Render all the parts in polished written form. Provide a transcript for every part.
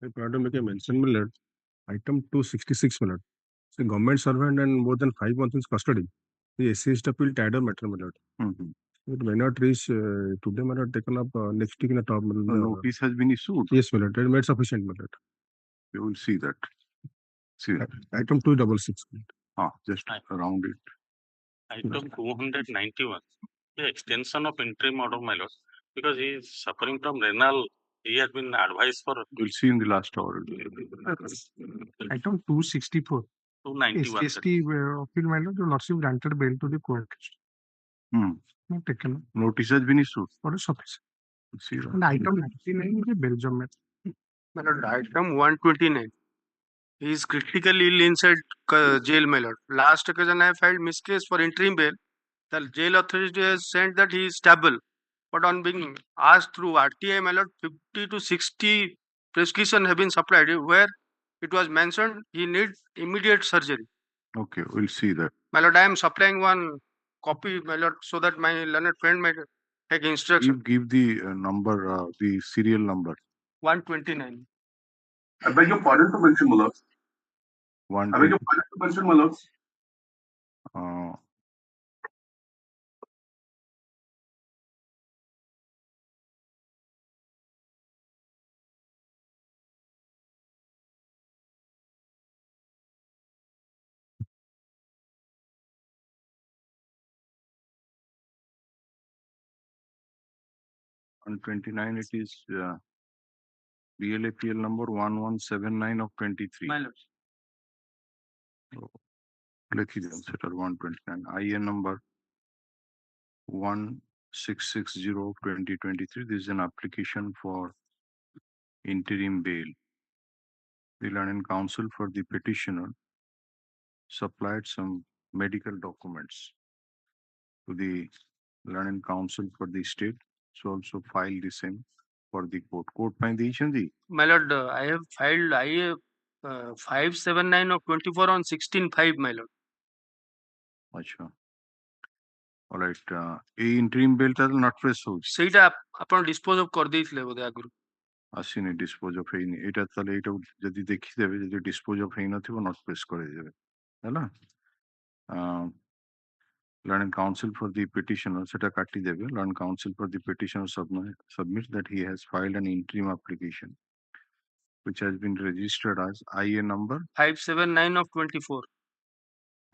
I proud to make a mention, my lord. Item 266, my lord. The government servant and more than 5 months in custody. The SC appeal tied up matter, my lord. It may not reach today, my lord. Taken up next week in the top. The notice has been issued. Yes, my lord. It made sufficient, my lord. You will see that. See that. Item 266. Just around it. Item 291. The extension of interim order, my lord, because he is suffering from renal. He has been advised for. We'll see in the last hour. Item 264. 291. ST appeal, my lord. Your lordship granted bail to the court. Not taken. Notice has been issued. What is sufficient? See that. And item 99 is Belgium. My lord, item 129. He is critically ill inside jail, my lord. Last occasion I filed miscase for interim bail. The jail authority has said that he is stable. But on being asked through RTI, my lord, 50 to 60 prescription have been supplied where it was mentioned he needs immediate surgery. Okay, we'll see that. My lord, I am supplying one copy, my lord, so that my learned friend might take instruction. Give the number, the serial number. 129. I beg your pardon to mention, my lord. One. I beg your pardon to mention, my lord. On 29, it is BLAPL number 1179 of 23. My lord. Let me consider 129. IN number 1660 of 2023. This is an application for interim bail. The learned counsel for the petitioner supplied some medical documents to the learned counsel for the state. So also filed the same for the court. Court find the My lord, I have filed IA 579 of 24 on 16/5, my lord. Acha. All right. Interim bail not press house. ସେଇଟା ଆପଣ dispose of କରିଦେଇଥିଲେ ବୋଧେ ଆଗରୁ. ଆସିନି dispose of ହେଇନି ଏଇଟା ତାହେଲେ ଏଇଟା ଯଦି ଦେଖିଦେବେ ଯଦି dispose of ହେଇନଥିବ not press କରିଦେବେ ହେଲା learned counsel for the petitioner ସେଟା କାଟିଦେବେ learned counsel for the petitioner submits that he has filed an interim application which has been registered as IA number 579 of 24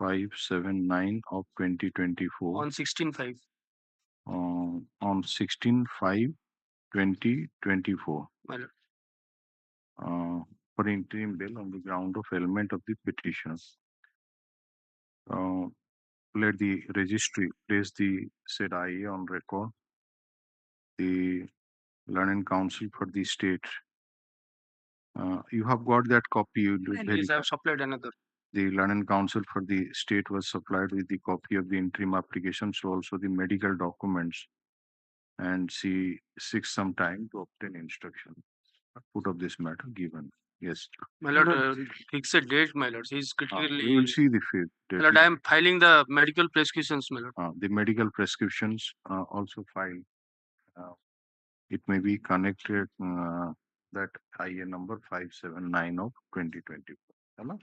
579 of 2024 on 16/5. On 16/5/2024 My lord. For interim bail on the ground of element of the petition. Let the registry place the said IA on record. The learned counsel for the state. You have got that copy. Yes, I have supplied another. The learned counsel for the state was supplied with the copy of the interim application, so also the medical documents, and she seeks some time to obtain instruction. Put up this matter given. Yes. My lord, fix a date, my lord. He is critically. We will see the date. My lord, I am filing the medical prescriptions, my lord. The medical prescriptions also filed. It may be connected that IA number 579 of 2024.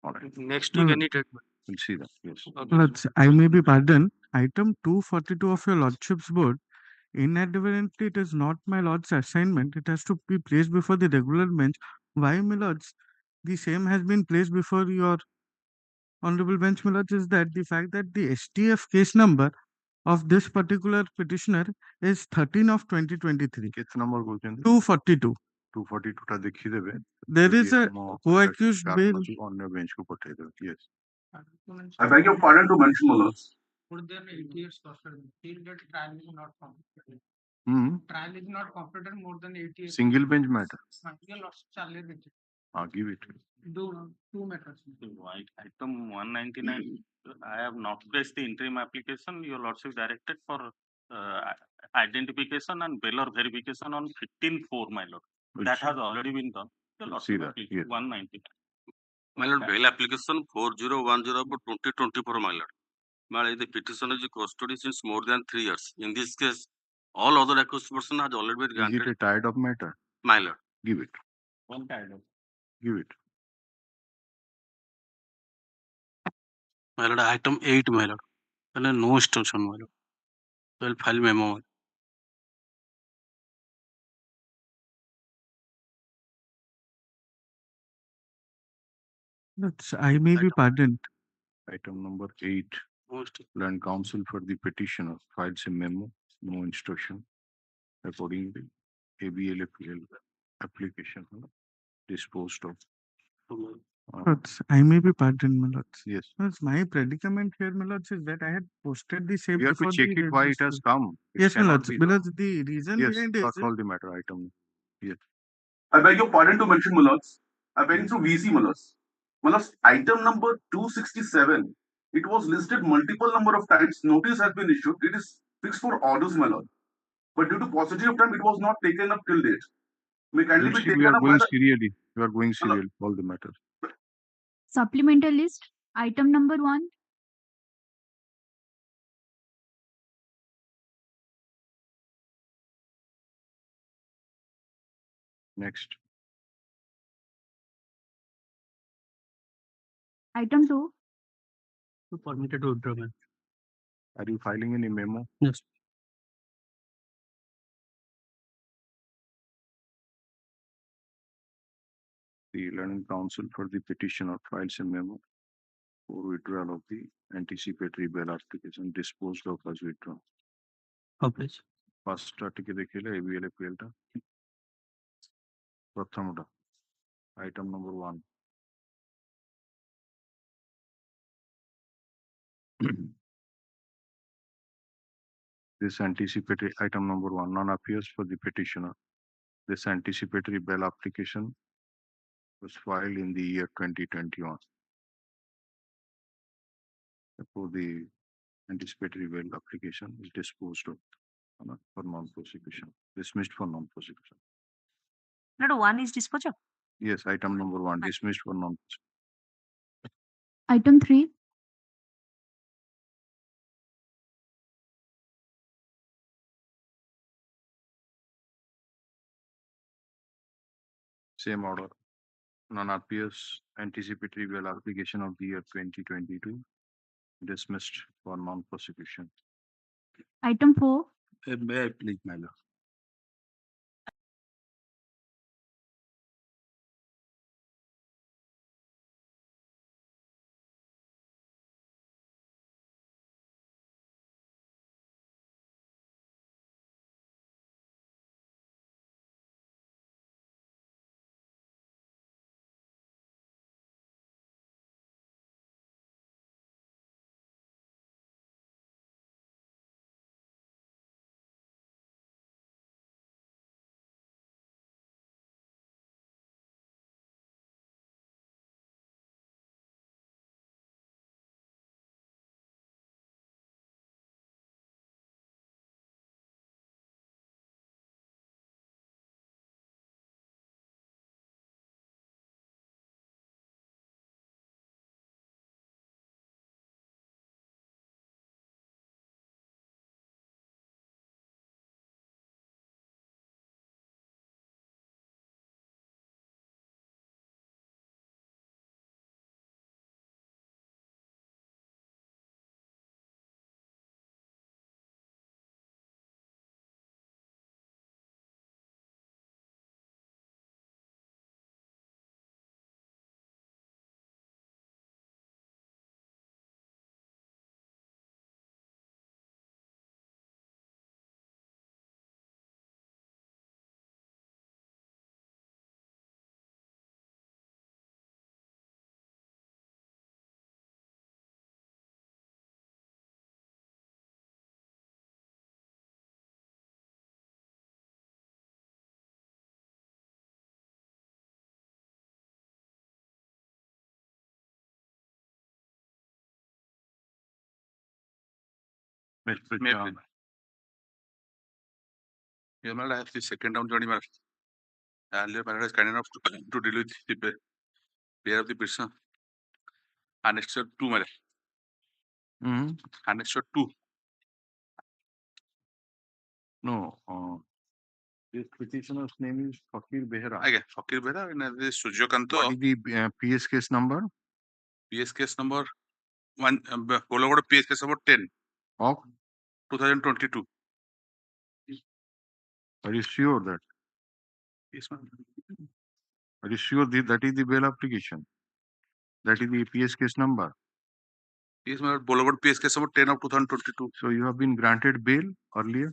All right. Next week, any treatment. We'll see that. Yes. Okay. I may be pardoned. Item 242 of your lordship's board. Inadvertently, it is not my lord's assignment. It has to be placed before the regular bench. Why, my lords? The same has been placed before your honorable bench, my lords, is that the fact that the STF case number of this particular petitioner is 13 of 2023. Case number 242. 242 টা দেখিয়ে দেবে There is a co-accused bail. অন্য bench কো পাঠিয়ে দেবে yes I beg your pardon to mention, my lord. Put them 8 years custody till that trial is not completed. Trial is not completed more than 8 years. Single bench matter. Give it. Do 2 matters. Item 199. I have not placed the interim application. Your lordship directed for identification and bail or verification on 15/4, my lord. That has already been done. See that. Yes. 199. My lord, bail application 4010 of 2024, my lord. My lord, the petitioner is in custody since more than 3 years. In this case, all other accused person has already been granted. Is it a tied up matter? My lord. Give it. Give it. My lord, item 8, my lord. No instruction, my lord. Well, file memo. I may be pardoned. Item number 8. No instruction. Land counsel for the petitioner files a memo, no instruction. Accordingly, ABLFL application disposed of. I may be pardoned, my lords. Yes. Because my predicament here, my lords, is that I had posted the same We have to before check the it why it has register. come. It Yes, my cannot lords, be because the- the reason Yes, behind is call the matter item. Yes. I beg your pardon to mention, Mullahs. I'm begging through VC, Mullahs. Mullahs, item number 267. It was listed multiple number of times. Notice has been issued. It is fixed for orders, my lord. But due to paucity of time, it was not taken up till date. May kindly be See, taken we are up by going the serially. We are going serially. Call the matter. Supplemental list, item number 1. Next. Item 2. Permitted to withdraw, man. Are you filing any memo? Yes. The learning counsel for the petitioner files a memo for withdrawal of the anticipatory bail application disposed of as withdrawn. Publish. First টিকে দেখিলে ABLFL টা প্রথমটা item number 1. This anticipatory item number 1 non appears for the petitioner. This anticipatory bail application was filed in the year 2021. Therefore, the anticipatory bail application is disposed of for non-prosecution, dismissed for non-prosecution. No, 1 is disposed of. Yes, item number 1 dismissed for non-prosecution. Item 3. Same order. Non-appears anticipatory bail application of the year 2022 dismissed for non-prosecution. Item 4. May I please, my lord? May I please? Your Honor, I have the second round joining matter. Earlier matter is kind enough to deal with the pair of the person. Annexure 2 matter. Annexure 2. No. This petitioner's name is Fakir Behera. Again, Fakir Behera and this Suryakanto. What is the PS case number? PS case number 1, PS case number 10 of 2022. Are you sure that? Yes, ma'am. Are you sure that is the bail application? That is the PS case number. Yes, ma'am. Boulevard PS case number 10 of 2022. So you have been granted bail earlier.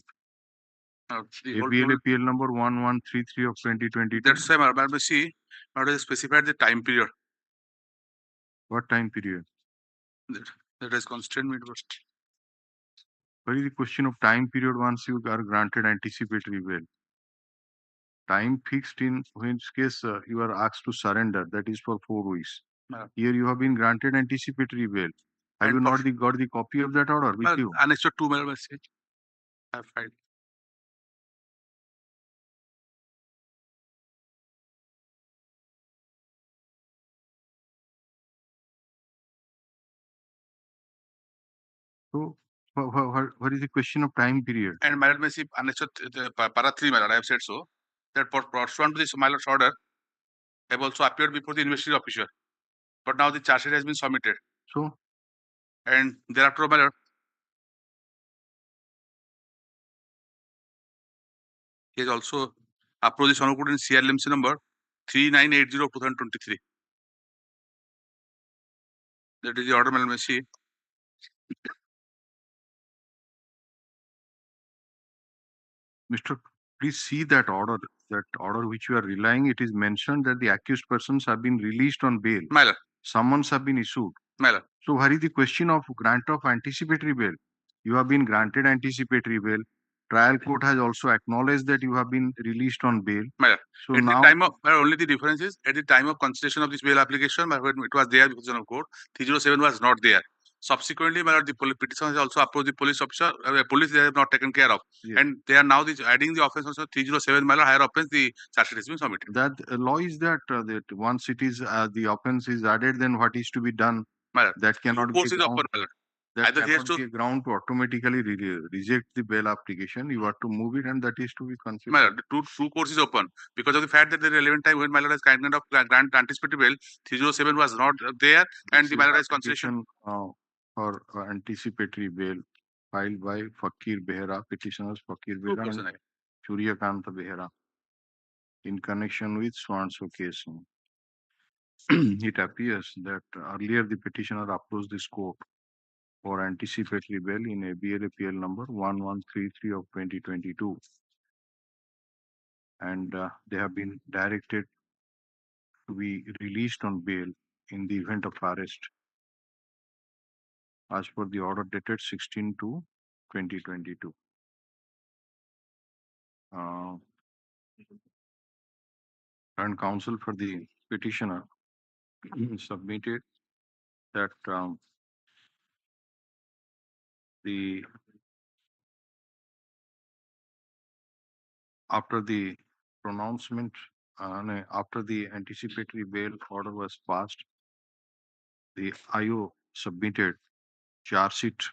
ABLA PL number 1133 of 2022. That's why, madam, see, madam, specified the time period. What time period? That is constrained me first. What is the question of time period once you are granted anticipatory bail? Time fixed in which case you are asked to surrender, that is for 4 weeks. Here you have been granted anticipatory bail. Have you not got the copy of that order with you? Annexure 2, madam, I have filed. So, what is the question of time period? And my lord, see, annexure para 3, my lord, I have said so. That pursuant to this, my lord's order, have also appeared before the investigating officer. But now the charge sheet has been submitted. So, and thereafter, my lord, he has also approached the Sonokut in CRLMC number 3980 of 2023. That is the order, madam, see. Mr. Please see that order which you are relying. It is mentioned that the accused persons have been released on bail. My lord. Summons have been issued. My lord. So, what is the question of grant of anticipatory bail? You have been granted anticipatory bail. Trial court has also acknowledged that you have been released on bail. My lord. So at now, the time of, only the difference is at the time of consideration of this bail application, when it was there because of court, 307 was not there. Subsequently, my lord, the petition has also approached the police officer. Police they have not taken care of, yes, and they are now adding the offence also 307, my lord, higher offence. The charge sheet has been submitted. That law is that that once it is the offence is added, then what is to be done? My lord. That cannot be Force is upon, my lord. That either he has cannot be a ground to automatically reject the bail application. You have to move it, and that is to be considered. My lord, the two courts is open because of the fact that the relevant time when my lord has kind of grant anticipatory bail, 307 was not there, and the my lord has concession for anticipatory bail filed by Fakir Behera, petitioners Fakir Behera and Suryakanta Behera in connection with so-and-so case. It appears that earlier the petitioner approached this court for anticipatory bail in ABLA PL number 1133 of 2022. And they have been directed to be released on bail in the event of arrest as per the order dated 16/2/2022. And counsel for the petitioner submitted that after the pronouncement, after the anticipatory bail order was passed, the IO submitted charge sheet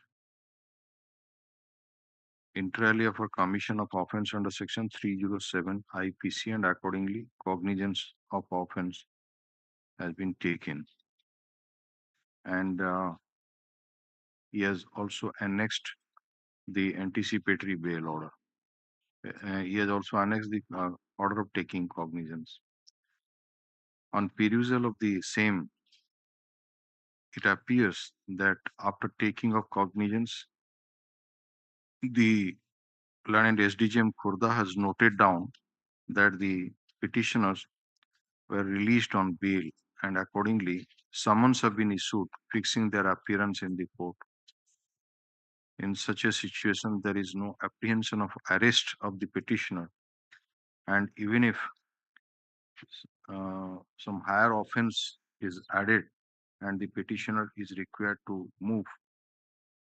inter alia for commission of offence under section 307 IPC, and accordingly cognizance of offence has been taken. And he has also annexed the anticipatory bail order. He has also annexed the order of taking cognizance. On perusal of the same, it appears that after taking of cognizance, the learned SDGM Khurda has noted down that the petitioners were released on bail, and accordingly summons have been issued fixing their appearance in the court. In such a situation, there is no apprehension of arrest of the petitioner, and even if some higher offense is added and the petitioner is required to move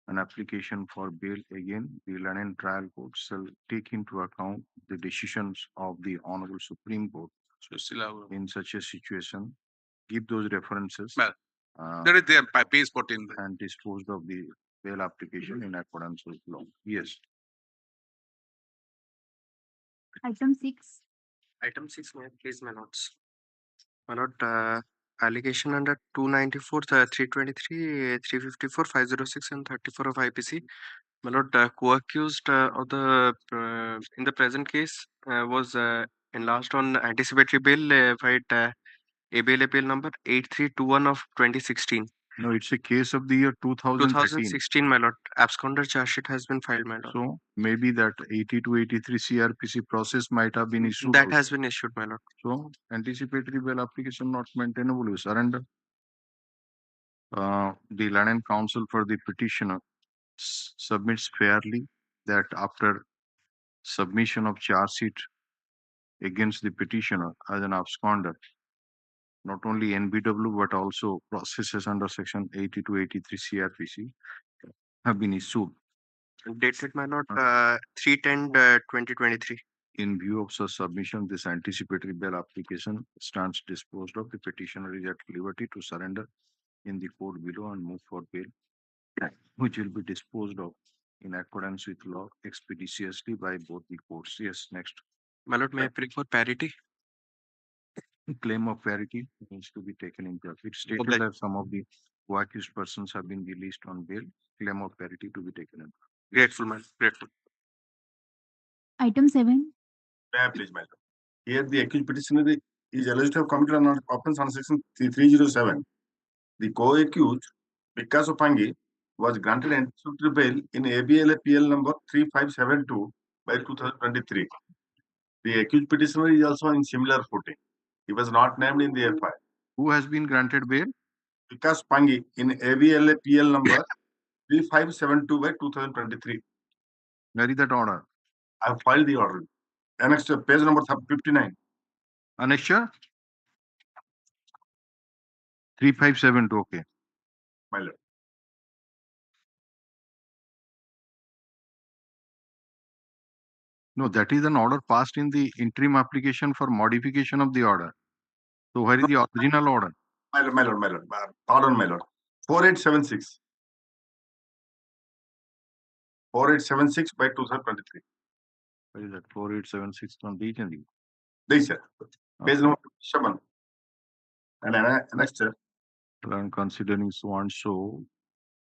an application for bail, again, the London trial court shall take into account the decisions of the Honorable Supreme Court. So in such a situation, give those references. There is their page 14 and disposed of the bail application in accordance with law. Yes. Item 6. Item 6, please, my lords. My lord, allegation under 294, 323, 354, 506, and 34 of IPC. My lord, co-accused of the in the present case was enlarged on anticipatory bail by ABL appeal number 8321 of 2016. No, it's a case of the year 2013. 2016, my lord. Absconder charge sheet has been filed, my lord. So maybe that 80 to 83 CRPC process might have been issued. That has been issued, my lord. So anticipatory bail application not maintainable, you surrender. The London counsel for the petitioner submits fairly that after submission of charge sheet against the petitioner as an absconder, not only NBW but also processes under section 80 to 83 CRPC have been issued. Dated, my lord, 310 2023. In view of such submission, this anticipatory bail application stands disposed of. The petitioner is at liberty to surrender in the court below and move for bail, which will be disposed of in accordance with law expeditiously by both the courts. Yes, next. My lord, may I pray for parity? Claim of parity needs to be taken into account. It stated that some of the accused persons have been released on bail. Claim of parity to be taken into account. Grateful, man. Grateful. Item 7. Please, my lord. Here, the accused petitioner is alleged to have committed an offense on section 307. The co-accused, Picasso Pangi, was granted anticipatory bail in ABLA PL number 3572 by 2023. The accused petitioner is also in similar footing. He was not named in the FI. Who has been granted bail? Vikas Pangi in ABLA PL number 3572 by 2023. Where is that order? I have filed the order. Annexed to page number 59. Annexure 3572. Okay. My lord. No, that is an order passed in the interim application for modification of the order. So where is the original order? My lord. Pardon, my lord. 4876. 4876 by 2023. Where is that? 4876 from the agency. This, sir. Page number 7. And next, sir. And considering so and so,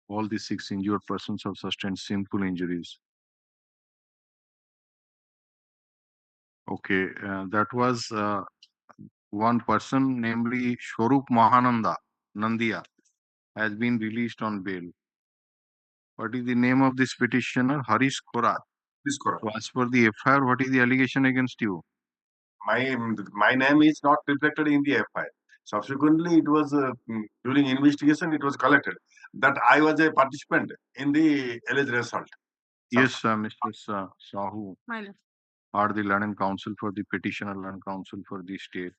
all the 6 injured persons have sustained simple injuries. Okay, that was one person, namely Swarup Nandia, has been released on bail. What is the name of this petitioner? Harish Korat. This Korat. So as per the FIR, what is the allegation against you? My name is not reflected in the FI. Subsequently, it was during investigation, it was collected that I was a participant in the alleged assault. Yes, Mr. Sahoo, are the London counsel for the petitioner, London counsel for the state.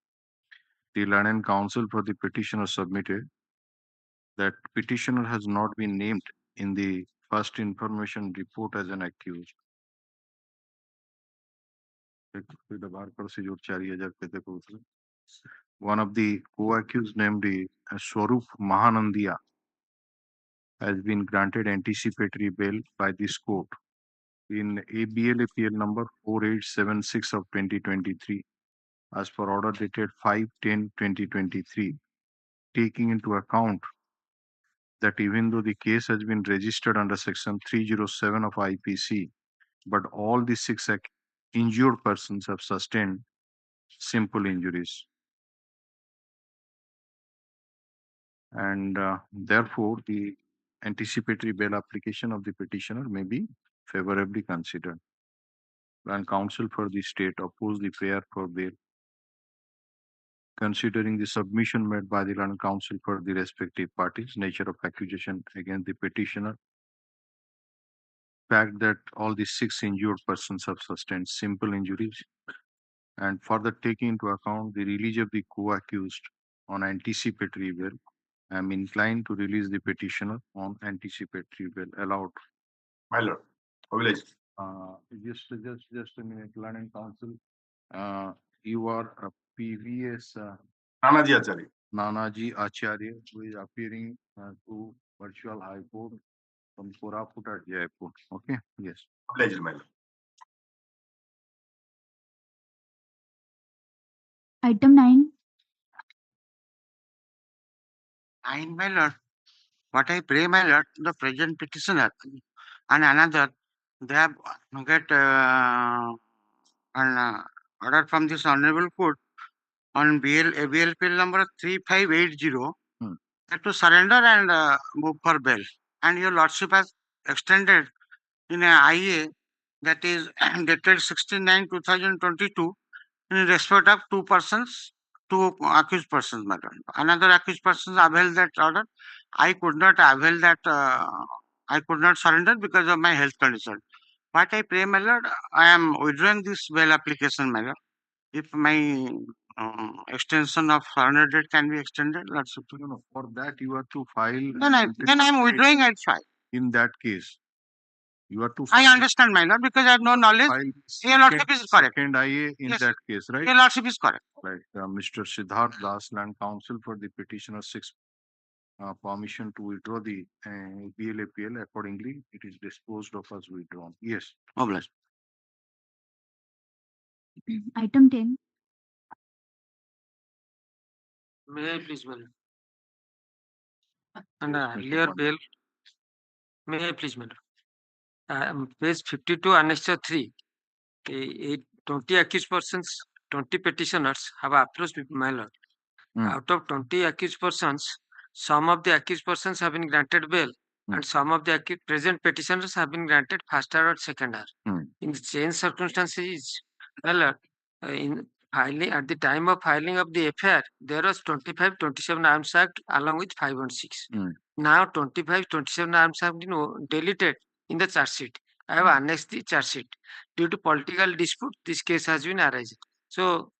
The London counsel for the petitioner submitted that petitioner has not been named in the first information report as an accused. One of the co-accused, named Swarup Mahanandia, has been granted anticipatory bail by this court in ABL appeal number 4876 of 2023 as per order dated 5/10/2023, taking into account that even though the case has been registered under section 307 of IPC, but all the 6 injured persons have sustained simple injuries. And therefore, the anticipatory bail application of the petitioner may be favorably considered. And counsel for the state oppose the prayer for bail, considering the submission made by the London counsel for the respective parties, nature of accusation against the petitioner, fact that all the 6 injured persons have sustained simple injuries, and further taking into account the release of the co-accused on anticipatory bail, I am inclined to release the petitioner on anticipatory bail allowed. My lord, obliged. Just a minute, London counsel. You are a PVS Nanaji Acharya, who is appearing to virtual high court from Koraput at Jaipur. Okay, yes. Obliged, my lord. Item 9. My lord, what I pray, my lord, the present petitioner and another, they have get an order from this honorable court on ABL bill number 3580 to surrender and move for bail. And your lordship has extended in a IA that is dated 16/9/2022 in respect of two persons, two accused persons, madam. Another accused person availed that order. I could not avail that. I could not surrender because of my health condition. What I pray, my lord, I am withdrawing this bail application, my lord. If my extension of surrender date can be extended, lordship. No, for that you have to file. Then I am withdrawing. I'll file. In that case, you have to. I understand, my lord, because I have no knowledge. Your lordship is correct. Second IA in Yes, that case, right? Your lordship is correct. Right. Mr. Siddharth Das, Land Counsel for the petitioner 6 permission to withdraw the BLAPL. Accordingly, it is disposed of as withdrawn. Yes. Obliged. Item 10. May I please, madam? And earlier bail. May I please, madam? Page 52, Annexure 3. 20 accused persons, 20 petitioners have approached my lord. Out of 20 accused persons, some of the accused persons have been granted bail, and some of the present petitioners have been granted first or second hour. In the same circumstances, my lord, in filing at the time of filing of the FIR, there was 25-27 Arms Act along with 516. Now 25-27 Arms Act deleted in the charge sheet. I have annexed the charge sheet. Due to political dispute, this case has been arising. So,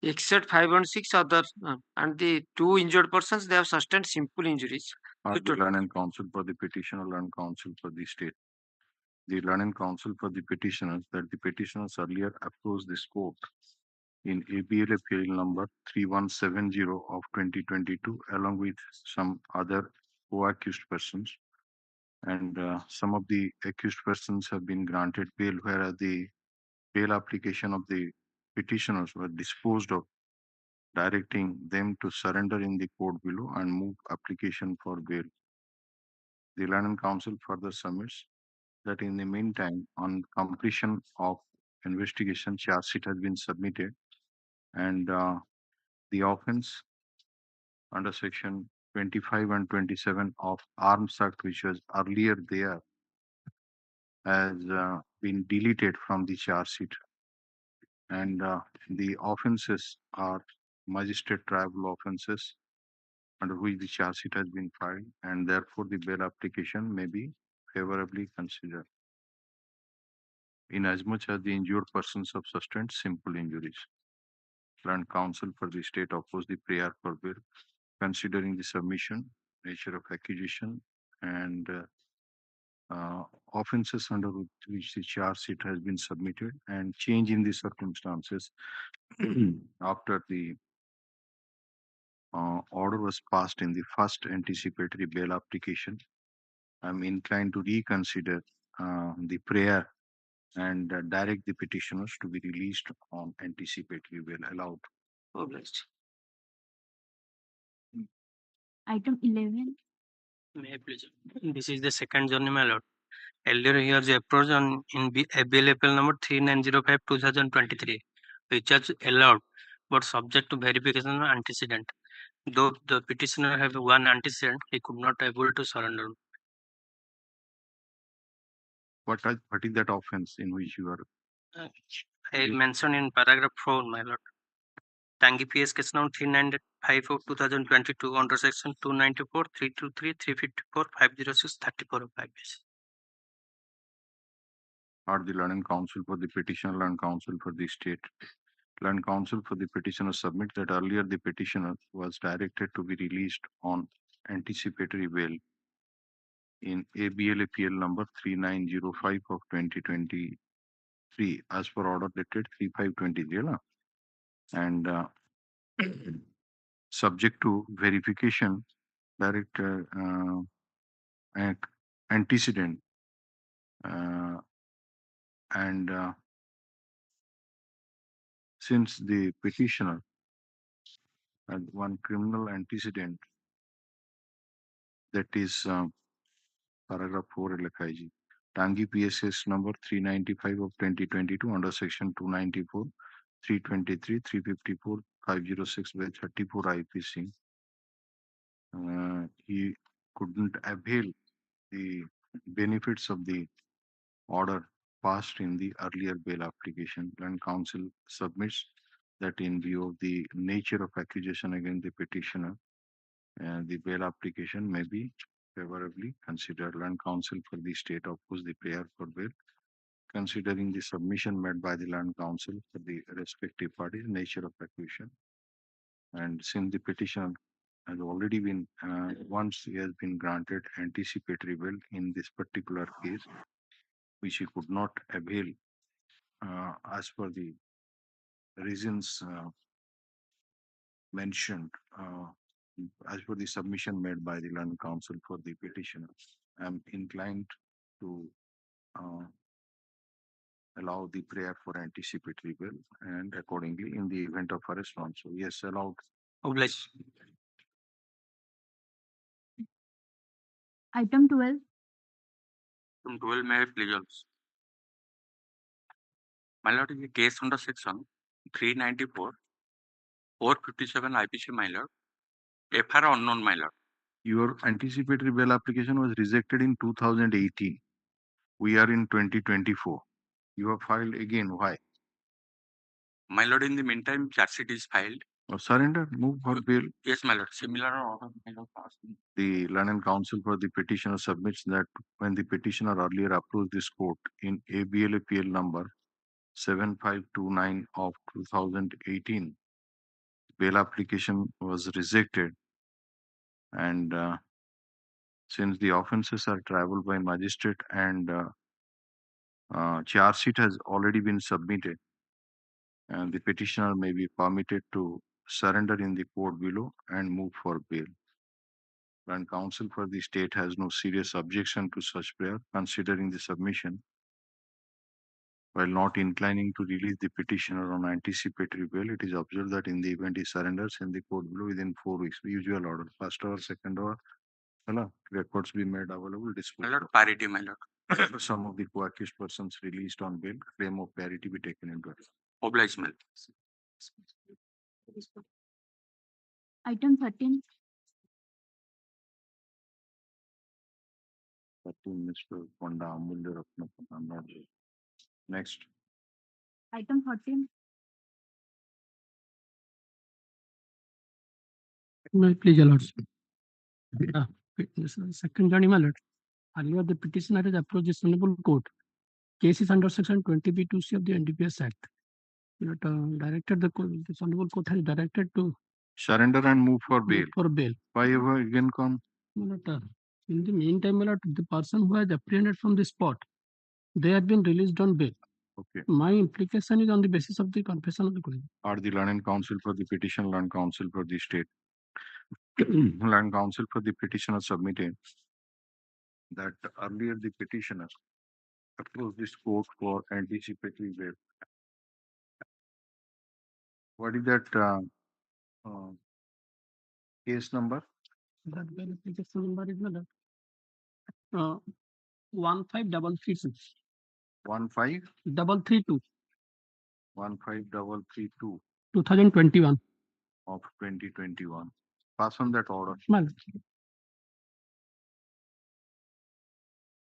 except 516 others and the two injured persons, they have sustained simple injuries. The Learned Counsel for the petitioner, Learned Counsel for the state. The Learned Counsel for the petitioners that the petitioners earlier approached this court in ABL appeal number 3170 of 2022, along with some other co-accused persons. And some of the accused persons have been granted bail, whereas the bail application of the petitioners were disposed of, directing them to surrender in the court below and move application for bail. The Learned Counsel further submits that in the meantime, on completion of investigation, charge sheet has been submitted, and the offense under section 25 and 27 of Arms Act, which was earlier there, has been deleted from the charge sheet, and the offenses are magistrate tribal offenses under which the charge sheet has been filed, and therefore the bail application may be favorably considered, inasmuch as the injured persons have sustained simple injuries. Learned Counsel for the state opposed the prayer for bail, considering the submission, nature of accusation, and offenses under which the charge sheet has been submitted, and change in the circumstances after the order was passed in the first anticipatory bail application. I'm inclined to reconsider the prayer and direct the petitioners to be released on anticipatory bail allowed. Obliged. Item 11. May I please? This is the second journey, my lord. Earlier he was approached on in ABL appeal number 3905/2023, which was allowed but subject to verification of antecedent. Though the petitioner have one antecedent, he could not able to surrender. What is that offense in which you are? I mentioned in paragraph 4, my lord. Tangi PS case number 3954 of 2022 under section 294, 323, 354, 506, 34 of 5 base. Are the Learned Counsel for the petitioner, Learned Counsel for the state. Learned Counsel for the petitioner submit that earlier the petitioner was directed to be released on anticipatory bail in ABL appeal number 3905 of 2023 as per order dated 3520, and subject to verification, direct antecedent, and since the petitioner and one criminal antecedent, that is paragraph 4 LKIG. Tangi PSS number 395 of 2022 under section 294, 323, 354, 506 by 34 IPC. He couldn't avail the benefits of the order passed in the earlier bail application, and counsel submits that in view of the nature of accusation against the petitioner, the bail application may be favorably considered. Land counsel for the state opposed the prayer for bail, considering the submission made by the land counsel for the respective parties, nature of accusation, and since the petitioner has already been once he has been granted anticipatory bail in this particular case, which he could not avail as per the reasons mentioned as per the submission made by the land counsel for the petitioner. I'm inclined to allow the prayer for anticipatory bail, and accordingly in the event of arrest also. Yes, allowed. Obliged. Item 12. Item 12 may I please also. My lord, in the case under section 394, 457 IPC, my lord, FR unknown, my lord. Your anticipatory bail application was rejected in 2018. We are in 2024. You have filed again. Why? My lord, in the meantime, charge sheet is filed. Or surrender, move for bail. Yes, my lord. Similar order, my lord, passed. The London Counsel for the petitioner submits that when the petitioner earlier approached this court in ABLAPL number 7529 of 2018, bail application was rejected, and since the offences are traveled by magistrate and charge sheet has already been submitted, and the petitioner may be permitted to surrender in the court below and move for bail. And counsel for the state has no serious objection to such prayer, considering the submission. While not inclining to release the petitioner on anticipatory bail, it is observed that in the event he surrenders in the court below within 4 weeks, the usual order, first or second or records be made available. My lord, parity, my lord. Some of the co-accused persons released on bail, claim of parity be taken into account. Obliged, my lord. Item 13. 13, Mr. Ponda Amulya Ratna. I'm not there. Next. Item 14. May I please allow. Second journey, my lord. Earlier, the petitioner has approached this honorable court. Case is under section 20B2C of the NDPS Act. Directed this honorable court has directed to Surrender and move for bail. Why ever again come? In the meantime, my lord, the person who has apprehended from the spot, they have been released on bail. Okay. My implication is on the basis of the confession of the crime. Are the land counsel for the petition, land counsel for the state? Land counsel for the petitioner submitted that earlier the petitioner approached this court for anticipatory bail. What is that case number? That bail application number is 15332. 15332. 2021. Of 2021. Pass on that order. Well,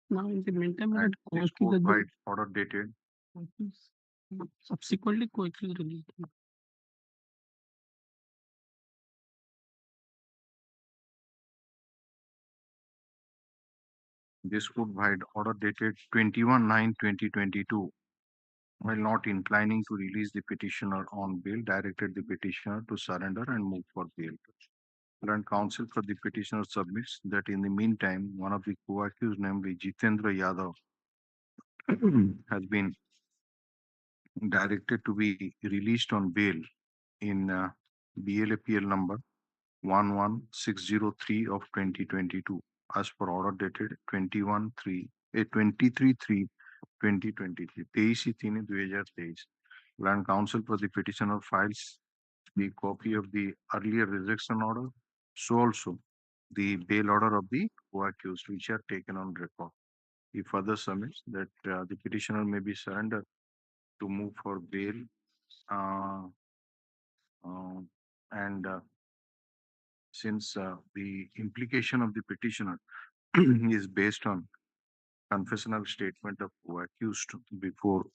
now in the meantime, This court by order dated. Subsequently, co-accused released. This court by order dated 21/9/2022. While not inclining to release the petitioner on bail, directed the petitioner to surrender and move for bail. And counsel for the petitioner submits that in the meantime, one of the co-accused, namely Jitendra Yadav, has been directed to be released on bail in BLAPL number 11603 of 2022 as per order dated 23/3/2023. 23 Land counsel for the petitioner files the copy of the earlier rejection order, so also the bail order of the co-accused, which are taken on record. He further submits that the petitioner may be surrendered to move for bail uh, and since the implication of the petitioner is based on confessional statement of accused before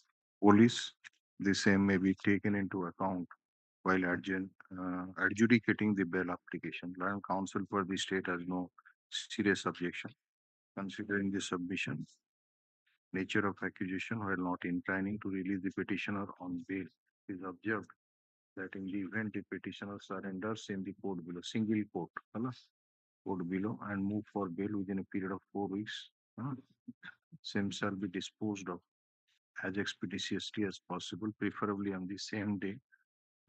police, the same may be taken into account while adjudicating the bail application. Learned counsel for the state has no serious objection. Considering the submission, nature of accusation while not inclining to release the petitioner on bail, is observed that in the event the petitioner surrenders in the court below, single court below, and move for bail within a period of 4 weeks, same shall be disposed of as expeditiously as possible, preferably on the same day,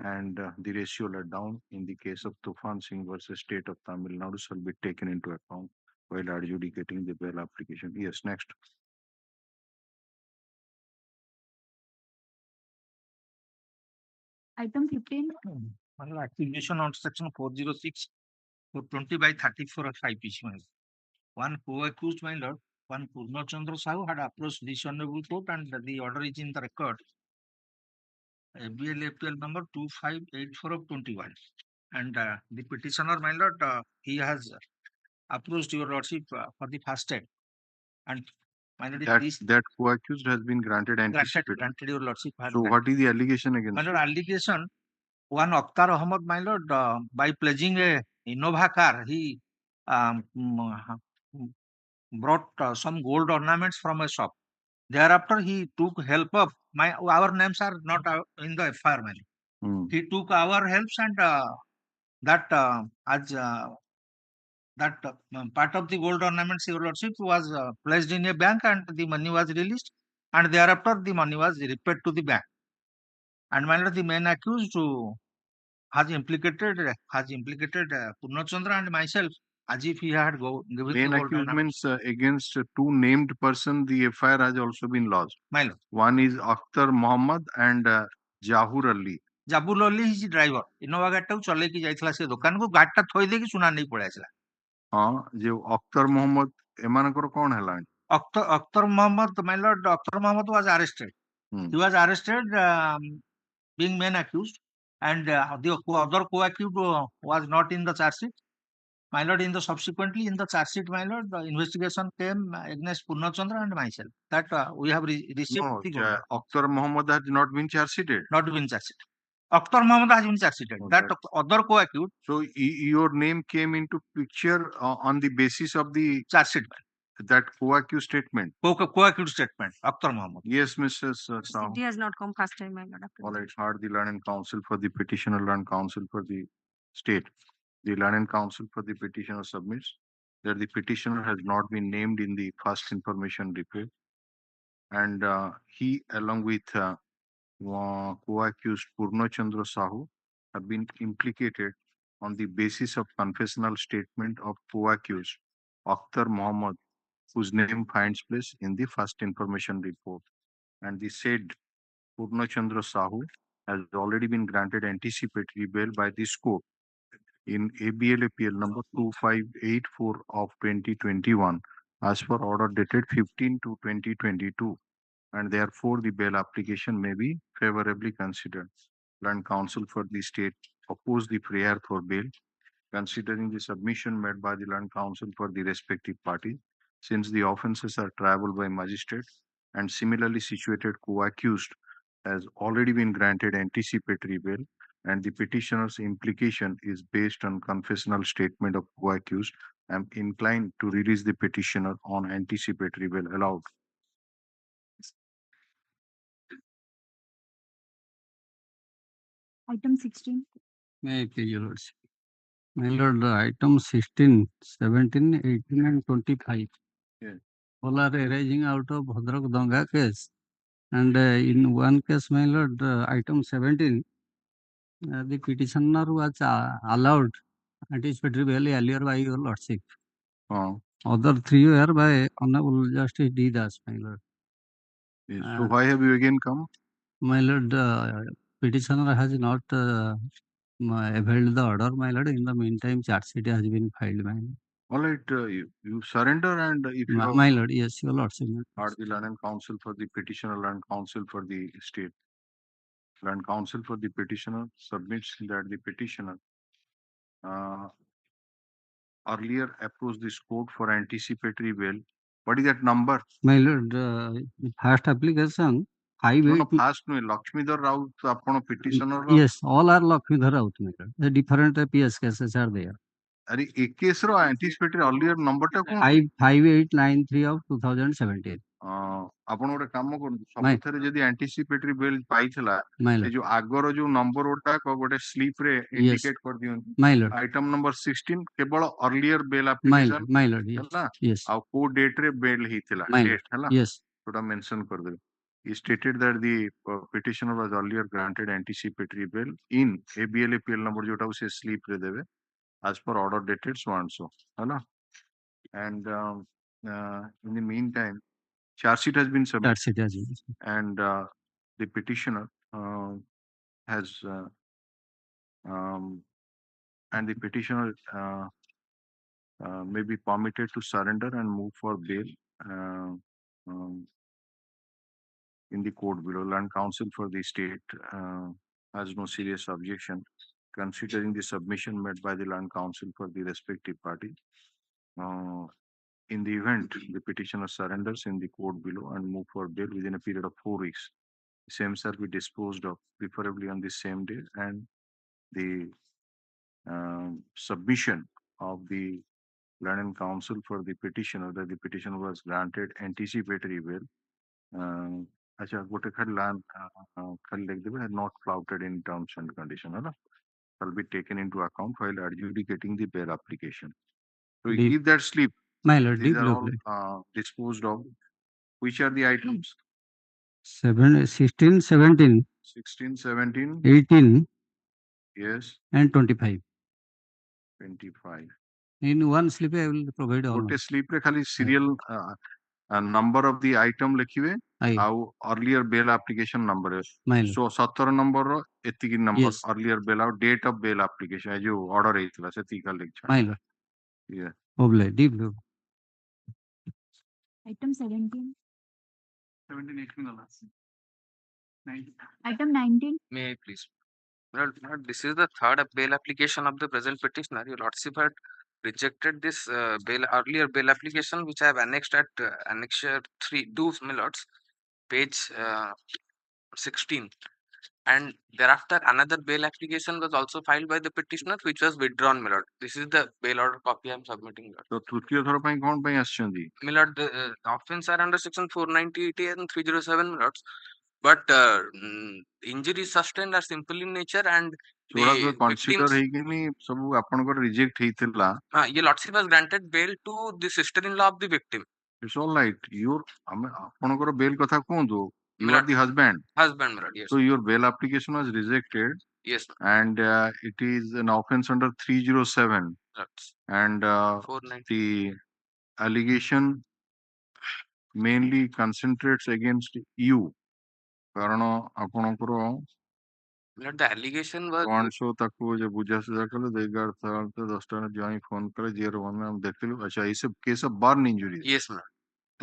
and the ratio let down in the case of Tufan Singh versus State of Tamil Nadu shall be taken into account while adjudicating the bail application. Yes, next. Item 15. Accusation on section 406 for 20 by 34 of IPC. One co-accused my lord, one Purno Chandra Sahu had approached this honorable court, and the order is in the record. APL number 2584 of 21. And the petitioner, my lord, he has approached your lordship for the first time. And my lord, that co-accused has been granted anticipatory. Granted your lordship. So what is the allegation against? My lord, allegation, one Akhtar Ahmad, my lord, by pledging a Innova car, he brought some gold ornaments from a shop. Thereafter, he took help of our names are not in the FIR. He took our helps, and that part of the gold ornaments, your lordship, was placed in a bank, and the money was released, and thereafter the money was repaid to the bank. And my lord, the main accused has implicated Purnachandra and myself as if he had given main accused against two named person. The FIR has also been lodged. My lord. One is Akhtar Muhammad and Jahur Ali. Jabul Ali is driver. Innova गाड़ी चले की जाइथला से दुकान को गाड़ी थोई दे की सुना नहीं पड़ा इसला. हाँ, जो अख्तर मोहम्मद एमानकर कौन है line? Akhtar Muhammad, my lord, Akhtar Muhammad was arrested. He was arrested, being main accused, and the other co-accused was not in the charge sheet. My lord, subsequently in the charge sheet, my lord, the investigation came against Purnachandra and myself. That we have received. No, Akhtar Muhammad has not been charge sheeted. Not been charge sheeted. Akhtar Muhammad has been charge sheeted. That other co-accused. So your name came into picture on the basis of the charge sheet. That co-accused statement. Co-accused statement. Akhtar Muhammad. Yes, Mrs. Sahoo. He has not come first time, my lord. All right. Heard the learned counsel for the petitioner, learned counsel for the state. The learned counsel for the petitioner submits that the petitioner has not been named in the first information report, and he, along with co-accused Purnachandra Sahu, have been implicated on the basis of confessional statement of co-accused Akhtar Muhammad, whose name finds place in the first information report. And the said Purnachandra Sahu has already been granted anticipatory bail by this court in ABLAPL number 2584 of 2021 as per order dated 15/2/2022, and therefore the bail application may be favorably considered. Learned counsel for the state oppose the prayer for bail, considering the submission made by the learned counsel for the respective party, since the offences are triable by magistrate and similarly situated co-accused has already been granted anticipatory bail, and the petitioner's implication is based on confessional statement of co-accused, I am inclined to release the petitioner on anticipatory bail allowed. Item 16. May I please, your lordship? My lord, item 16, 17, 18, and 25. Yes. All are arising out of Bhadrak Danga case. And in one case, my lord, item 17, the petitioner was allowed anticipatory bail earlier by your lordship. Other three were by Honorable Justice D. Das, my lord. Yes. So why have you again come? My lord, petitioner has not availed the order, my lord. In the meantime, charge sheet has been filed, my lord. All right, you surrender, and if you My lord, yes, your lordship. are the learned counsel for the petitioner, learned counsel for the state. Learned counsel for the petitioner submits that the petitioner earlier approached this court for anticipatory bail. What is that number? My lord, first application, No, first no, Lakshmidhar Raut, upon petitioner. Yes, all are Lakshmidhar Raut, my lord. The different PS cases are there. अरे एक case रो anticipatory earlier number टा कोन 5893 of 2017. आपण ଗୋଟେ କାମ କରନ୍ତୁ ସବୁଥିରେ ଯଦି anticipatory bail ପାଇଥିଲା ଏ ଯୋଉ ଆଗର ଯୋଉ ନମ୍ବର ଗୋଟା ଗୋଟେ ସ୍ଲିପ ରେ ଇଣ୍ଡିକେଟ କରି ଦିଅନ୍ତୁ ଆଇଟମ ନମ୍ବର 16 କେବଳ earlier bail application ହେଲା ଆଉ କୋ ଡେଟ ରେ bail ହେଇଥିଲା ଡେଟ ହେଲା ସେଟା ମେନସନ କରିଦେବେ. He stated that the petitioner was earlier granted anticipatory bail in ABLAPL number जोटा से स्लीप रे देवे as per order dated so and so, है and in the meantime charge sheet has been submitted and the petitioner has and the petitioner may be permitted to surrender and move for bail in the court below. Land counsel for the state has no serious objection considering the submission made by the land counsel for the respective party. In the event the petitioner surrenders in the court below and move for bail within a period of 4 weeks, the same shall be disposed of preferably on the same day, and the submission of the land counsel for the petitioner that the petitioner was granted anticipatory bail. अच्छा गोटे खाली land खाली लिख देबे not flouted in terms and condition है ना shall be taken into account while adjudicating the bail application. So we give that slip. My lord, these are all disposed of. Which are the items? 16, 17, 16, 17, 18, yes, and 25. 25. In one slip, I will provide all. Gote slip re khali serial number of the item likhibe au earlier bail application number है. So 17 number ro etiki number earlier bail out date of bail application जो order ହେଇଥିଲା ସେତିକି ଖାଲି ଲେଖା. My lord. Yeah. Hon'Ble, deep blue. Item 17. 17, 18 the last. 19. Item 19. May I please? Well, this is the third bail application of the present petitioner. Your lordship had rejected this earlier bail application, which I have annexed at annexure 2, my lords, page 16. And thereafter, another bail application was also filed by the petitioner, which was withdrawn, my lord. This is the bail order copy I am submitting, my lord. So तृतीय थर ପାଇଁ कोन ପାଇଁ ଆସିଛନ୍ତି? My lord, the offense are under section 490 and 307, my lords. But injuries sustained are simple in nature and the consider ହେଇକିନି ସବୁ ଆପଣଙ୍କର reject ହେଇଥିଲା. Your lordship was granted bail to the sister-in-law of the victim. It's all right. Your ଆପଣଙ୍କର bail କଥା କୁହନ୍ତୁ. You are the husband. Husband, my lord, yes. So your bail application was rejected. Yes. And it is an offense under 307. Yes. And the allegation mainly concentrates against you. କାରଣ ଆପଣଙ୍କର the allegation was କଣ ତାକୁ ଯେ ବୁଝାସୁଝା କଲେ ଦେଇଗାର 10ଟା ଜଣେ phone କଲେ ଜିଓର ଆମେ ଦେଖିଲୁ ଆଚ୍ଛା ଏଇ ସବୁ case of burn injury. Yes, ma'am.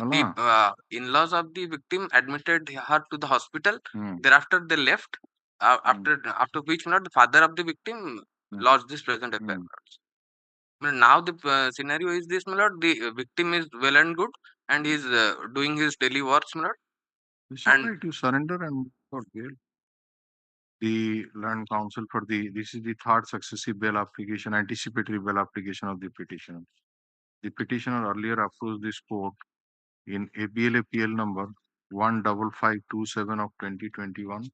The in-laws of the victim admitted her to the hospital. Thereafter, they left. After which, the father of the victim lodged this present affair. Now the scenario is this, my lord. The victim is well and good, and he is doing his daily works, my lord. It's all right, you surrender and for bail. The land counsel for this is the third successive bail application, anticipatory bail application of the petitioner. The petitioner earlier approached this court in ABLAPL number 15527 of 2021,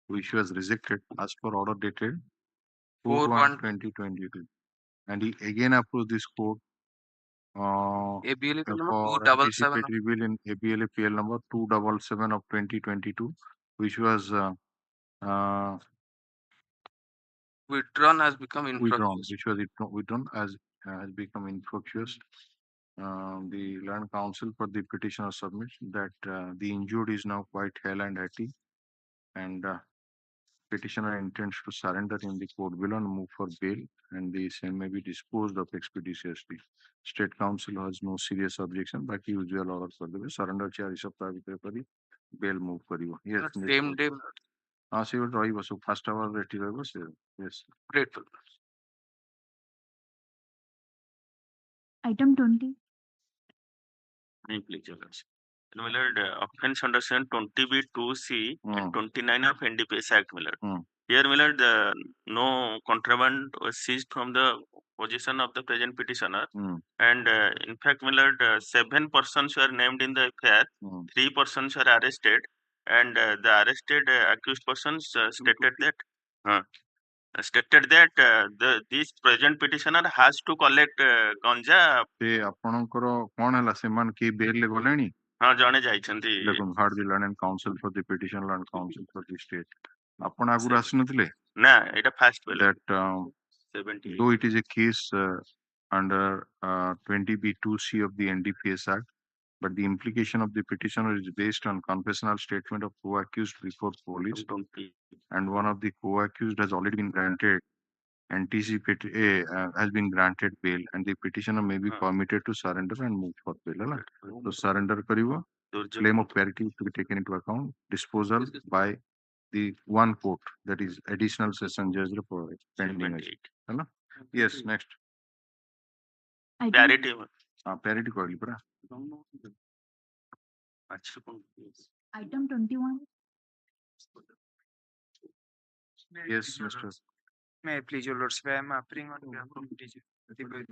which was rejected as per order dated 4/1/2022. And he again approached this court ABLAPL number for 277 anticipatory bail in ABLAPL number 277 of 2022, which was withdrawn has become infructuous. Which was withdrawn as has become infructuous. The land counsel for the petitioner submits that the injured is now quite hale and hearty, and petitioner intends to surrender in the court below and move for bail, and the same may be disposed of expeditiously. State counsel has no serious objection, but usual order for the surrender 4 ସପ୍ତାହ ଭିତରେ କରି bail move କରିବ. Yes, same day. ହଁ ସେ ଗୋଟେ ରହିବ ସବୁ first hour ଏଠି ରହିବ ସେ. Yes. Grateful. Item 20. May please, Your Lordship. My lord, offense under section 20B2C and 29 of NDPS Act, my lord. Here, my lord, no contraband was seized from the possession of the present petitioner, and in fact, my lord, 7 persons were named in the FIR, 3 persons were arrested, and the arrested accused persons stated that this present petitioner has to collect ganja. ସେ ଆପଣଙ୍କର କଣ ହେଲା ସେମାନେ କି ବେଲ ରେ ଗଲେଣି? ହଁ ଜଣେ ଯାଇଛନ୍ତି। ଦେଖନ୍ତୁ heard the learned and counsel for the petition learned counsel for the state ଆପଣ ଆଗରୁ ଆସିନଥିଲେ? ନା ଏଇଟା first bail. That though it is a case under 20B2C of the NDPS Act, but the implication of the petitioner is based on confessional statement of co-accused before police, and one of the co-accused has already been granted has been granted bail, and the petitioner may be permitted to surrender and move for bail. So surrender karibo, claim of parity to be taken into account, disposal by the one court, that is additional session judge pending. Yes, next. Parity. Parity कहली परा. Item 21. Yes, Mr. May I please, Your Lordship, I am appearing on behalf of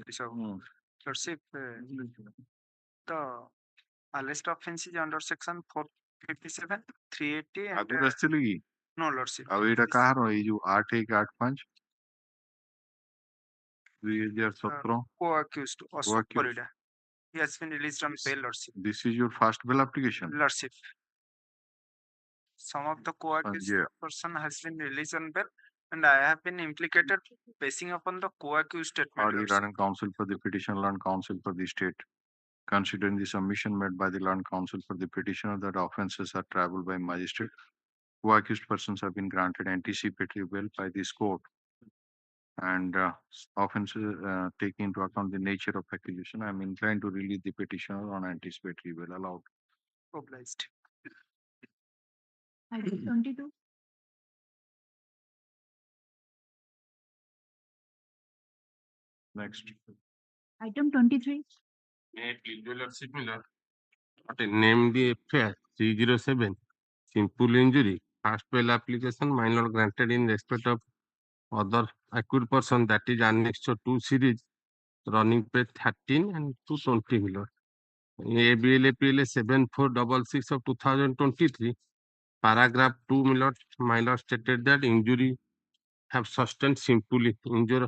Sahoo. Lordship, the alleged offense is under section 457, 380 and... आगु रस्ते लगी? No, Lordship. अब ये कहाँ रहो ये जो 8-1-8-5 2017 co-accused Ashok Parida. He has been released on bail, Lordship. This is your first bail application? Lordship. Some of the co-accused person has been released on bail, and I have been implicated basing upon the co-accused statement. The Learned Counsel for the petitioner, Learned Counsel for the state, considering the submission made by the Learned Counsel for the petitioner that offences are triable by magistrate, co-accused persons have been granted anticipatory bail by this court, and offences taking into account the nature of accusation, I am inclined to release the petitioner on anticipatory bail. Allowed. Obliged. Item 22. Next. Item 23. Name the FIR 307. Simple injury. First bail application minor granted in respect of other accused person, that is annexed to 2 series running page 13 and 220 below. ABLAPLA 7466 of 2023, paragraph 2 minor stated that injury have sustained simple injury.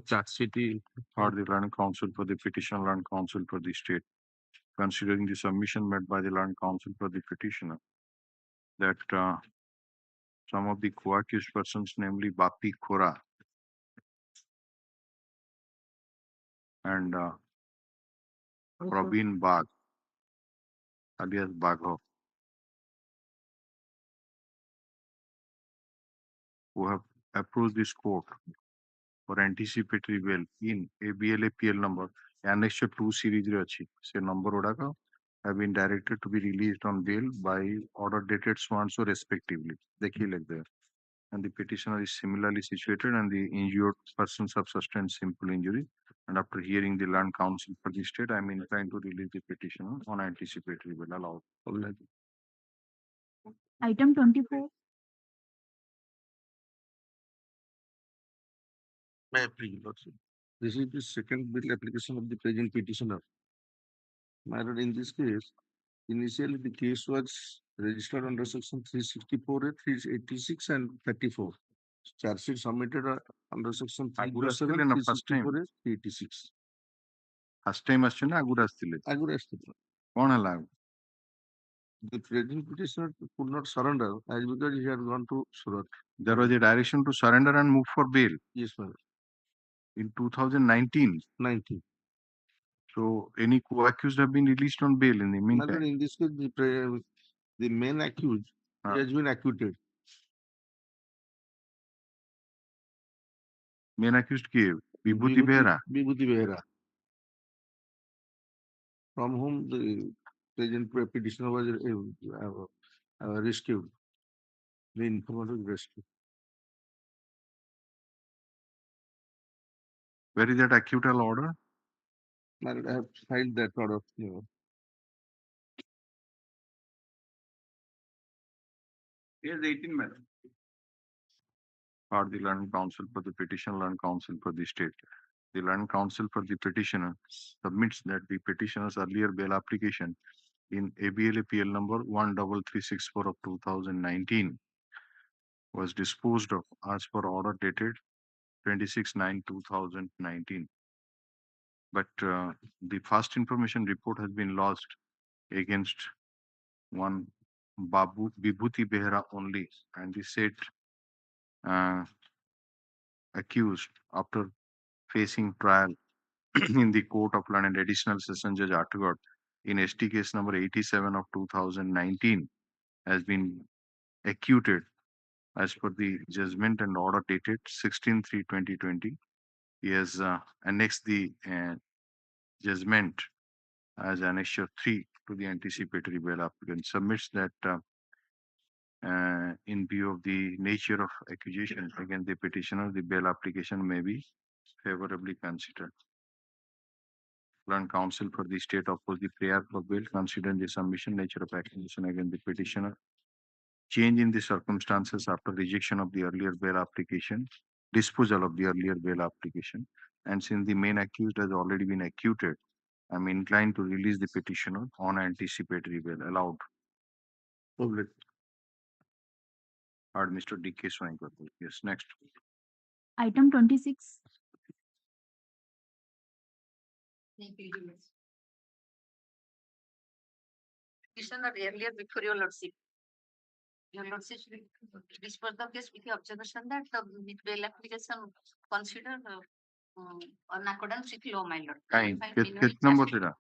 Charge sheet for the Learned Counsel for the petitioner, Learned Counsel for the state, considering the submission made by the Learned Counsel for the petitioner that some of the co-accused persons, namely Bapi Khora and Praveen Bagh, alias Bagho, who have approached this court for anticipatory bail in ABLAPL number annexed 2 series say number odaka have been directed to be released on bail by order dated so and so respectively. Dekhi like there. And the petitioner is similarly situated, and the injured persons have sustained simple injury. And after hearing the Learned Counsel for the state, I am inclined to release the petitioner on anticipatory bail. Allowed. Item 24. This is the second bill application of the present petitioner. My lord, in this case, initially the case was registered under section 364, 386 and 34. Charge sheet submitted under section 307, 364, 386. First time asthile agura asthile. Agura asthile. Kona lag? The present petitioner could not surrender as because he had gone to Surat. There was a direction to surrender and move for bail. Yes, madam. In 2019. 19. So any co-accused have been released on bail in the meantime. In this case, the main accused has been acquitted. Main accused ke Vibhuti Behera. Vibhuti Behera, from whom the present petitioner was rescued. The informant was rescued. Where is that acquittal order? I have filed that order. Here's 18, madam. Or the learned counsel for the petitioner, learned counsel for the state. The learned counsel for the petitioner submits that the petitioner's earlier bail application in ABLAPL number 13364 of 2019 was disposed of as per order dated 26/9/2019. But the first information report has been lodged against one Vibhuti Behera only, and the said accused, after facing trial in the Court of Law and Additional Session Judge Atagod in ST case number 87 of 2019, has been acquitted as per the judgment and order dated 16/3/2020. He has annexed the judgment as annexure 3 to the anticipatory bail applicant. Submits that in view of the nature of accusation against the petitioner, the bail application may be favorably considered. Learned counsel for the state opposed the prayer for bail, considering the submission nature of accusation against the petitioner, change in the circumstances after rejection of the earlier bail application, disposal of the earlier bail application, and since the main accused has already been acquitted, I'm inclined to release the petitioner on anticipatory bail. Allowed. Public. Heard Mr. D.K. Swankar. Yes, next. Item 26. Petitioner earlier before your lordship. Your lordship dispose the case with the observation that the bail application considered on accordance with law, my lord. Kahin, कित number तेरा?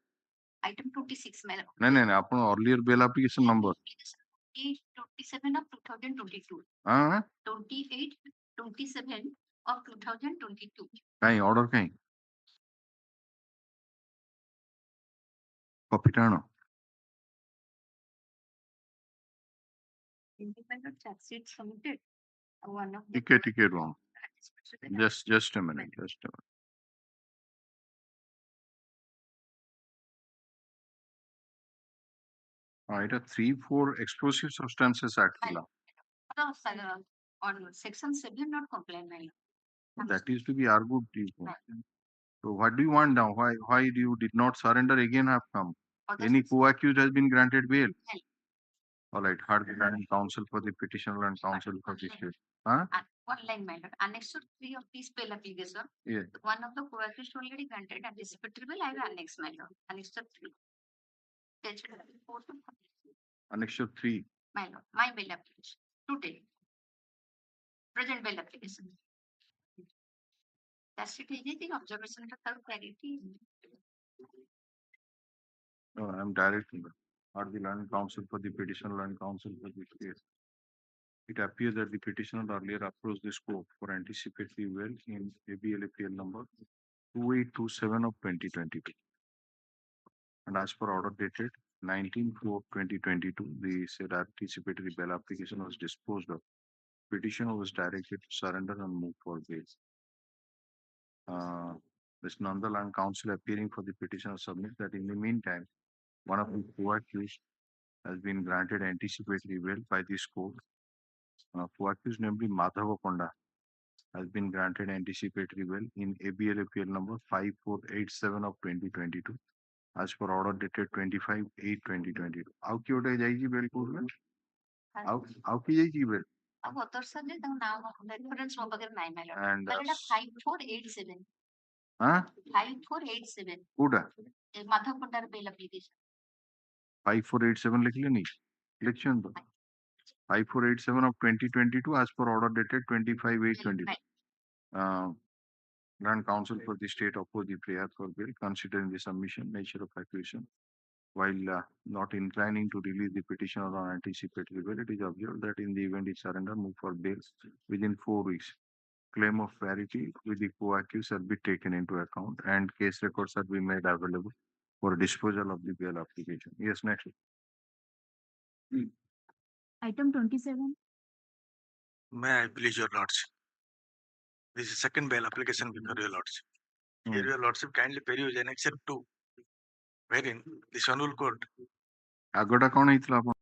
Item 26, my lord. नहीं अपन earlier bail application number 27 of 2022. 28/27 of 2022. kahin order kahin copy टाणो Independent charge sheet submitted. One of ठीक wrong. Just a minute. It a 3-4 explosive substances act. On section 7 not complain, my lord. That is to be argued. So what do you want now? Why you did not surrender again have come? Any co-accused has been granted bail. All right. Heard the learned counsel for the petitioner and counsel for the state. One line, my lord. Annexure 3 of this bail application. Yeah. One of the co-accused already granted anticipatory bail. I have annexed, my lord. Annexure 3. Annexure 3. My lord. My bail application. Today. Present bail application. That's it. Is the observation of third parity? No, I'm directing. Heard the learned counsel for the petitioner and counsel for the state. It appears that the petitioner earlier approached the scope for anticipatory bail in ABLAPL number 2827 of 2022. And as per order dated 19/4/2022, the said anticipatory bail application was disposed of. Petitioner was directed to surrender and move for bail. This Nandal and counsel appearing for the petitioner submit that in the meantime, one of the co-accused has been granted anticipatory bail by this court. Co-accused, namely Madhava Ponda, has been granted anticipatory bail in ABLAPL number 5487 of 2022 as per order dated 25/8/2022. How ki order jaayegi bail court mein? How ki jaayegi bail? अब other side the now reference mo bagar nahi, my lord. And 5487. 5487. Kuda Madhav Kundar bail application. 5487 लिख लेनी election तो 5487 of 2022 as per order dated 25/8/2022. Grand counsel for the state opposed the prayer for bail considering the submission nature of accusation While not inclining to release the petitioner on anticipatory bail, it is observed that in the event he surrender, move for bail within 4 weeks. Claim of parity with the co-accused shall be taken into account and case records shall be made available for disposal of the bail application. Yes, next. Item 27. May I please your lordship? This is second bail application before your lordship. Here your lordship kindly peruse annexure 2, wherein the Hon'Ble court ଆଗଟା କଣ ହେଇଥିଲା ଆପଣ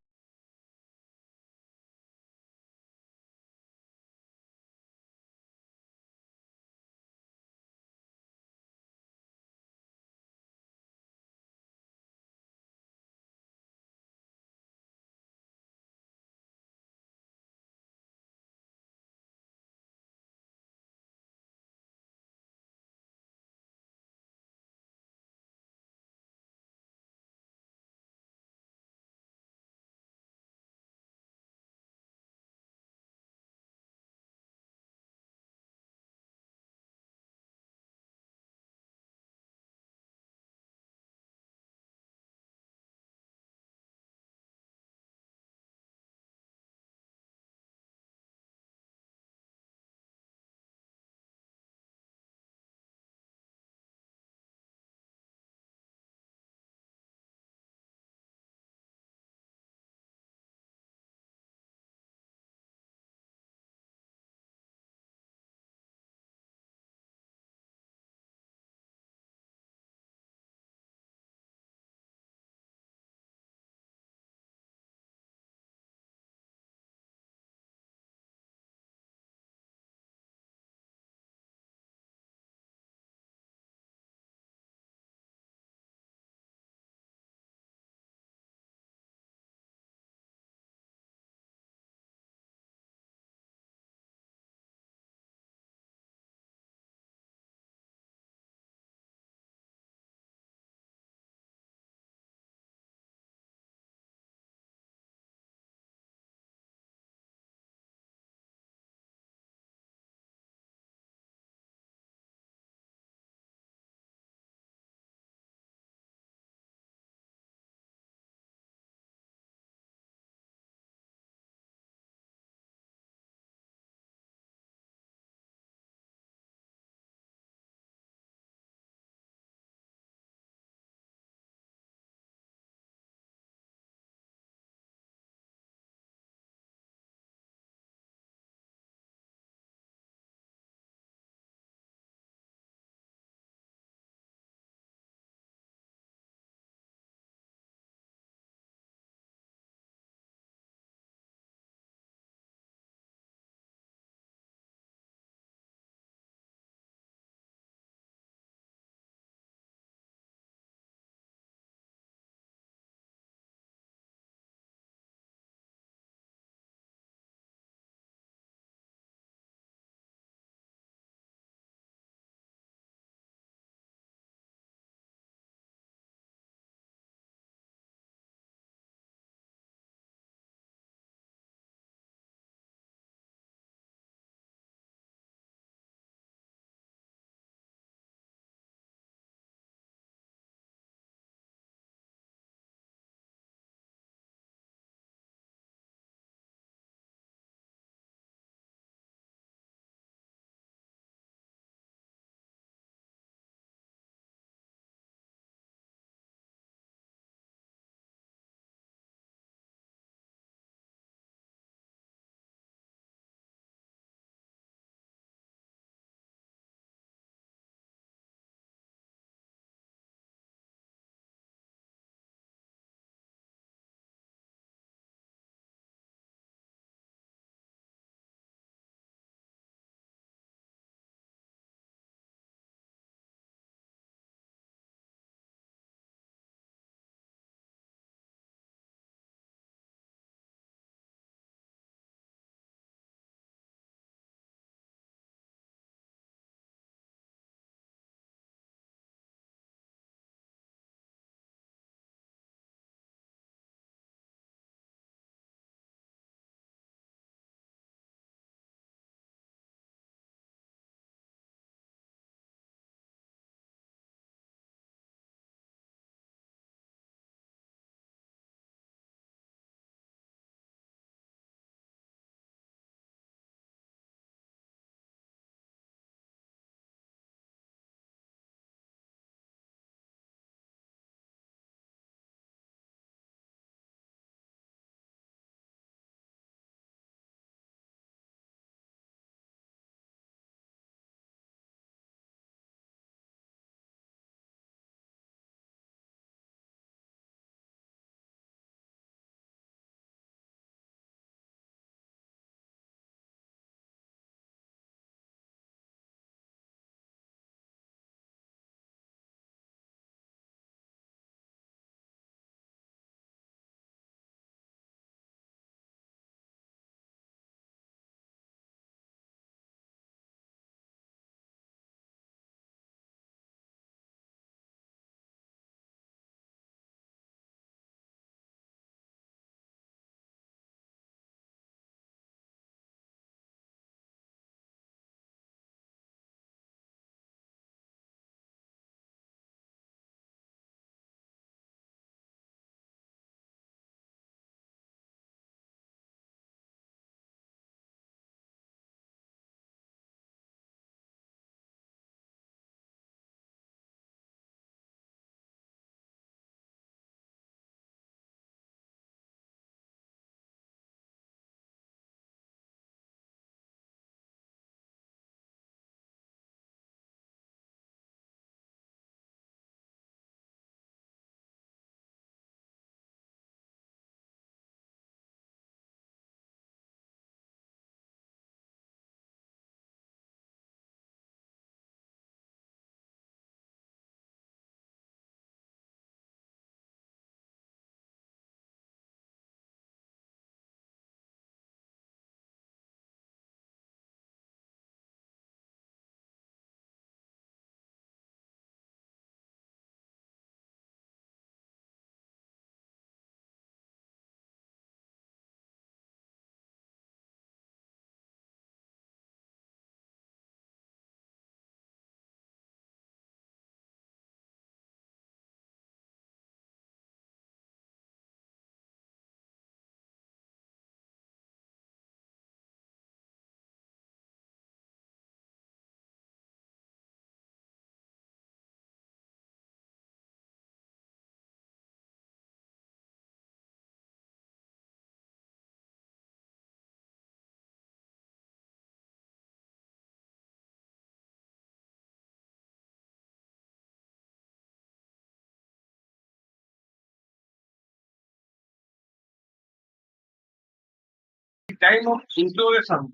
time of inclusion,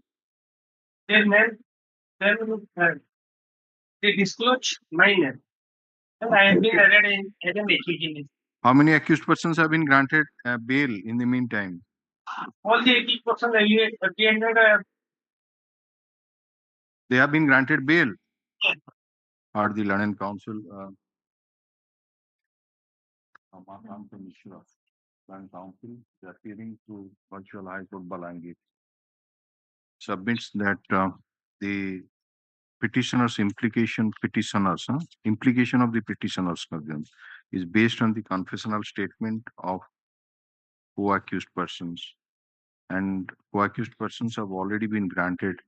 then they disclose my name. And I have been added in as an AQG list. How many accused persons have been granted bail in the meantime? All the 80% apprehended. They have been granted bail. Or the Learned Council, Commissioner of Learned Council, is appearing to virtual High Court Balangi, submits that the petitioner's implication of the petitioner's is based on the confessional statement of co-accused persons, and co-accused persons have already been granted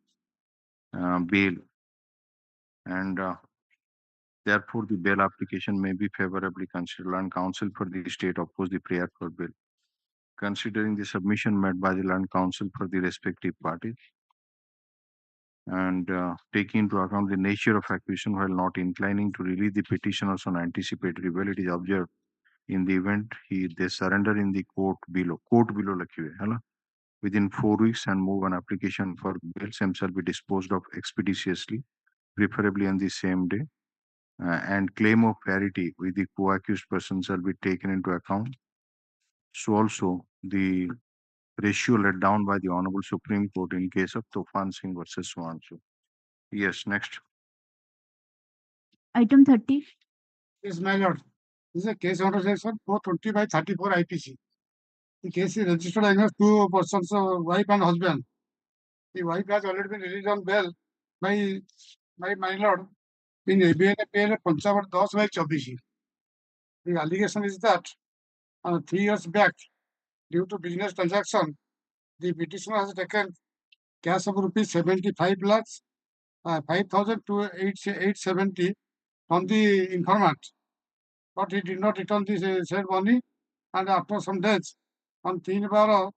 bail, and therefore the bail application may be favorably considered, and counsel for the state oppose the prayer for bail. Considering the submission made by the Learned Counsel for the respective parties, and taking into account the nature of accusation while not inclining to release the petitioners on anticipatory bail, it is observed in the event they surrender in the court below within 4 weeks and move an application for bail, same shall be disposed of expeditiously, preferably on the same day, and claim of parity with the co-accused person shall be taken into account. So also the ratio laid down by the Honorable Supreme Court in case of Tufan Singh versus Swanshu. Yes, next. Item 30. Yes, my lord. This is a case under section 420 by 34 IPC. The case is registered against two persons, wife and husband. The wife has already been released on bail by my lord in ABL 5510/24. The allegation is that 3 years back, due to business transaction, the petitioner has taken cash of rupees 75 lakhs, 5,000 to 870 from the informant, but he did not return this said money, and after some days, on 3/12,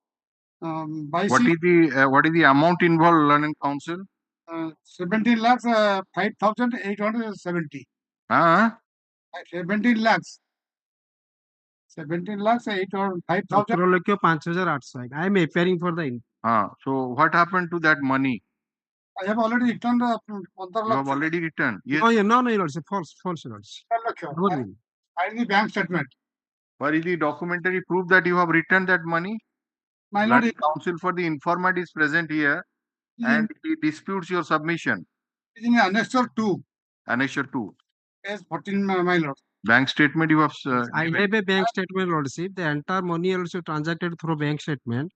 what is the amount involved, Learned Counsel? 17 lakhs 5,870. 17 lakhs. 17 lakhs 5,000. 5,800. I am appearing for the. So what happened to that money? I have already returned. You have already returned. Yes. No, Lord, false, Lord. I need the bank statement. What is the documentary proof that you have returned that money? My lord, counsel for the informant is present here, and he disputes your submission. In Annexure 2. Annexure 2. Yes, 14, my lord. Bank statement you have. I have a bank statement, Lordship. The entire money also transacted through bank statement,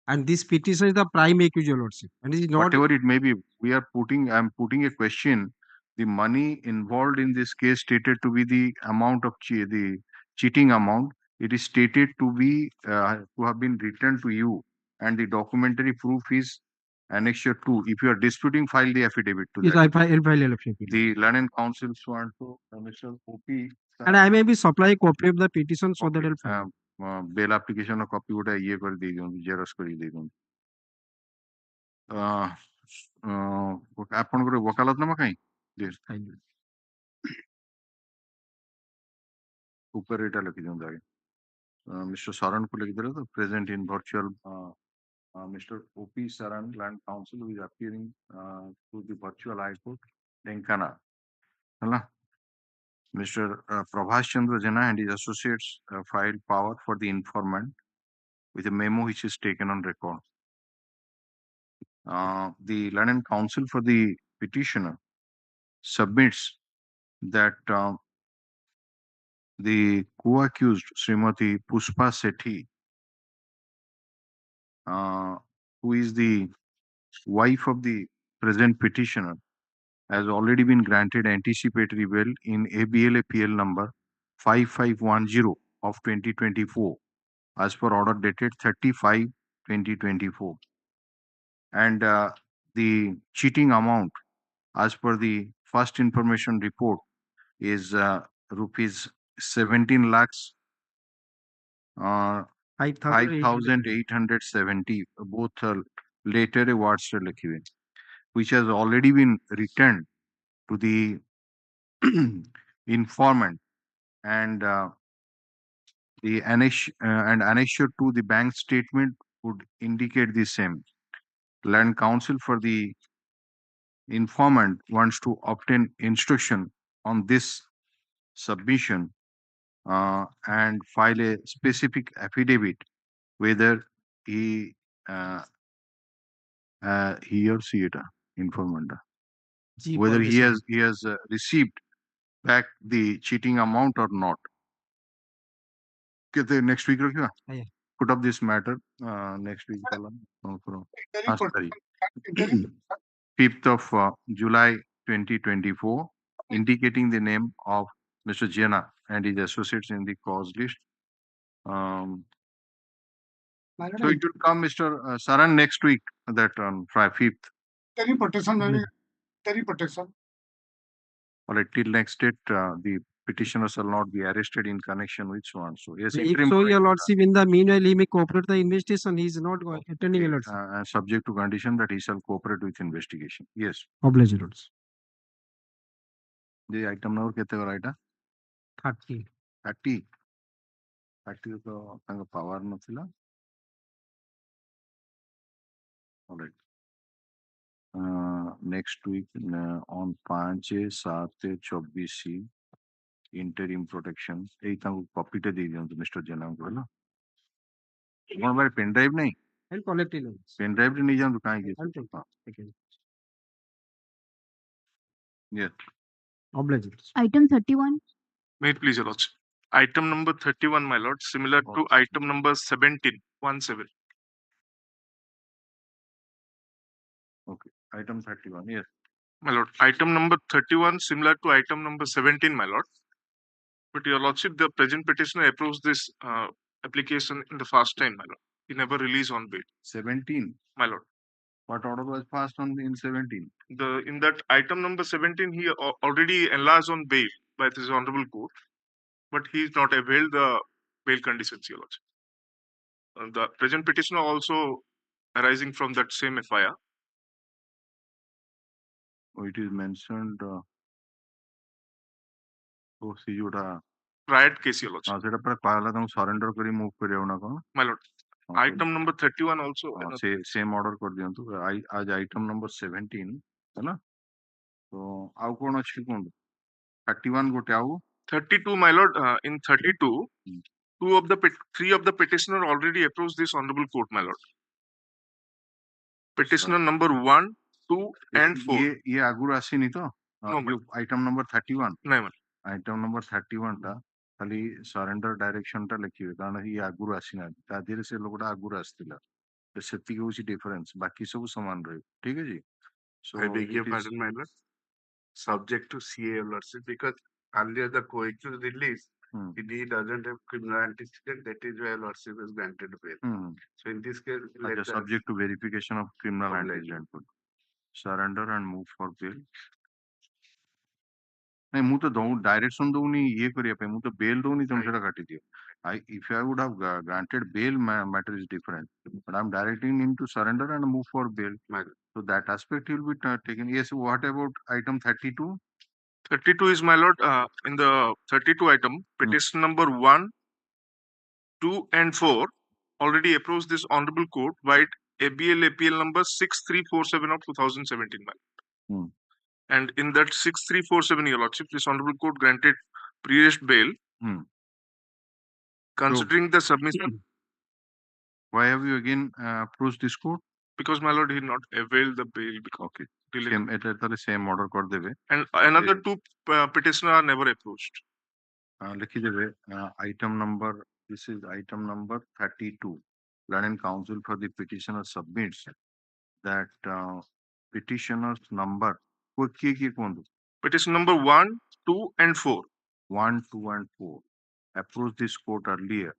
and this petition is the prime accuser, Lordship, and it is not. Whatever it may be, I'm putting a question. The money involved in this case stated to be the amount of the cheating amount. It is stated to be to have been returned to you, and the documentary proof is Annexure 2. If you are disputing, file the affidavit to Yes, that. I file affidavit. The Learned Counsel sworn to Mr. OP. And I may be supply copy of the petition so that I'll file. Bail application copy would I कर दी xerox कर दी ଆପଣଙ୍କର वकालतनामा कहीं ऊपर एटा लिखि दियंदा mister शरण को लिखि देले तो present in virtual Mr. O.P. Saran, Land Council, who is appearing to the virtual High Court, Tenkana. Mr. Prabhas Chandra Jana and his associates filed power for the informant with a memo which is taken on record. The Learned Counsel for the petitioner submits that the co-accused Srimati Puspa Sethi, who is the wife of the present petitioner, has already been granted anticipatory bail in ABLAPL number 5510 of 2024 as per order dated 30/5/2024. And the cheating amount as per the first information report is rupees 17 lakhs 5,870, both later awards which has already been returned to the informant, and the annexure to the bank statement would indicate the same. Land counsel for the informant wants to obtain instruction on this submission and file a specific affidavit whether he he or she এটা informant whether he has received back the cheating amount or not. Okay, the next week रखेगा put up this matter next week from 5th of July 2024, indicating the name of Mr. Jena and his associates in the cause list. So it will come, Mr. Saran, next week, that on 5th. Interim protection, maybe. Interim protection. All right, till next date, the petitioner shall not be arrested in connection with so on. So, yes, If interim so, your protection, lordship, in the meanwhile, he may cooperate the investigation. He is not attending, your lordship. subject to condition that he shall cooperate with investigation. Yes. Oblige, your lordship. The item number କେତେ ଗଲା ଏଇଟା 30. 30 ତ ତାଙ୍କ power ନଥିଲା. All right. Next week on 5/7/24 interim protection ଏଇ ତାଙ୍କୁ କପିଟେ ଦେଇ ଦିଅନ୍ତୁ ମିଷ୍ଟର ଜେନାଙ୍କୁ ହେଲା. କ'ଣ ଭାଇ ପେନ୍ ଡ୍ରାଇଭ୍ ନାହିଁ And collect it. ପେନ୍ ଡ୍ରାଇଭ୍ରେ ନେଇଯାଆନ୍ତୁ କାହିଁକି yes. Oblige. Item 31. May it please your lordship. Item number 31, my lord, similar to item number 17, 17. Okay, item 31, yes. My lord, item number 31, similar to item number 17, my lord. But your lordship, the present petitioner approves this application in the first time, my lord. He never released on bail. 17, my lord. What order was passed on in 17? In that item number 17, he already enlarged on bail by this honorable court, but he is not availed the bail conditions, your lordship. The present petitioner also arising from that same FIR. Oh, it is mentioned. Oh, see you riot case, your lordship. ସେଟା ପୁରା କହିଲା ତାଙ୍କୁ surrender କରି move କରିବାକୁ ନା କ'ଣ? My lord. Item number 31 also. Same order କରିଦିଅନ୍ତୁ. आज item number 17 ହେଲା. ତ ଆଉ କ'ଣ ଅଛି କୁହନ୍ତୁ? 31 ଗୋଟେ ଆଉ 32, my lord. In 32, three of the petitioner already approached this honorable court, my lord. Petitioner number 1, 2 and 4. ये आगुर ଆସିନି ତ? item number 31. ନାଇଁ ma'am. Item number 31 ଟା ଖାଲି surrender direction ଟା ଲେଖିବେ କାରଣ ଇଏ ଆଗରୁ ଆସିନାହାନ୍ତି ତା ଦେହରେ ସେ ଲୋକଟା ଆଗରୁ ଆସିଥିଲା ସେତିକି ହଉଛି difference ବାକି ସବୁ ସମାନ ରହିବ ଠିକ ଅଛି. So I beg your pardon, my lord. Subject to CA lordship, because earlier the co-accused release, he doesn't have criminal antecedent. That is why lordship is granted bail. So in this case, subject to verification of criminal antecedent, surrender and move for bail. नहीं मुझे तो direction दूनी ये करिए पे मुझे bell दूनी तुम सेटा काटी दियो. If I would have granted bail, matter is different. But I'm directing him to surrender and move for bail. So that aspect will be taken. Yes. What about item 32? 32 is, my lord, in the 32 item, petition number 1, 2 and 4 already approached this honorable court by ABL APL number 6347 of 2017, my lord. And in that 6347, your lordship, this honorable court granted pre-arrest bail. Considering the submission. Why have you again approached this court? Because, my lord, he did not avail the bail. Okay. Same order कर देवे. And another two petitioners are never approached. लिखी देवे item number. This is item number 32. Learning counsel for the petitioner submits that petitioner's number. Petition number 1, 2 and 4. 1, 2 and 4. Approached this court earlier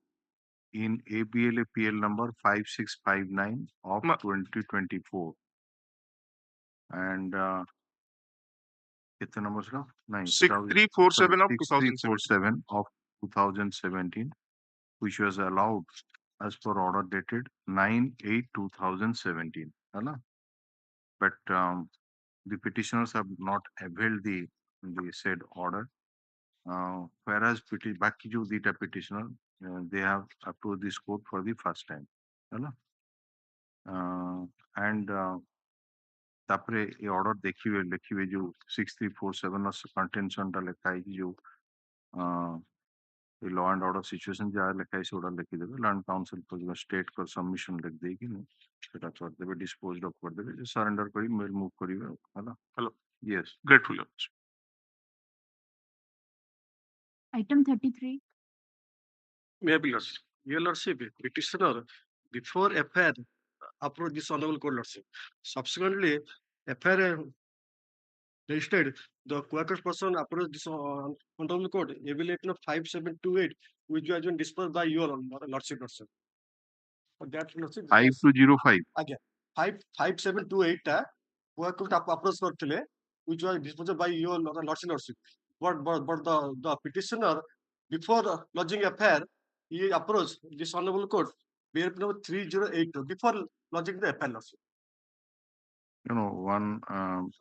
in ABL APL number 5659 of 2024. And 6347 of 2017, which was allowed as per order dated 9/8/2017. But the petitioners have not availed the said order. Whereas बाकी जो दीटा petitioner they have approached this court for the first time. and तापरे ये order देखिए लिखिए जो 6347 contention टा लिखा है जो लॉ एंड ऑर्डर सिचुएशन जहाँ लिखा है ऑर्डर लिखी देवे लैंड काउंसिल को स्टेट को सबमिशन लिख देगी नहीं सेटा कर देवे डिस्पोज ऑफ कर देवे जो सरेंडर करी मेल मूव करिवे हला Hello. Yes Grateful. Your Lordship. Item 33. May I be Lordship? Your Lordship, petitioner, before FIR approached this Honorable Court Lordship. Subsequently, FIR registered the co-accused person approached this Honorable Court, evaluation of 5728, which has been dispersed by your Lordship. For that, Lordship, 5205 again, 5728 co-accused approach करथिले, which was disposed by your Lordship. But the petitioner, before lodging FIR, he approached this Honorable Court, BRP number 3082, before lodging the FIR. Lordship. you know one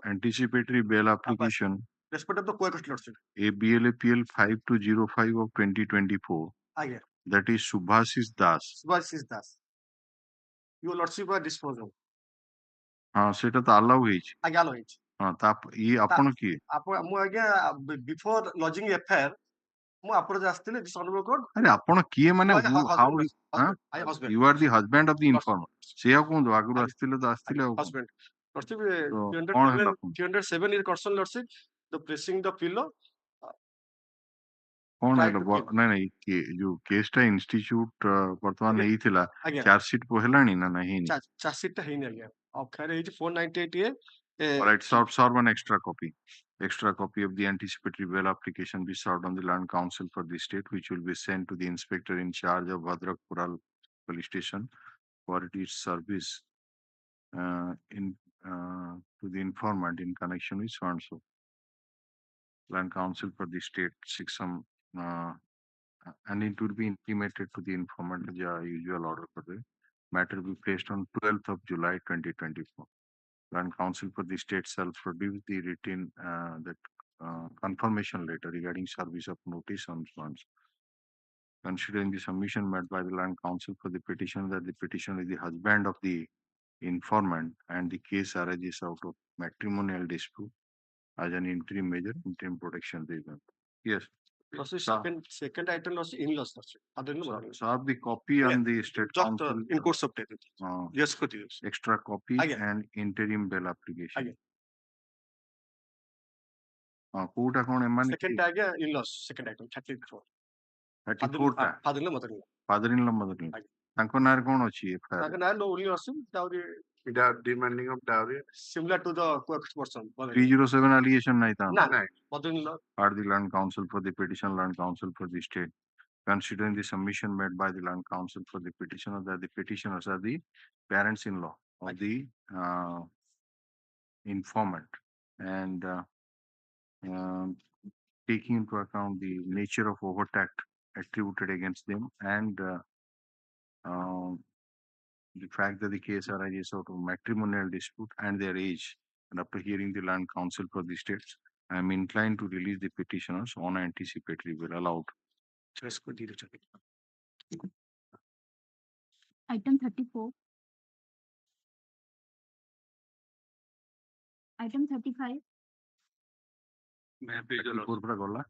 anticipatory bail application Respect of the co-accused Lordship. ABLAPL 5205 of 2024 Again, that is Subhasis Das Subhasis Das. Your Lordship was disposed of. हाँ सेटा तो allow ହେଇଛି ଆଜ୍ଞା allow ହେଇଛି हाँ ତା ଇଏ ଆପଣ କିଏ ମୁଁ ଆଜ୍ଞା ବିଫୋର ଲଜିଂ ଏଫଆଇଆର ମୁଁ approach ଆସିଥିଲେ this Honorable Court. अरे ଆପଣ କିଏ ମାନେ ଆଜ୍ଞା, how husband. you are the husband of the informant ସେ ଆଉ କୁହନ୍ତୁ ଆଗରୁ ଆସିଥିଲେ ତ ଆସିଥିଲେ ଆଉ Husband. Lordship, କଣ ହେଲା କୁହନ୍ତୁ 307 is concerned Lordship, the pressing the pillow. କଣ try ହେଲା to keep- ନାଇଁ ନାଇଁ ଯୋଉ କେସଟା ଇନଷ୍ଟିଚ୍ୟୁଟ ବର୍ତ୍ତମାନ ଆଜ୍ଞା। ହେଇଥିଲା ଆଜ୍ଞା। ଚାର୍ଜ ସିଟ୍ ହେଲାଣି ନା ନାହିଁ ହେଇନି ଚାର୍ଜସିଟ୍ ଟା ହେଇନି ଆଜ୍ଞା ଅକ୍ଷୟରେ ହେଇଛି 498A Alright, serve an extra copy. Extra copy of the anticipatory bail application be served on the land council for the state, which will be sent to the inspector in charge of Bhadrak Pural police station for its service to the informant in connection with so and so. Land council for the state seeks some and it will be intimated to the informant as usual order for the matter will be placed on 12th of July 2024. Land council for the state shall produce the written confirmation letter regarding service of notice on funds. Considering the submission made by the land council for the petition that the petition is the husband of the informant and the case arises out of matrimonial dispute as an interim measure, interim protection reason. Yes. second item was in-laws. Serve the copy on the state council in course of time. Yes, extra copy Again. and interim bail application. Again. କୋଉଟା କଣ ଏମାନେ Second ଆଜ୍ଞା in-laws, second item 34. 34 ଟା father in law, mother in law. father in law mother in law ତାଙ୍କ ନାଁରେ କଣ ଅଛି FIR ତାଙ୍କ ନାଁ only ଅଛି dowry demanding of dowry similar to the co-accused person. 307 allegation ନାହିଁ ନା ତାଙ୍କ ନା mother in law. are the land council for the petition land council for the state considering the submission made by the land council for the petitioner that the petitioners are the parents-in-law of the informant and taking into account the nature of overt act attributed against them and the fact that the case arises out of matrimonial dispute and their age, and after hearing the land council for the states, I am inclined to release the petitioners on anticipatory bail allowed. Item 34. Item 35. May I please, Your Lordship? 34 ପୁରା ଗଲା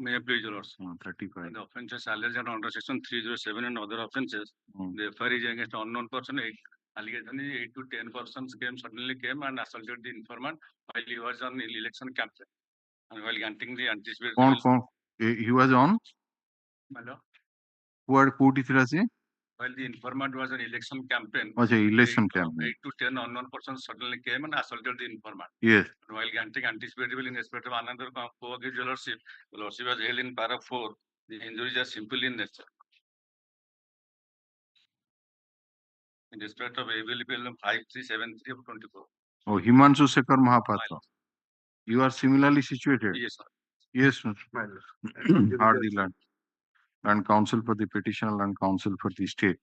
May I please, Your Lordship? 35 The offences alleged under section 307 and other offences, the FIR is against unknown person. Allegation is 8 to 10 persons suddenly came and assaulted the informant while he was on election campaign and while granting the anticipatory. he was on Hello? କୋଉଠି ଥିଲା ସେ While the informant was on election campaign, election 8 campaign to 10 unknown persons suddenly came and assaulted the informant. yes And while granting anticipatory in respect of another co-accused lordship, the lordship was held in para 4. The injuries are simple in nature. In respect of ABLPL 5373 of 24. oh Himanshu Shekhar Mahapatra you are similarly situated Yes, sir. yes sir. Are the land council for the petitioner land council for the state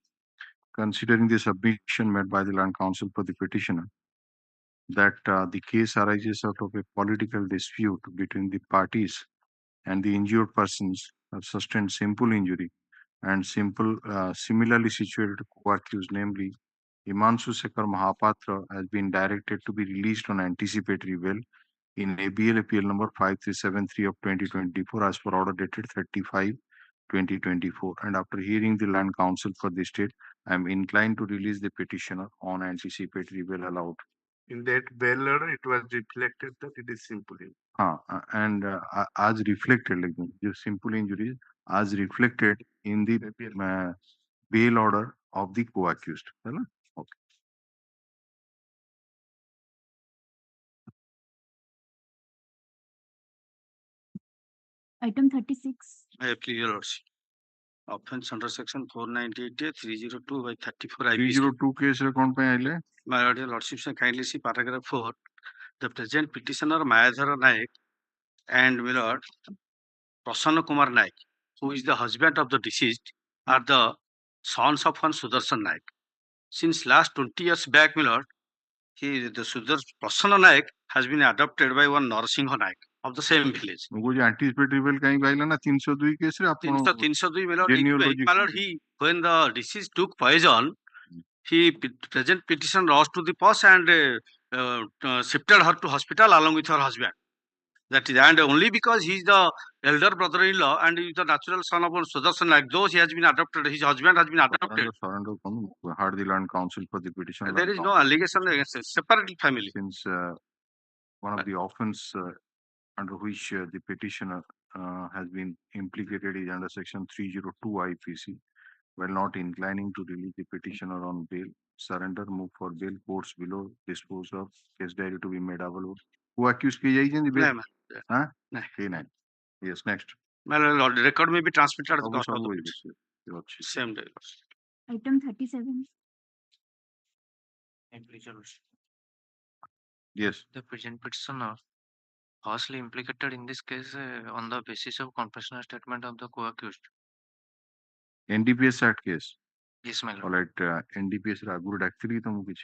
considering the submission made by the land council for the petitioner that the case arises out of a political dispute between the parties and the injured persons have sustained simple injury and similarly situated co-accused, namely Himanshu Shekhar Mahapatra has been directed to be released on anticipatory bail in ABL appeal number 5373 of 2024 as per order dated 35/2024. And after hearing the Land Council for the state, I am inclined to release the petitioner on anticipatory bail allowed. In that bail order, it was reflected that it is simple injury. And as reflected, like the simple injuries, as reflected in the bail order of the co-accused. Okay. Item 36. I appeal your lordship. Offense under section 498 302 by 34 IPC. 302 case record पे आइले. My lordship shall kindly see paragraph 4. The present petitioner Mayadhara Naik and my lord Prasanna Kumar Naik, who is the husband of the deceased, are the sons of one Sudarshan Naik. Since last 20 years back, my lord, Prasanna Naik has been adopted by one Narsingha Naik of the same village. वो जो anticipatory bail कहीं पाइला ना 302 case रे आपण 302 my lord, genealogy my lord, he when the deceased took poison, he present petition lost to the pus and shifted her to hospital along with her husband. That is, and only because he is the elder brother-in-law and he is the natural son of Sudarshan Naik, though he has been adopted, his husband has been adopted. Surrender heard the Land Council for the petition. There is no allegation against a separate family. Since one of the offense under which the petitioner has been implicated is under section 302 IPC, while not inclining to release the petitioner on bail, surrender, move for bail, courts below, dispose of, case diary to be made available. Who accused की जाएगी नहीं bail? हाँ? नहीं. Yes, next. My lord, the record may be transmitted at the cost of the petition. Same day. Item 37. Yes. The present petitioner falsely implicated in this case on the basis of confessional statement of the co-accused. NDPS Act case. Yes, my lord. All right. NDPS agreed actually तो मुझे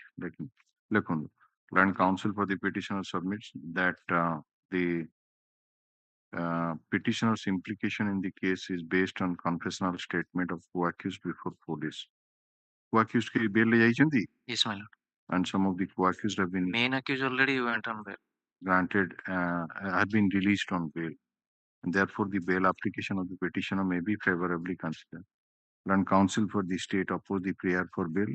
लेकिन Land Council for the petitioner submits that the petitioner's implication in the case is based on confessional statement of co-accused before police. Co-accused की bail ले जाइए Yes, my lord. And some of the co-accused have been main accused already went on bail. Granted, have been released on bail, and therefore the bail application of the petitioner may be favorably considered. Land Council for the state oppose the prayer for bail,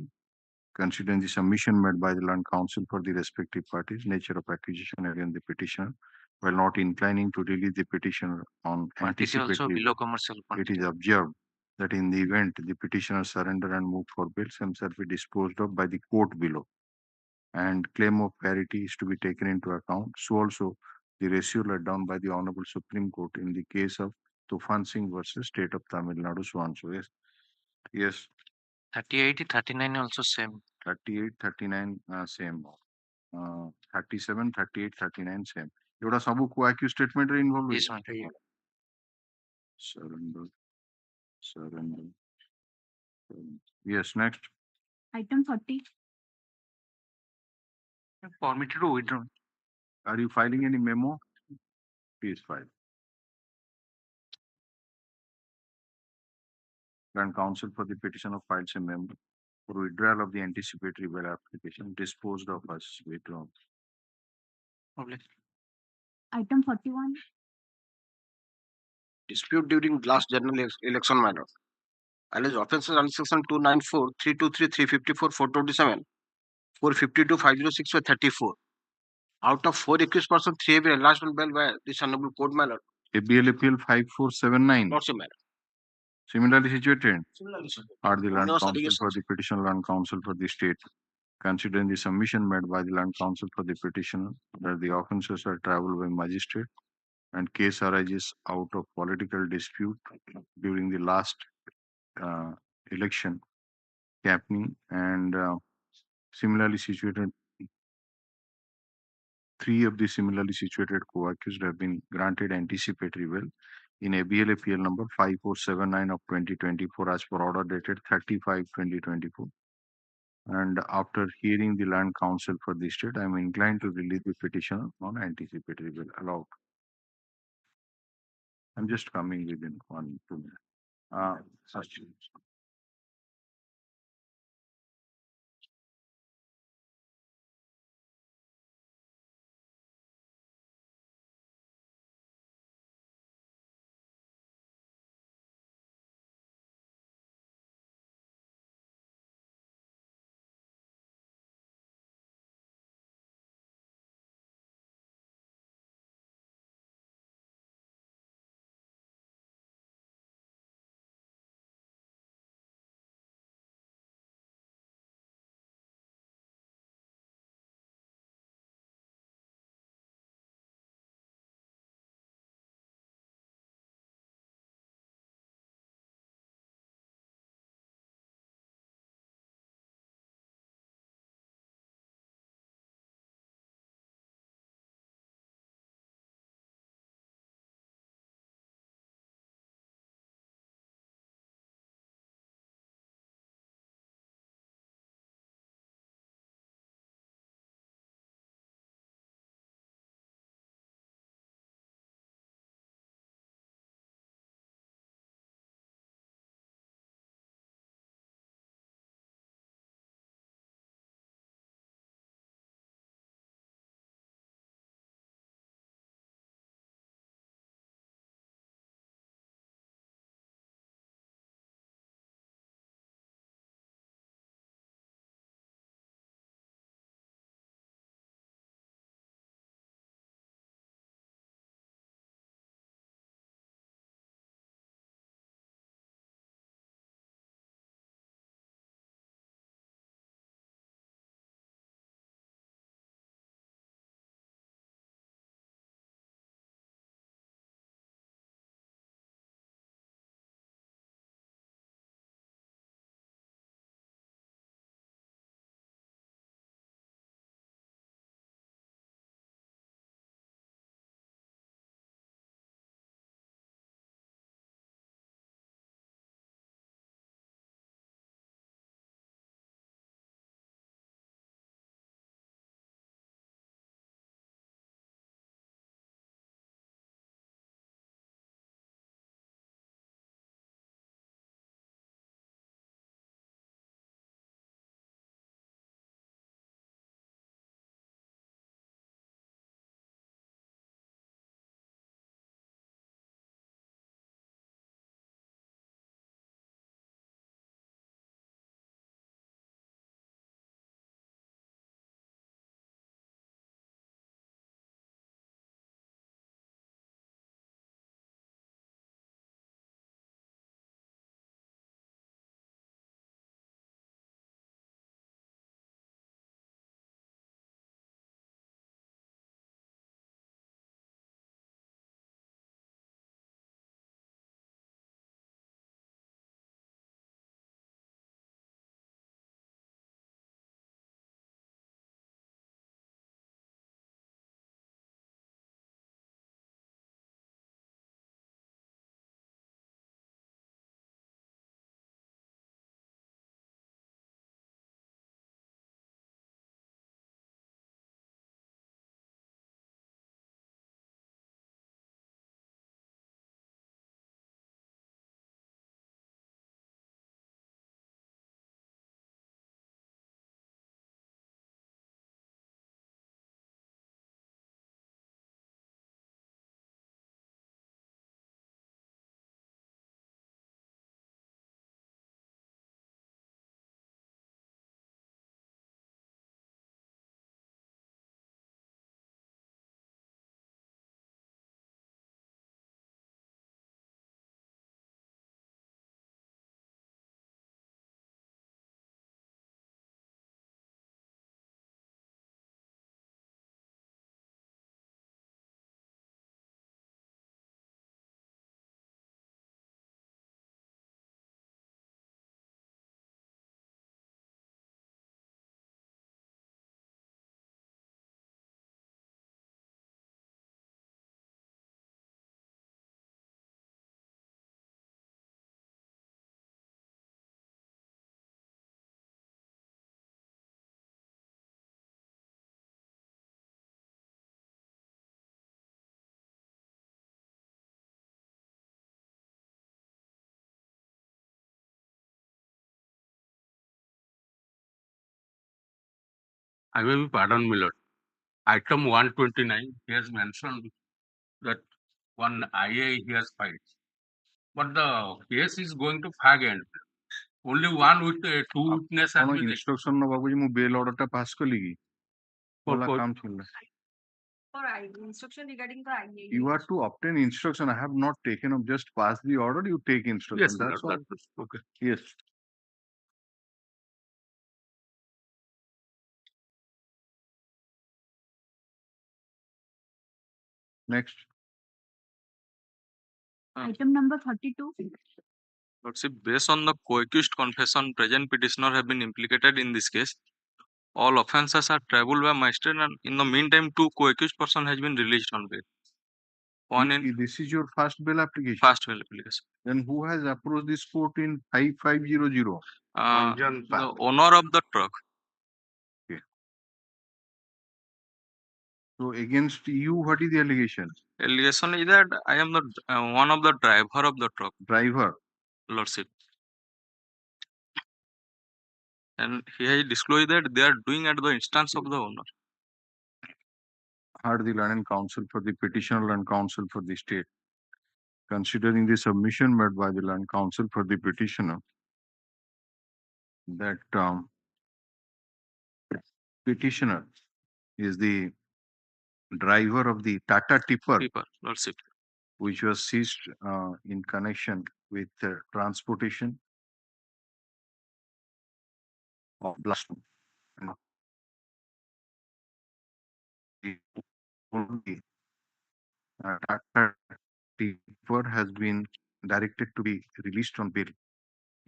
considering the submission made by the Land Council for the respective parties, nature of accusation against the petitioner, while not inclining to release the petitioner on Quantity also anticipatory. below commercial It quantity. is observed that in the event the petitioner surrender and move for bail, some shall be disposed of by the court below, and claim of parity is to be taken into account. So also the ratio laid down by the Honorable Supreme Court in the case of Tufan Singh versus State of Tamil Nadu. So on. So yes. 38, 39 also same. 38, 39 same. 37, 38, 39 same. एवढा सब co-accused statement involved. Yes, ma'am. Surrender. Yes, next. Item 40. Permitted to withdraw. Are you filing any memo? Please file. Land Council for the petition of files a memo for withdrawal of the anticipatory bail application disposed of as withdrawn. Item 41. Dispute during last general election matter. Alleged offences under section 294, 323, 354, 427, 452, 506 by 34. Out of 4 accused persons, 3 have been enlarged on bail by this honorable court matter. ABL appeal 5479. Not so matter. Similarly situated. Similarly situated. Are the Land No, Council for the petition, Land Council for the state, considering the submission made by the Land Council for the petitioner that the offences are travelled by magistrate and case arises out of political dispute during the last election happening, and similarly situated, 3 of the similarly situated co-accused have been granted anticipatory bail in ABL appeal number 5479 of 2024 as per order dated 35/2024. And after hearing the Land Council for the state, I am inclined to release the petitioner on anticipatory bail allowed. I'm just coming within 1-2 minutes. I will pardon, my lord. Item 129, he has mentioned that one IA he has filed. But the case is going to fag end. Only one with two witness has been instruction no babuji mu bail order ta pass kali ki bola kaam challa For instruction regarding the IA. you are to obtain instruction. I have not taken up, just pass the order, you take instruction. Yes, that's all. that's okay. Yes. Next. Item number 32. Lordship, based on the co-accused confession, present petitioner have been implicated in this case. All offences are triable by magistrate, and in the meantime, two co-accused person has been released on bail. This is your first bail application. First bail application. Then who has approached this court in 5500? The owner of the truck. Okay. So against you, what is the allegation? Allegation is that I am the one of the driver of the truck. Driver. Lordship. And he has disclosed that they are doing at the instance of the owner. Heard the learned counsel for the petitioner and counsel for the state. Considering the submission made by the learned counsel for the petitioner, that petitioner is the driver of the Tata tipper, Lordship, which was seized in connection with transportation of blast. Tata tipper has been directed to be released on bail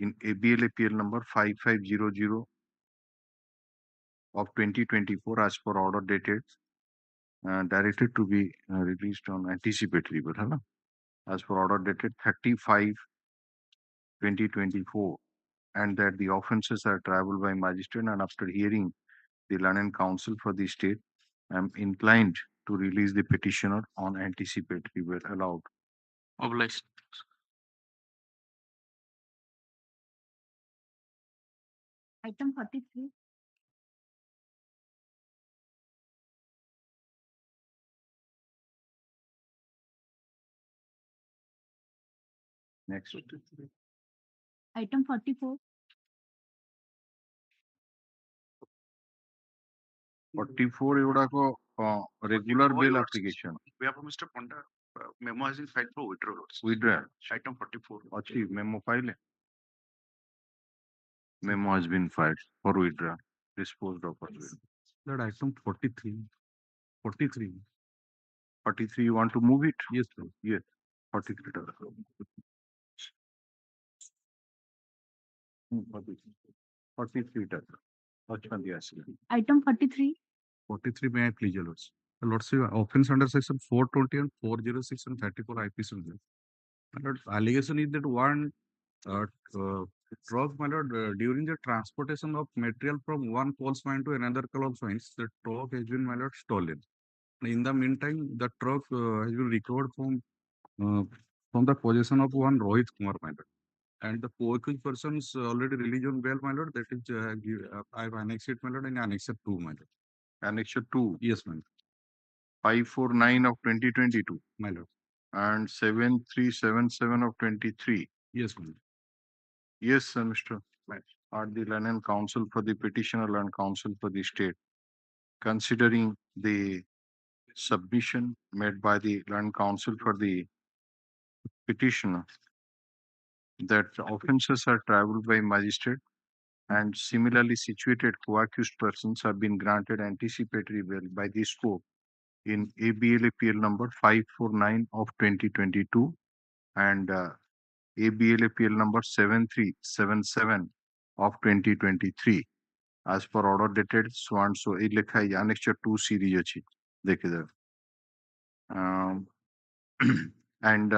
in ABL number 5500 of 2024 as per order dated, directed to be released on anticipatory bail, as per order dated 35/2024, and that the offences are triable by magistrate, and after hearing the learned counsel for the state, I am inclined to release the petitioner on anticipatory bail allowed. Obliged. Item 43. Next. Item 44. 44 एवढाको regular bail application. We have Mr. Ponda. Memo has been filed for withdrawal. Withdrawal. Item 44. Achi memo file hai. Memo has been filed for withdrawal. Disposed of. That item 43. 43. 43, you want to move it? Yes, sir. Yes. 43. 43. Item 43. 43, may I please, your lords? Lordship, offense under section 420 and 406 and 34 IPC. My lord, allegation is that one truck, my lord, during the transportation of material from one coal mine to another coal mines, the truck has been, my lord, stolen. In the meantime, the truck has been recovered from the possession of one Rohit Kumar, my lord. And the co-accused persons already released on bail, my lord. That is, I have annexed it, my lord, and annexed 2, my lord. Annexed 2? Yes, my lord. 549 of 2022, my lord. And 7377 of 23. Yes, my lord. Yes, sir, Mr. Are the learned counsel for the petitioner and counsel for the state, considering the submission made by the learned counsel for the petitioner, that offences are triable by magistrate, and similarly situated co-accused persons have been granted anticipatory bail by this court in ABLAPL number 549 of 2022 and ABLAPL number 7377 of 2023 as per order dated so and so ei lekha hai annexure 2 series achi dekhe jabe and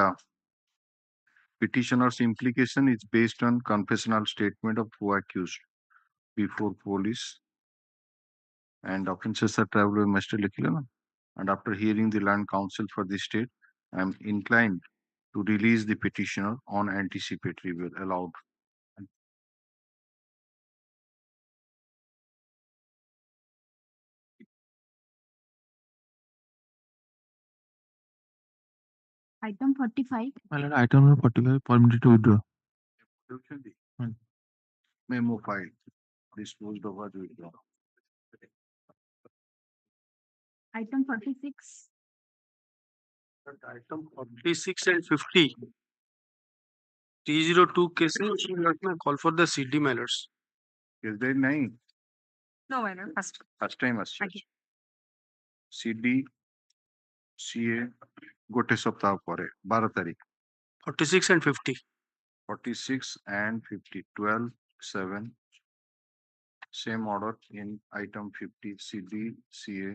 petitioner's implication is based on confessional statement of co-accused before police, and offences are triable by magistrate likhila na. And after hearing the learned counsel for the state, I am inclined to release the petitioner on anticipatory bail allowed. Item 45. My lord, item number 45 permitted to withdraw. Memo file disposed of as withdrawn. Item 46. Item 46 and 50. 302 cases may call for the CD mailers. Is there nahi? No, my lord. First time আসছে CD CA গোটে সপ্তাহ পরে 12 তারিখ 46 and 50. 46 and 50 12 7 same order in item 50 CD CA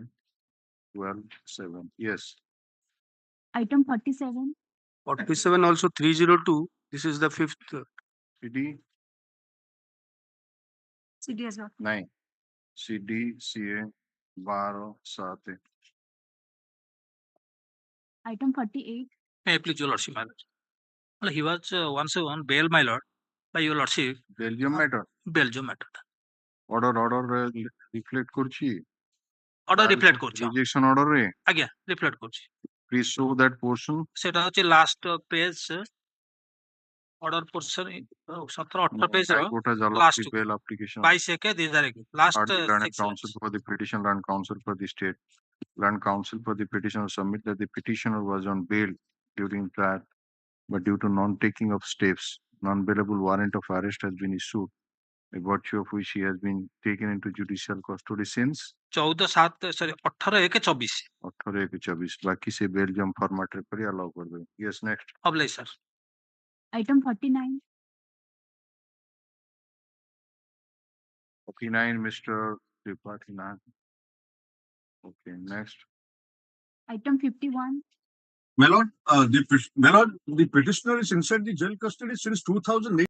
12 7 yes Item 47. 47 also 302. This is the fifth. CD CD as well. नहीं CD CA 12 7 Item 48. May I please, your lordship, my lord. Well, he was once on bail, my lord, by your lordship. Belgium matter Belgium matter. order reflect করছি Order reflect করছি rejection order রে আজ্ঞা reflect করছি please show that portion সেটা হচ্ছে last page order portion 17-18 page High Court has allowed last the bail application 22 last Heard the learned section counsel for the petition, learned counsel for the state, learned counsel for the petitioner submit that the petitioner was on bail during trial, but due to non-taking of steps, non-bailable warrant of arrest has been issued, by virtue of which he has been taken into judicial custody since 18/1/24 18/1/24 बाकी से bail jump format रे पर allow कर दो yes next অবলাই sir Item 49. 49 Mr. Tripathi Nath. Okay, next. Item 51. My lord, the petitioner is inside the jail custody since 2008.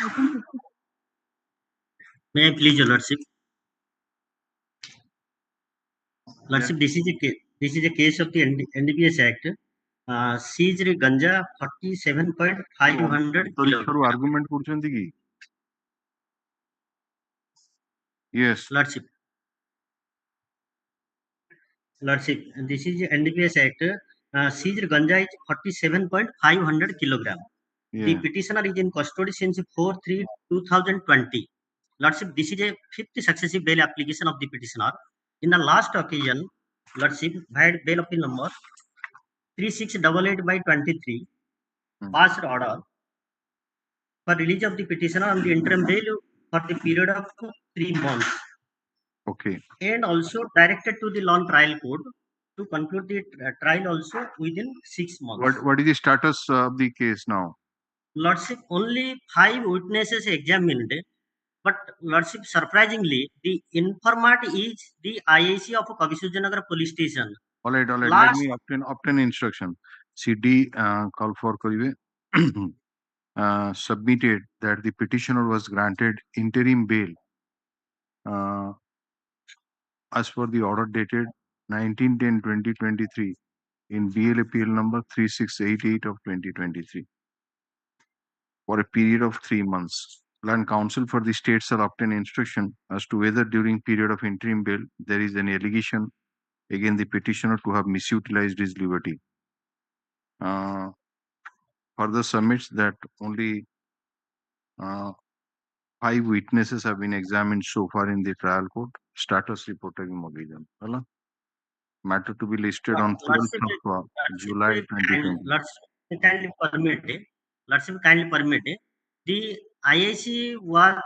Item 50. May I please, Your Lordship? Lordship, this is a case of the NDPS Act. Seized ganja 47.500 ଅନ୍ତରୀକ୍ଷରୁ argument କରୁଛନ୍ତି କି? Yes. Lordship, this is the NDPS Act. Seized ganja is 47.500 kilogram. The Yeah. petitioner is in custody since 4/3/2020. Lordship, this is a fifth successive bail application of the petitioner. In the last occasion, Lordship, via bail appeal number 3688/23, passed order for release of the petitioner on the interim bail for the period of 3 months. Okay. And also directed to the long trial court to conclude the trial also within 6 months. What is the status of the case now? Lordship, only 5 witnesses examined, but Lordship, surprisingly, the informant is the IAC of Kavisujanagar police station. All right. Let Last, me obtain instruction. CD call for karibe. Submitted that the petitioner was granted interim bail as per the order dated 19/10/2023 in BL appeal number 3688 of 2023 for a period of 3 months. Land counsel for the state shall obtain instruction as to whether during period of interim bail there is an allegation against the petitioner to have misutilized his liberty. Further submits that only 5 witnesses have been examined so far in the trial court. Status report matter to be listed on 12th of July 2020. kindly permit. The IAC was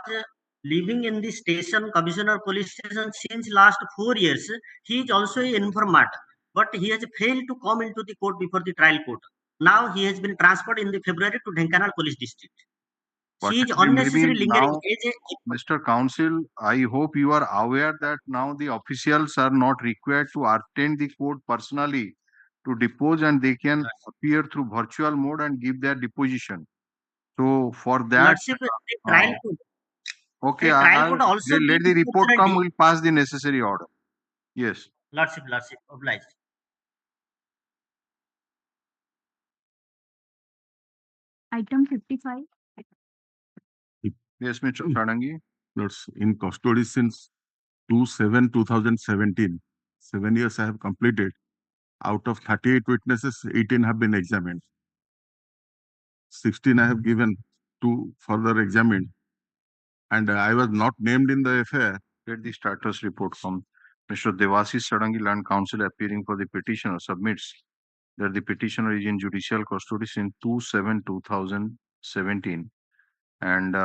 living in the station, Commissioner Police Station, since last 4 years. He is also an informant, but he has failed to come into the court before the trial court. Now he has been transferred in the February to Dhenkanal Police District. She is unnecessarily lingering. Mr. Counsel, I hope you are aware that now the officials are not required to attend the court personally to depose, and they can appear through virtual mode and give their deposition. So for that, okay, let the report come. We'll pass the necessary order. Yes. Lordship, obliged. Item 55. Yes, Mr. Sadangi. In custody since 2/7/2017. 7 years I have completed. Out of 38 witnesses, 18 have been examined. 16 I have given to further examined. And I was not named in the affair. Get the status report from Mr. Devasis Sadangi, Land Counsel, appearing for the petitioner, submits that the petitioner is in judicial custody since 2/7/2017, and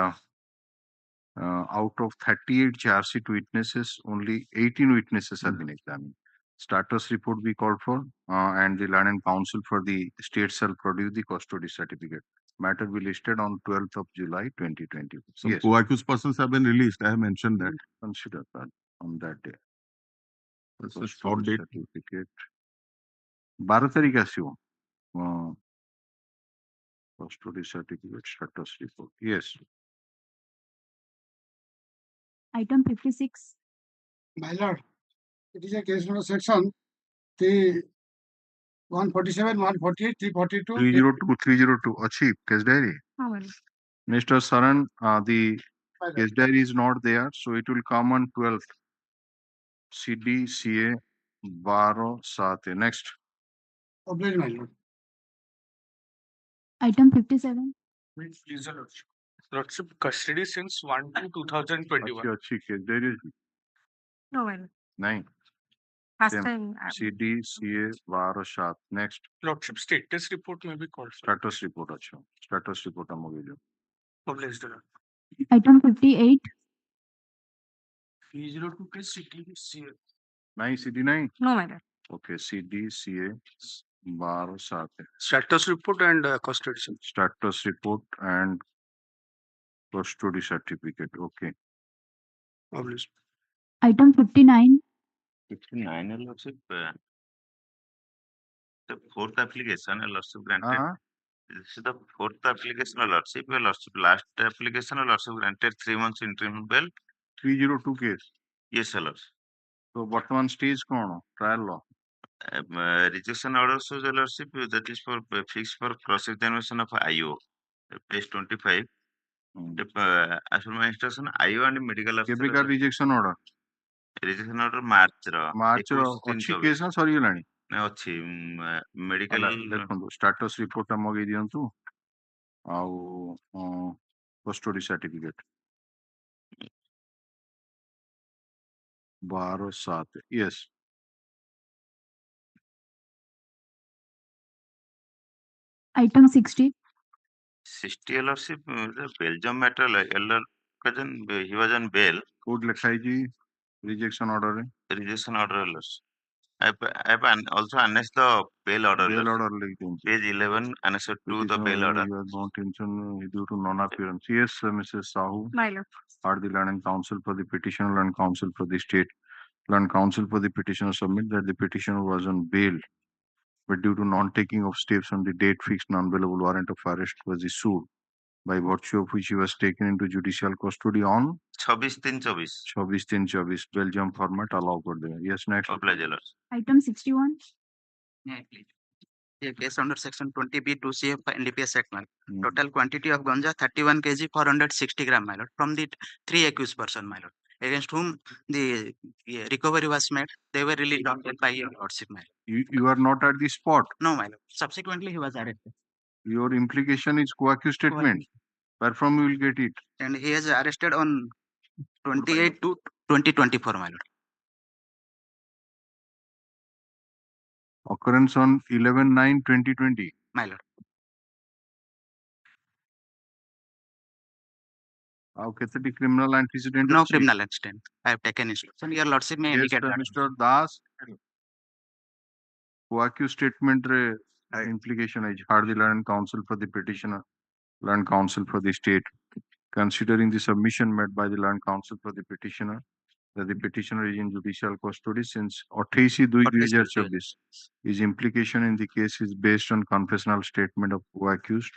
out of 38 charge sheet witnesses, only 18 witnesses have been examined. Status report be called for, and the Land and Counsel for the state shall produce the custody certificate. Matter be listed on 12th of July 2020. Some co-accused persons have been released. I have mentioned that. Consider that on that day. That's a short date. Certificate. 12 तारीख ଆସିବ custody certificate, status report. Yes. Item 56. My lord, it is a case number section 147, 148, 342. 302, 302. Achhi, case diary. Mr. Saran, the case diary is not there, so it will come on 12th. CDCA 12/7. Next. Obliged, my lord. Item 57. Please, Lordship, custody since 1/2/2021. अच्छी case diary. No, my lord. नहीं. Last time. CDCA 12/7. Next. Lordship, status report may be called. Status report अच्छा. Status report हम हो गए. Obliged. Item 58. 302 case CDCA. नहीं CD नहीं. No, my lord. Okay, CDCA 12/7. Status report and custody. Status report and custody certificate. Okay. Obliged. Item 59. 59 Lordship. The fourth application, Lordship granted. This is the fourth application, Your Lordship. Your Lordship, last application, Your Lordship granted 3 months interim bail. 302 case. Yes, Your Lordship. So ବର୍ତ୍ତମାନ stage କଣ? Trial law. Rejection order shows, Your Lordship, that is for fixed for cross-examination of IO. Page 25. As per my instruction, IO and medical officer. କେବେକା rejection order? Rejection order March ର ଅଛି case ନା ସରିଗଲାଣି? ଅଛି medical ଦେଖନ୍ତୁ status report ଟା ମଗେଇ ଦିଅନ୍ତୁ ଆଉ custody certificate 12/7 yes. Item 60. 60 Your Lordship, the Belgium matter he was on bail. କୋଉଠି ଲେଖା ହେଇଛି rejection order ରେ? Rejection order, Your Lordship. I have also annexed the bail order. Bail order ଲେଖିଛନ୍ତି. Page 11 annexed to the bail order. You are not intention due to non-appearance. Yes, Mrs. Sahoo. My lord. Are the learned counsel for the petitioner and counsel for the state. Learned counsel for the petitioner submit that the petitioner was on bail, but due to non-taking of steps on the date fixed, non-bailable warrant of arrest was issued, by virtue of which he was taken into judicial custody on 26/3/24. Belgium format allow कर देगा. Yes, next. Item 61. Yeah, please. A case under section 20B2C of NDPS Act, my lord. Total quantity of ganja 31 kg 460 gram, my lord, from the 3 accused person, my lord, against whom the recovery was made. They were released on bail by your lordship, my lord. You are not at the spot. No, my lord. Subsequently, he was arrested. Your implication is co-accused statement. Where from you will get it? And he is arrested on 28/2/2024, my lord. Occurrence on 11/9/2020. My lord. How the criminal antecedent? No criminal antecedent. I have taken instruction. Your lordship may indicate that. Mr. Das, co-accused statement re implication is hard the learned counsel for the petitioner, learned counsel for the state, considering the submission made by the learned counsel for the petitioner that the petitioner is in judicial custody since 28/2/2024. His implication in the case is based on confessional statement of co-accused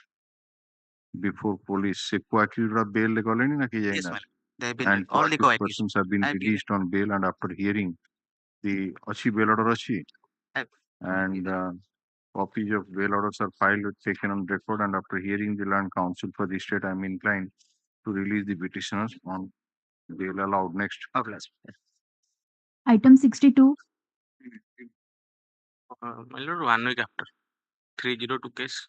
before police. Se co-accused ra bail le galeni na ki Yes, jaina. my lord. They have been And all the co-accused persons have been released on bail, and after hearing the achi bail order achi, and copies of bail orders are filed taken on record, and after hearing the learned counsel for the state, I am inclined to release the petitioners on bail allowed. Next. Item 62. My lord, 1 week after 302 case.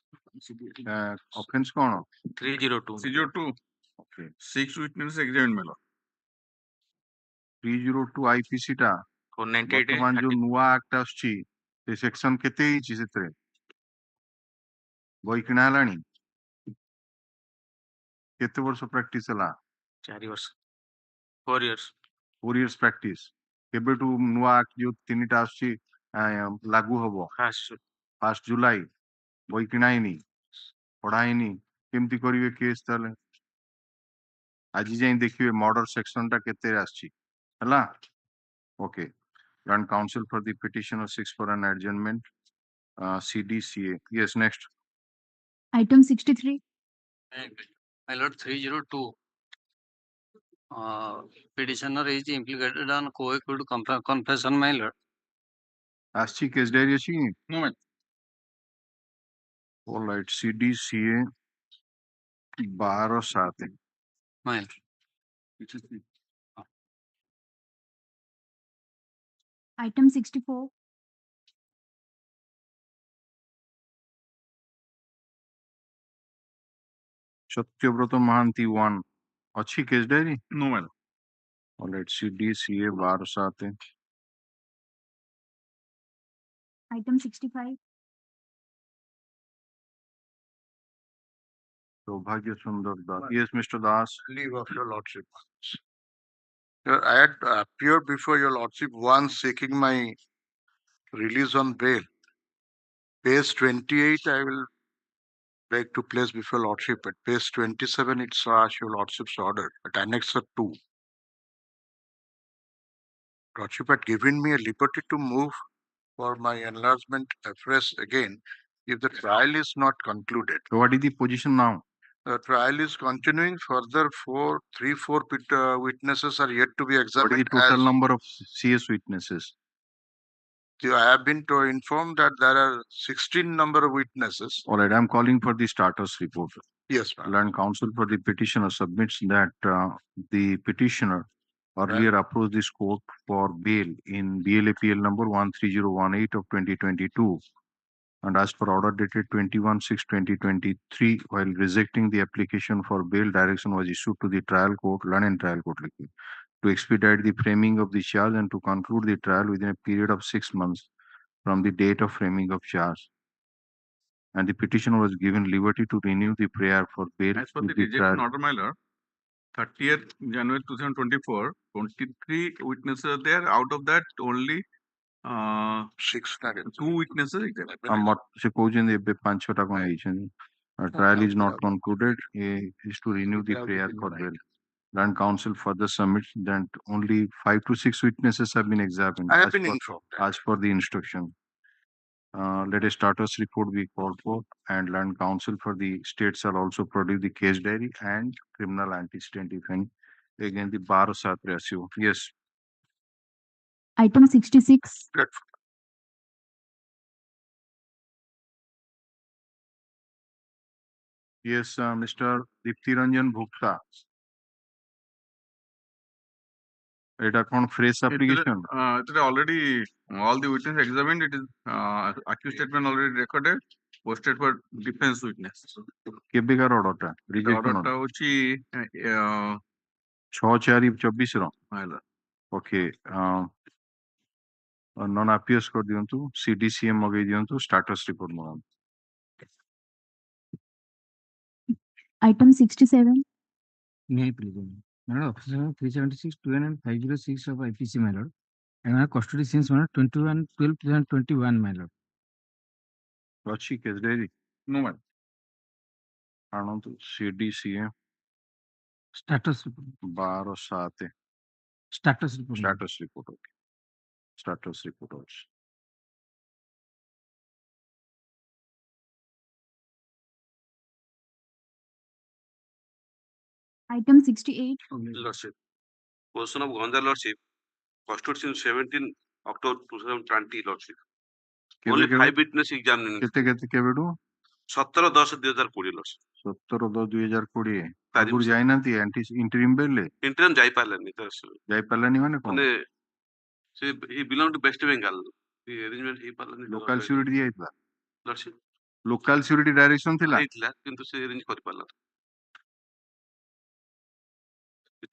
Offense kono? 302. 302. Okay. 6 witnesses examined, my lord. 302 IPC टा 498 ବର୍ତ୍ତମାନ ଯୋଉ ନୂଆ act ଆସୁଛି ସେ section କେତେ ହେଇଛି ସେଥିରେ ବହି କିଣା ହେଲାଣି କେତେ ବର୍ଷ ପ୍ରାକ୍ଟିସ ହେଲା 4 years 4 years 4 years ପ୍ରାକ୍ଟିସ କେବେଠୁ ନୂଆ ଆକ୍ଟ ଯୋଉ ତିନିଟା ଆସୁଛି ଲାଗୁ ହବ 1 ଜୁଲାଇ ବହି କିଣା ହେଇନି ପଢା ହେଇନି କେମିତି କରିବେ କେସ୍ ତାହେଲେ ଆଜି ଯାଇ ଦେଖିବେ ମର୍ଡର ସେକ୍ସନ ଟା କେତେ ଆସିଛି ହେଲା okay. Learned counsel for the petitioner 6 for an adjournment. CDCA. Yes, next. Item 63. My lord, 302. Petitioner is implicated on co-accused confession, my lord. Aschi case diary achi? No, man. All right. CDCA 12/7. My lord. Item 64. Satyabrat Mahanti 1. Achi case diary? No, man. All right. CDCA 12/7. Item 65. Saubhagya Sundar Das. Yes, Mr. Das. Leave of your lordship. I had appeared before your lordship once seeking my release on bail. Page 28, I will beg to place before lordship. At page 27, it's your lordship's order at annexer 2. Lordship had given me a liberty to move for my enlargement afresh again if the trial is not concluded. So what is the position now? The trial is continuing. Further, three, four witnesses are yet to be examined. What is the total number of CS witnesses? I have been informed that there are 16 number of witnesses. All right, I'm calling for the status report. Yes, ma'am. Learned counsel for the petitioner submits that the petitioner earlier approached this court for bail in BLAPL number 13018 of 2022 and as per order dated 21/6/2023, while rejecting the application for bail, direction was issued to the trial court, London trial court, to expedite the framing of the charge and to conclude the trial within a period of 6 months from the date of framing of charge. And the petitioner was given liberty to renew the prayer for bail. As per the rejection order, my lord, 30th January 2024, 23 witnesses are there. Out of that, only 2 witnesses. Se kouchindi ebe 5-6 kon heichindi. Trial is not concluded. Is to renew the prayer for bail. Land counsel further submits that only 5 to 6 witnesses have been examined. I have been informed. As per the instruction. Let a status report be called for, and land counsel for the state shall also produce the case diary and criminal antecedent if any. Again, the bar of ratio. Yes. Item 66. Yes, Mr. Diptiranjan Bhukta. এটা কোন fresh application? It is already all the witnesses examined. It is accused statement already recorded, posted for defense witness. কেবেকার অর্ডারটা? অর্ডারটা হচ্ছে 6/4/24 ର। ওকে, non appears କରିଦିଅନ୍ତୁ, CDCM ମଗେଇ ଦିଅନ୍ତୁ, status report ମଗାନ୍ତୁ। Item 67. May I please? My lord, officer 376, 2N and 506 of IPC, my lord. And my custody since 21/12/2021, my lord. ଅଛି case diary? No, madam. ଆଣନ୍ତୁ CDCM Status report. 12/7। Status report. Status report, okay. Status report also. Item 68. Lordship. Position of Ganja Lordship. Custody since 17 October 2020, Lordship. Only 5 witness examined. କେବେଠୁ? 17/10/2020, Lordship. 17/10/2020 ଆଗରୁ ଯାଇନାହାନ୍ତି interim bail ରେ? Interim ଯାଇପାରିଲାନି ତ ଯାଇପାରିଲାନି ମାନେ କଣ? ମାନେ ସେ he belong to West Bengal. The arrangement ହେଇପାରିଲାନି। local surety ଦିଆଯାଇଥିଲା? Lordship. local surety direction ଥିଲା? ହେଇଥିଲା କିନ୍ତୁ ସେ arrange କରିପାରିଲା।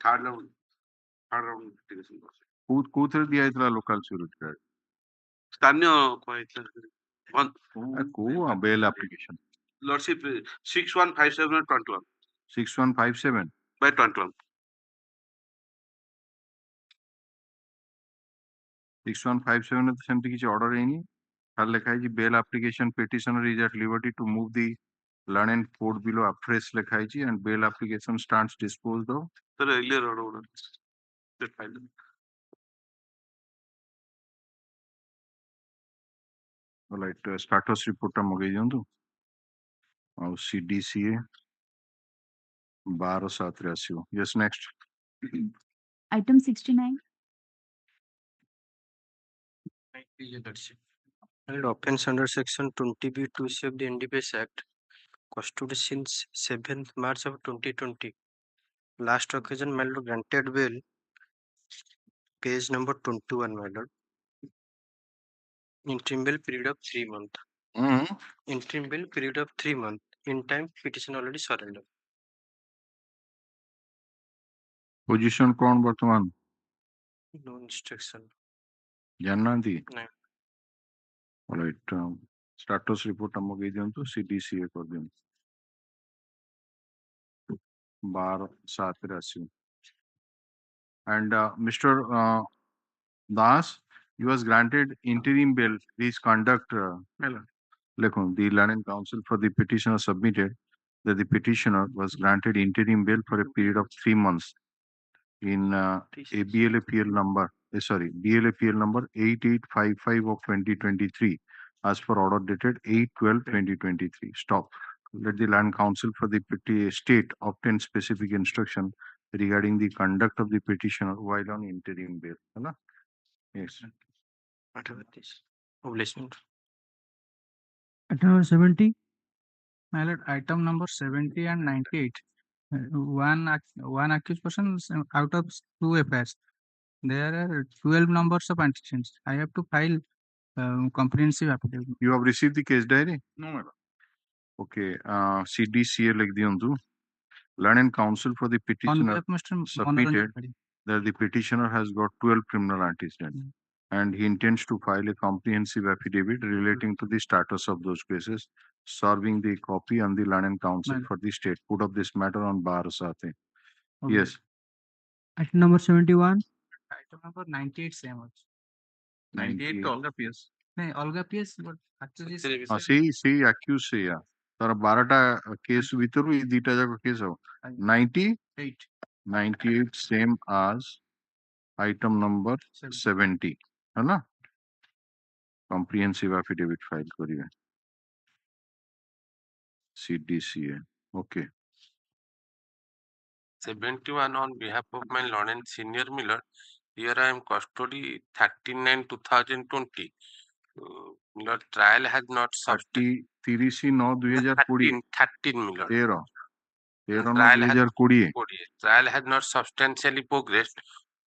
Third round litigation। କୋଉଥିରେ ଦିଆଯାଇଥିଲା local surety direction? ସ୍ଥାନୀୟ କହିଥିଲା। କୋଉ bail application? Lordship 6157/21. 6157/21. 6157 ତ ସେମିତି କିଛି ଅର୍ଡର ହେଇନି। ଖାଲି ଲେଖା ହେଇଛି bail application petitioner is at liberty to move the learned court below afresh ଲେଖା ହେଇଛି and bail application stands disposed of. Sir, earlier order. That file. All right, status report ଟା ମଗେଇ ଦିଅନ୍ତୁ। ଆଉ CDCA 12/7 ଆସିବ। Yes, next. Item 69. And offense under section 20B2C of the NDPS Act, custody since 7th March of 2020. Last occasion, my lord, granted bail. Case number 21, my lord. Interim bail period of 3 months. Interim bail period of 3 months. In time, petition already surrendered. Position कौन वर्तमान? No instruction. जाननांती? No. All right, status report ଟା ମଗେଇ ଦିଅନ୍ତୁ, CDCA କରିଦିଅନ୍ତୁ। 12/7 ଆସିବ। And Mr. Das, he was granted interim bail. His conduct, the Learning Council for the petitioner submitted that the petitioner was granted interim bail for a period of 3 months in BLAPL number 8855 of 2023 as per order dated 8/12/2023. Stop. Let the Land Council for the state obtain specific instruction regarding the conduct of the petitioner while on interim bail. Hala? Yes. Whatever this. Obligation. Item number 70. My lord, item number 70 and 98. One accused person is out of 2 affairs. There are 12 numbers of antecedents. I have to file comprehensive affidavit. You have received the case diary? No, madam. Okay. CDCA like the Land and Council for the On petitioner behalf of Mr. submitted Manoranjan, that the petitioner has got 12 criminal antecedents and he intends to file a comprehensive affidavit relating to the status of those cases, serving the copy on the Land and Council for the state. Put up this matter on bar sate. Yes. Item number 71. Item number 98 same also. 98 to Olga PS. No, Olga PS, but actually See, accused से या तर 12टा case भितर ये दुईटा जाक case हो 98 same as item number 70 है ना comprehensive affidavit file करिए CDCA. Okay. 71 on behalf of my Lord and Senior Miller. Here I am custody 39/2020. Miller trial has not substantially 30/9/2020 13 Miller. 13/9/2020 Trial has not substantially progressed.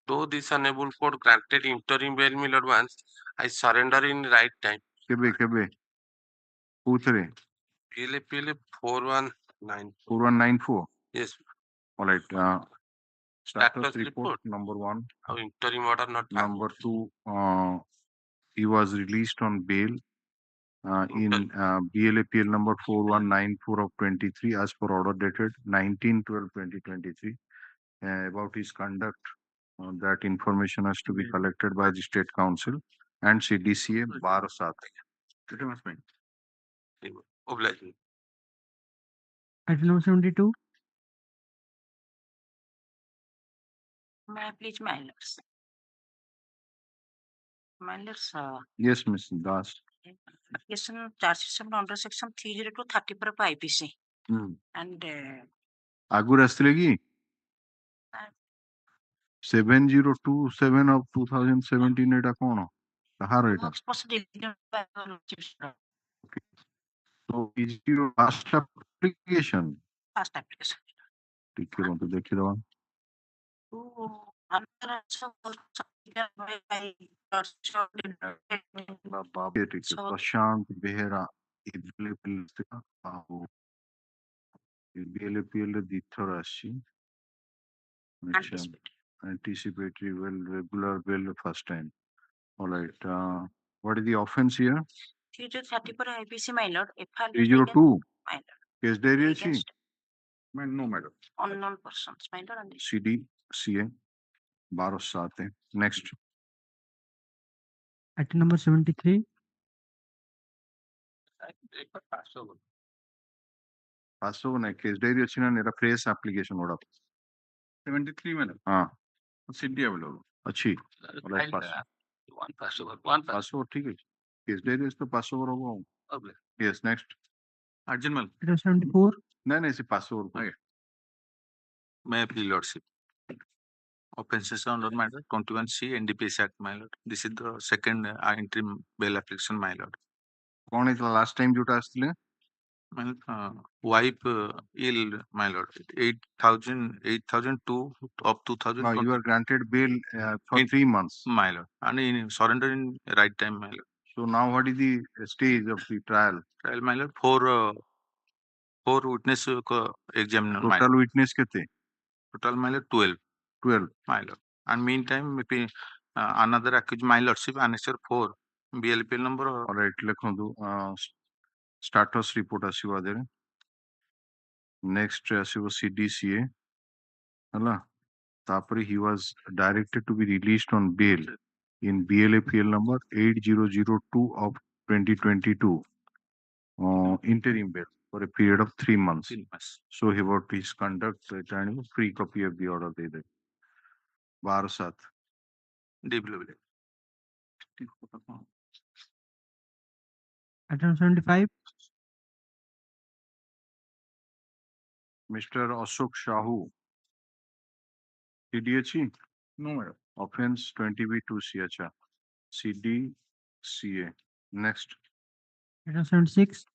Though this honorable court granted interim bail Miller once, I surrender in right time. केबे पूछरे PLA 4194. 4194. Yes. All right. Status report number 1. Interim order not filed. Number 2. He was released on bail in BLAPL number 4194 of 23 as per order dated 19/12/2023. About his conduct, that information has to be collected by the State Council and CDCA bar साथ. Obligation. Item number 72. May I please, my lords? My lords, Yes, Ms. Das. application charge system under section 302/34 of IPC. And आगु रास्ते लगी 7027 of 2017 एटा कौन कहाँ रहेगा? So is your first application? First application. ठीक है तो देखिए दवा. प्रशांत बेहरा BLAPL दिथर आशी. Anticipatory well regular bail first time. All right. What is the offense here? 334 IPC, my lord. 302. My lord. Case diary is No, madam. Unknown persons, my lord. And CDCA 12/7. Next. Item number 73. Passover na case diary achina nera phrase application oda. 73 madam. हाँ. CD available. अच्छी. All right. One Passover. One Passover ठीक है. Case diary is तो Passover होगा. Yes. Next. Arjun Item 74. नहीं नहीं सिर्फ Passover. Okay. May I please lordship? Offenses under my lord 21C NDPS Act, my lord. This is the second interim bail application, my lord. कौन है तो last time जुटा असले? My wife ill, my lord. 8,002 of 2000. No, you are granted bail for 3 months, my lord, and in surrender in right time, my lord. So now what is the stage of the trial? Trial, my lord, four witness examiner. Total witness कितने? Total, my lord, 12. 12. My lord. And meantime, maybe another accused, my lordship, answer 4. BLPL number. All right, लिखो दो. Status report आशीवा दे. Next आशीवा CDCA. है तापरे he was directed to be released on bail in BLAPL number 8002 of 2022. Interim bail for a period of 3 months. So he about his conduct and free copy of the order they they. 12/7. DW. Item 75. Mr. S.K.Sahoo. CDHE? No, madam. Offense 20B2C. Acha. CDCA. Next. Item 76.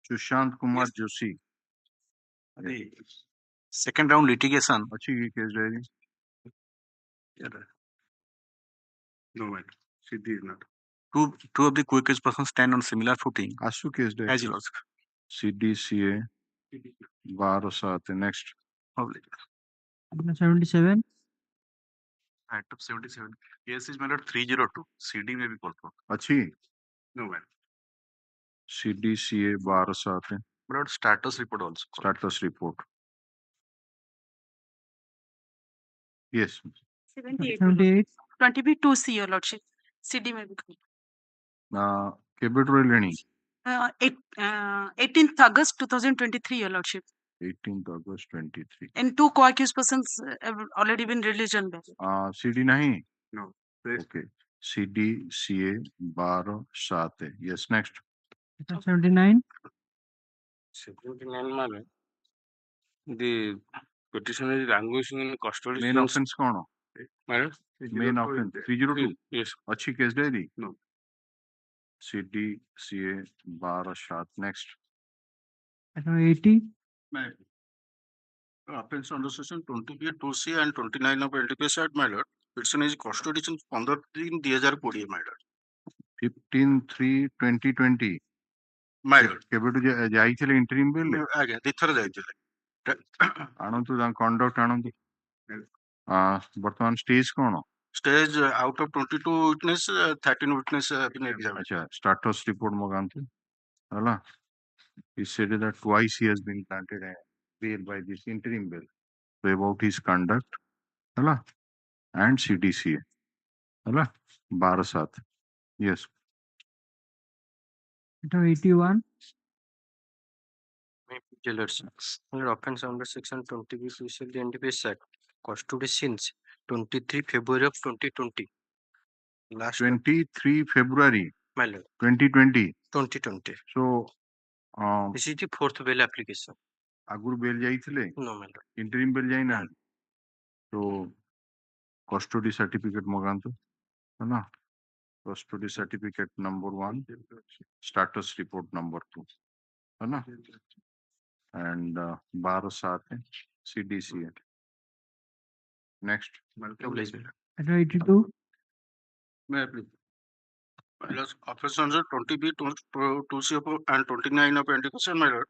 Sushant Kumar Joshi. Second round litigation. Achi case diary. No, madam. CD is not. Two of the quickest persons stand on similar footing. Asu case diary. As you ask. CDCA. Bar Osate. Next. Public. Item 77. Item 77. Case is matter 302. CD may be called for. Achi. No, madam. CDCA Bar Osate. But status report also. Status report. Yes. 78. 78. 20B2C, your lordship. CD may be Kebetu Leni. 18th August 2023, your lordship. 18th August 23. And two co-accused persons have already been released on bail. CD nahi? No. Okay. CDCA Bar Osate. Yes. Next. Item 79. 79 মানে the petitioner is languishing in custody. Main offense kono? Madam? Main offense 302. Yes. Achi case diary? No. CDCA Bar Osate. Next. Item 80. Offense under section 20B2C and 29 of LTPS Act, my lord. Petition is custody since 15/3/2020, my lord. 15/3/2020. My lord. କେବେଠୁ ଯାଇଥିଲେ interim bill? ଆଜ୍ଞା ଦିଥର ଯାଇଥିଲେ। ଆଣନ୍ତୁ ତାଙ୍କ conduct ଆଣନ୍ତୁ। ବର୍ତ୍ତମାନ stage କଣ? Stage out of 22 witness, 13 witness have been examined. ଆଚ୍ଛା status report ମଗାନ୍ତୁ ହେଲା। He said that twice he has been granted a bail by this interim bill. So about his conduct ହେଲା and CDCA ହେଲା 12/7. Yes. Item 81. Jailers. Under offense under section 20B2C of the NDPS Act, custody since 23 February of 2020. Last 23 February my lord, 2020. 2020. So This is the fourth bail application. ଆଗରୁ bail ଯାଇଥିଲେ? No, my lord. interim bail ଯାଇନାହାନ୍ତି? So custody certificate ମଗାନ୍ତୁ ହେଲା। Custody certificate number 1, status report number 2 ହେଲା। and 12/7 CDCA. Next. Item 82. May I please? Offense under 20B2C and 29 of NDPS, my lord.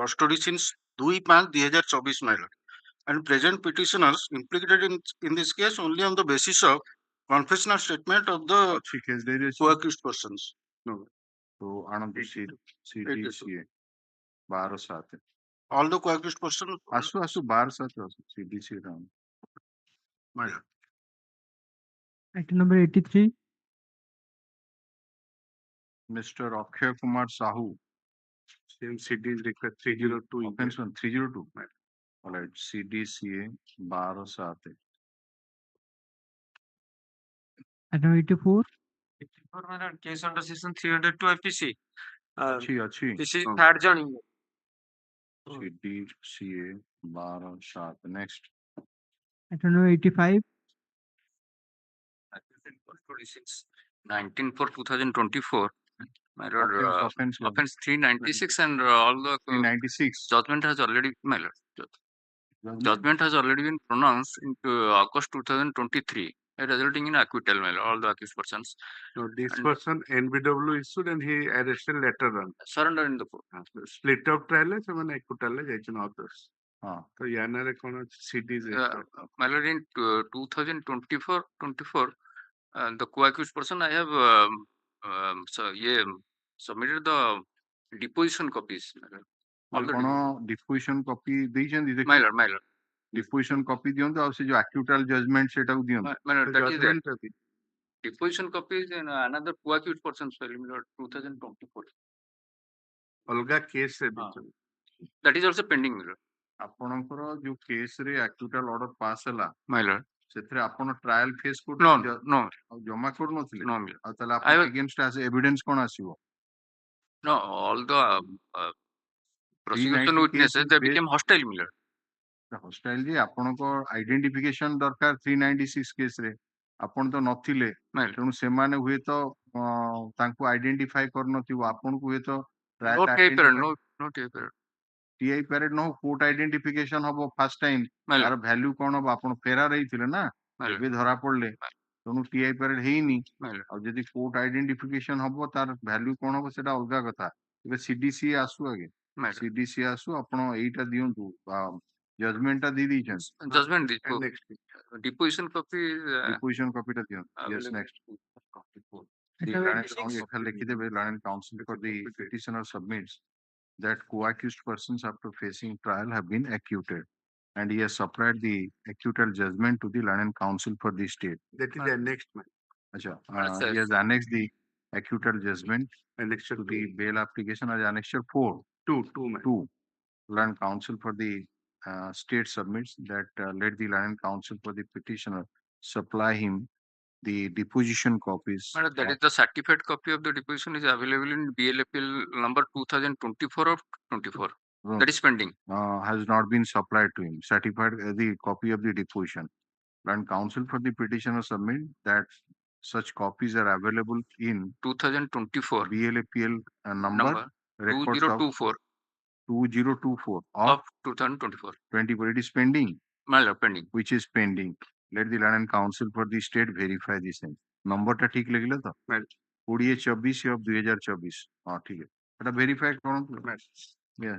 Custody since 2/5/2024, my lord. And present petitioners implicated in this case only on the basis of confessional statement of the co-accused persons. No. So Anand CDCA 12/7. All the co-accused persons. Asu 12/7 CDCA round. My lord. Item number 83. Mr. S.K.Sahoo. Same CD is required 302. Offense 1 302. All right. CDCA 12/7. Item 84. 84 my lord, case under section 302 IPC. Achi. This is third joining. CDCA 12/7. Next. Item number 85. Custody since 19/4/2024. My lord, offense 396 and all the 396 judgment has already, my lord, judgment has already been pronounced into August 2023, resulting in acquittal, my lord, all the accused persons. So this person NBW issued and he arrested later on. Surrender in the court. Split of trial is when acquittal is others. So Yanare Kono cities. My lord, in 2024, the co-accused person I have submitted the deposition copies. କଣ deposition copy ଦେଇଛନ୍ତି? My lord. Deposition copy ଦିଅନ୍ତୁ ଆଉ ସେ ଯୋଉ acquittal judgment ସେଟାକୁ ଦିଅନ୍ତୁ। My lord, that is the deposition copies in another co-accused person's file, my lord, 2024. ଅଲଗା case ରେ That is also pending, my lord. ଆପଣଙ୍କର ଯୋଉ case ରେ acquittal order pass ହେଲା, my lord, ସେଥିରେ ଆପଣ ଟ୍ରାଏଲ ଫେସ୍ No, କରୁଥିଲେ no, ଆଉ ଜମା କରୁନଥିଲେ no. ଆଉ ତାହେଲେ I ଆପଣ was, ଏଗେନଷ୍ଟ ଏଭିଡେନ୍ସ କଣ ଆସିବ No, all the prosecution 390 witnesses, case they is became hostile, my lord. Hostel ଯେ ଆପଣଙ୍କ ଆଇଡେଣ୍ଟିଫିକେସନ ଦରକାର 396 କେସ ରେ ଆପଣ ତ ନଥିଲେ my lord. ତେଣୁ ସେମାନେ ହୁଏତ ତାଙ୍କୁ ଆଇଡେଣ୍ଟିଫାଇ କରିନଥିବ ଆପଣଙ୍କୁ ହୁଏତ No TI period, no TI period. TI parade ନ ହଉ କୋର୍ଟ ଆଇଡେଣ୍ଟିଫିକେସନ ହବ ଫାର୍ଷ୍ଟ ଟାଇମ My lord, ତାର ଭ୍ୟାଲ୍ୟୁ କଣ ହବ ଆପଣ ଫେରାର ହେଇଥିଲେ ନା my lord, ଏବେ ଧରା ପଡିଲେ ତେଣୁ ଟିଆଇ ପ୍ୟାରେଡ ହେଇନି my lord. ଆଉ ଯଦି କୋର୍ଟ ଆଇଡେଣ୍ଟିଫିକେସନ ହବ ତାର ଭ୍ୟାଲ୍ୟୁ କଣ ହବ ସେଟା ଅଲଗା କଥା ଏବେ ସିଡିସି ଆସୁ ଆଗେ My lord. ସିଡିସି ଆସୁ ଆପଣ ଏଇଟା ଦିଅନ୍ତୁ ଜଜମେଣ୍ଟ ଟା ଦେଇ ଦେଇଛନ୍ତି Judgment, ନେକ୍ସଟ deposition copy ଡିପୋଜିସନ କପିଟା ଦିଅନ୍ତୁ Yes available. Next The learned liଖିଦେବେ learned counsel for the petitioner submits that co-accused persons after facing trial have been acquitted and he has supplied the acquittal judgment to the learned counsel for the state. That is the next man. Acha, Sir. he has annexed the acquittal judgment Annexure to the bail application as annexure 4. two man. 2. Learned counsel for the state submits that let the learned counsel for the petitioner supply him the deposition copies. My lord, that is the certified copy of the deposition is available in BLAPL number 2024 of 24. That is pending. Has not been supplied to him. Certified the copy of the deposition. And counsel for the petitioner submit that such copies are available in 2024 BLAPL number records of 2024 2024 of 2024. 24. It is pending. My lord, pending. Which is pending. Let the learned counsel for the state verify the same. number টা ঠিক লাগলো তো 2024 of 2024 हाँ ठीक है এটা verify করুন yeah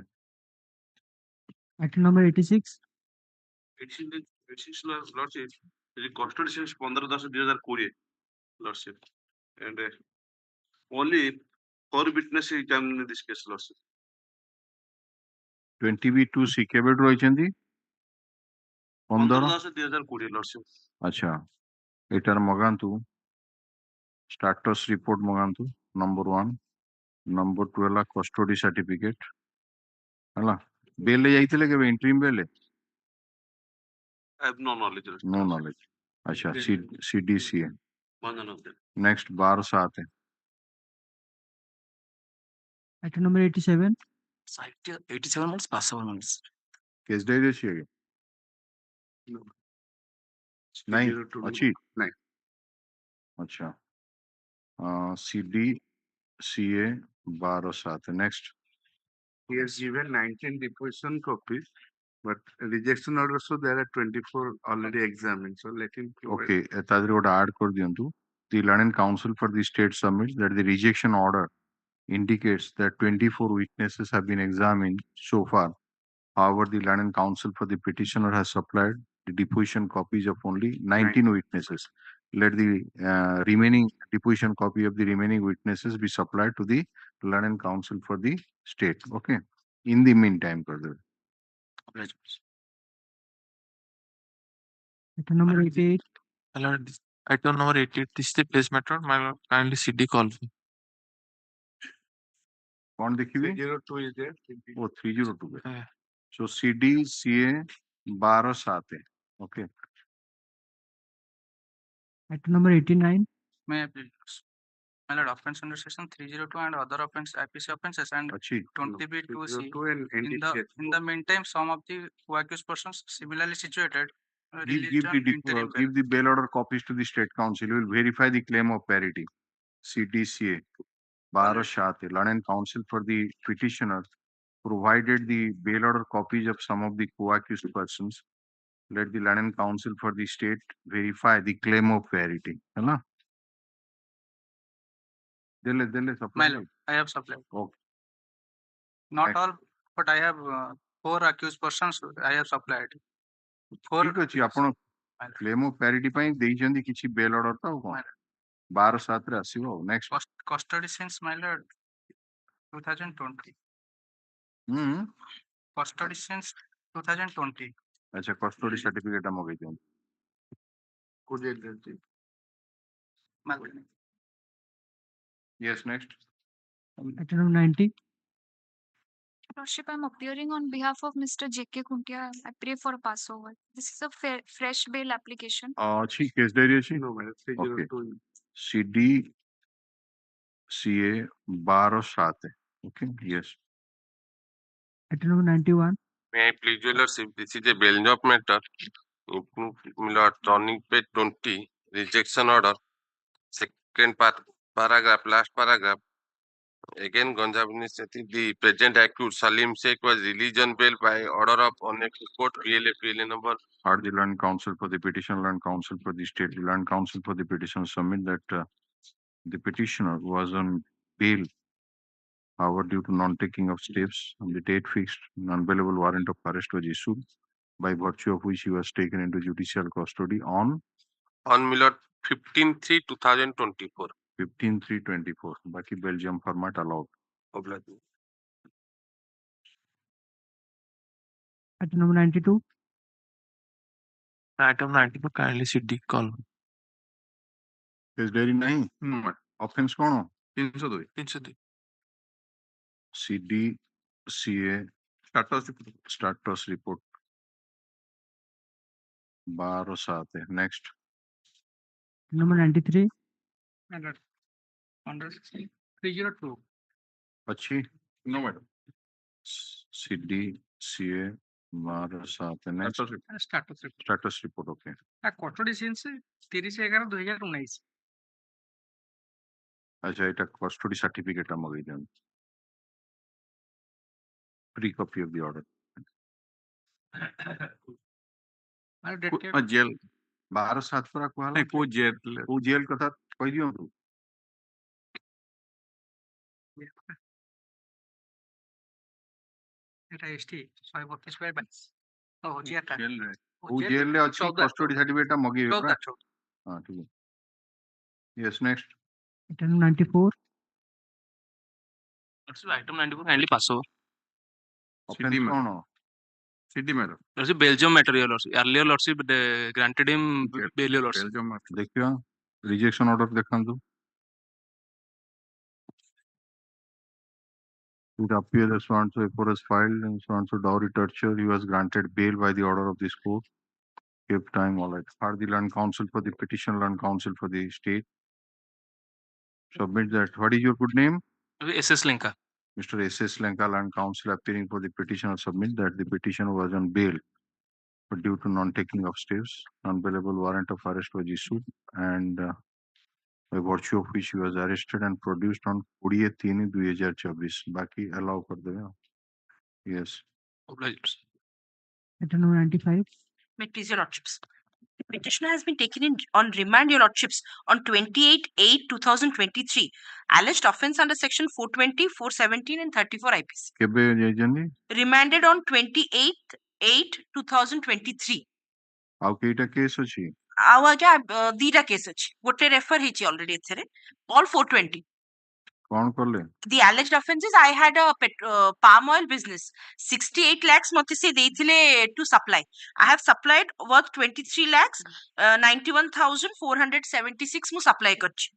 Item number 86. Lordship, the custody since 15/10/2020, Lordship, and only 4 witnesses examined in this case, Lordship. 20B2 C କେବେଠୁ ରହିଛନ୍ତି 15 15/10/2020, Lordship. ଆଚ୍ଛା ଏଟାର ମଗାନ୍ତୁ status report ମଗାନ୍ତୁ number 1 number 2 ହେଲା custody certificate ହେଲା ବେଲେ ଯାଇଥିଲେ କେବେ interim ବେଲେ I have no knowledge. no knowledge अच्छा CDCA One of them. next 12/7 Item number 87. 87 months, passable months. Case diary ଅଛି ଆଜ୍ଞା नहीं ଅଛି नहीं अच्छा CDCA 12/7 next He has given 19 deposition copies, but rejection order, so there are 24 already examined. So let him provide. okay ତା ଦେହରେ ଗୋଟେ add କରିଦିଅନ୍ତୁ the learned counsel for the state submits that the rejection order indicates that 24 witnesses have been examined so far. However, the learned counsel for the petitioner has supplied the deposition copies of only 19 witnesses. Let the remaining deposition copy of the remaining witnesses be supplied to the learned counsel for the state. Okay. In the meantime, brother. Item number 88. My lord, item number 88. This is the place matter. My lord, kindly CD call. कौन देखिए 302 is there. वो 302 है so CDCA 12/7 है okay Item number 89. May I please? My lord, offense under section 302 and other offense IPC offenses and अच्छी 20B2C. 302 and In the meantime, some of the accused persons similarly situated give released on interim bail. give the bail order copies to the state council. You will verify the claim of parity. CDCA 12/7 learned counsel for the petitioner provided the bail order copies of some of the co-accused persons. Let the learned counsel for the state verify the claim of parity. है ना? Dele My supply. lord, I have supplied. Okay. Not all, but I have 4 accused persons I have supplied. 4. ठीक ଅଛି ଆପଣ claim of parity ପାଇଁ ଦେଇଛନ୍ତି କିଛି bail order ତ ଆଉ କଣ 12/7 ରେ ଆସିବ ଆଉ next Custody since, my lord, 2020. Custody since 2020. अच्छा custody certificate ଟା ମଗେଇ ଦିଅନ୍ତୁ Could you address it? My lord. yes next Item number 90. Lordship, I'm appearing on behalf of Mr. J.K. Kuntia. I pray for a passover. This is a fresh bail application. ଅଛି case diary ଅଛି okay CD CA 12/7 okay yes Item number 91. May I please, your lordship, this is a bail of matter. Turning page 20, rejection order, second paragraph, last paragraph. Again, Gonzabini said the present accused Salim Sheikh was released on bail by order of Honorable Court, PLA number. Are the land counsel for the petition, land counsel for the state, land counsel for the petition submit that the petitioner was on bail, however, due to non-taking of steps on the date fixed, non-bailable warrant of arrest was issued, by virtue of which he was taken into judicial custody on Milord 15/3/2024. 15/3/24. Baki Belgium format allowed. Item number 92. Item 92 kindly CD call. Is there नहीं offense कौन हो 302 CD CA status report 12/7 next Number 93. Under 302. अच्छी no madam CD CA 12/7 next status report okay custody since 30/11/2019 अच्छा এটা custody certificate টা মগাই দেন free copy of the order মানে ডেট কে जेल 12/7 पर कुहाला को जेल कथा कहि दियो तू এটা এসটি 132/22 ও জিয়াটা को जेल ले अछि custody certificate টা मगी हां ठीक है yes next Item 94. Item 94 kindly pass over. offense कौन हो CD matter. Lordship, Belgium matter, your lordship. Earlier lordship granted him bail, your lordship. Belgium matter देखियो rejection order देखंतु It appears that so-and-so report is filed and so-and-so dowry torture. He was granted bail by the order of this court. Keep time all right. Are the land counsel for the petition, land counsel for the state? Submit that. What is your good name? SS Lenka. Mr. S.S. Lanka, land counsel appearing for the petitioner submit that the petitioner was on bail, but due to non-taking of steps, non-bailable warrant of arrest was issued and by virtue of which he was arrested and produced on 20/3/2024. Baki allow kar dega. Yes. Item number 95. May it please your lordships. The petitioner has been taken in on remand, your lordships, on 28/8/2023. Alleged offence under section 420, 417 and 34 IPC. Kebe jayjandi? Remanded on 28/8/2023. How keita case achi? ଆଉ ଆଜ୍ଞା ଦିଟା case ଅଛି ଗୋଟେ refer ହେଇଛି already ଏଥିରେ all 420 କଣ କଲେ? The alleged offences I had a palm oil business 68 lakhs ମତେ ସେ ଦେଇଥିଲେ to supply. I have supplied worth 23 lakhs 91,476 ମୁଁ supply କରିଛି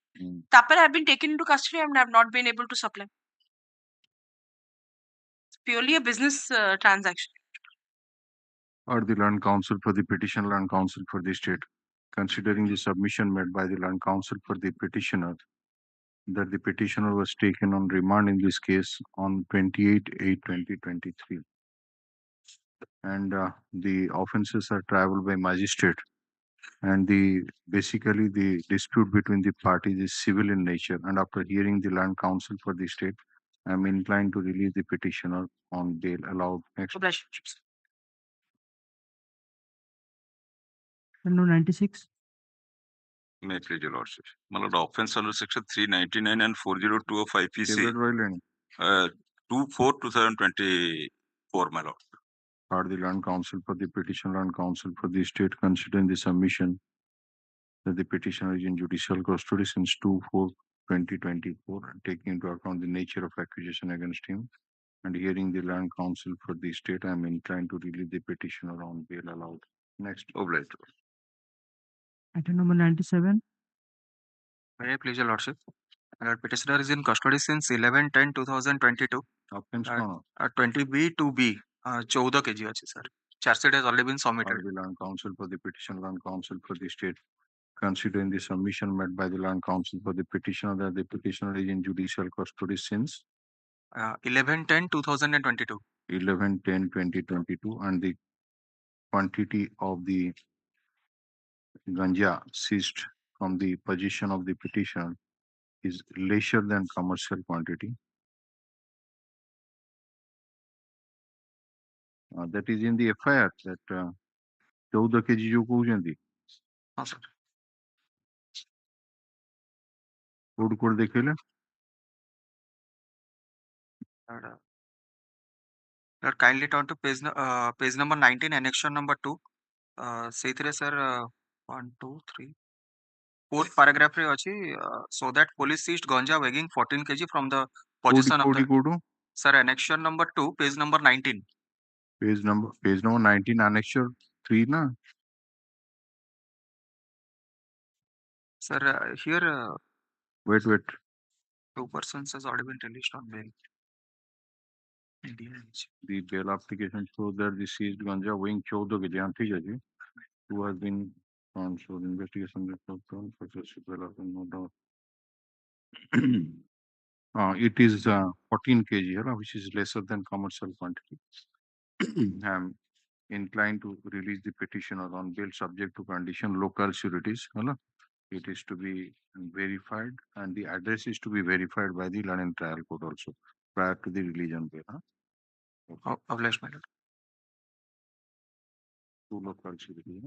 ତାପରେ I have been taken into custody and have not been able to supply. It's purely a business transaction. Or the land counsel for the petition, land counsel for the state, considering the submission made by the land counsel for the petitioner that the petitioner was taken on remand in this case on 28/8/2023 and the offences are traveled by magistrate and basically the dispute between the parties is civil in nature, and after hearing the land counsel for the state I am inclined to release the petitioner on bail allowed. Next. Item number 96. May please your lordship. My lord, offence under section 399 and 402 of IPC. 2/4/2024, my lord. Are the land counsel for the petition, land counsel for the state, considering the submission that the petitioner is in judicial custody since 2/4/2024, taking into account the nature of accusation against him, and hearing the land counsel for the state, I am inclined to release the petitioner on bail allowed. Next. Obliged. Item number 97. May I please your lordship? Petitioner is in custody since 11/10/2022. Offense कौन? 20B 2B 14 kg ଅଛି sir. Charge sheet has already been submitted. The land counsel for the petition, land counsel for the state, considering the submission made by the land counsel for the petitioner that the petitioner is in judicial custody since 11/10/2022. 11/10/2022, and the quantity of the ganja seized from the possession of the petitioner is lesser than commercial quantity. That is in the FIR that 14 kg जो कହୁଛନ୍ତି sir. କୋଉଠି ଦେଖେଇଲେ? Kindly turn to page number 19, annexation number 2. ସେଇଥିରେ sir 1 2 3 fourth paragraph ରେ ଅଛି so that police seized ganja weighing 14 kg from the possession of the sir annexation number 2 page number 19. Page number 19 annexure 3 na. Sir here wait 2 persons has already been released on bail. The bail application shows that the seized ganja weighing 14 kg ठीक है जी, who has been found so the investigation report successful bail application no doubt. It is 14 kg which is lesser than commercial quantity. I am inclined to release the petitioner on bail subject to condition local sureties. It is to be verified and the address is to be verified by the London trial court also prior to the release on bail. Obliged, my lord. Two local sureties.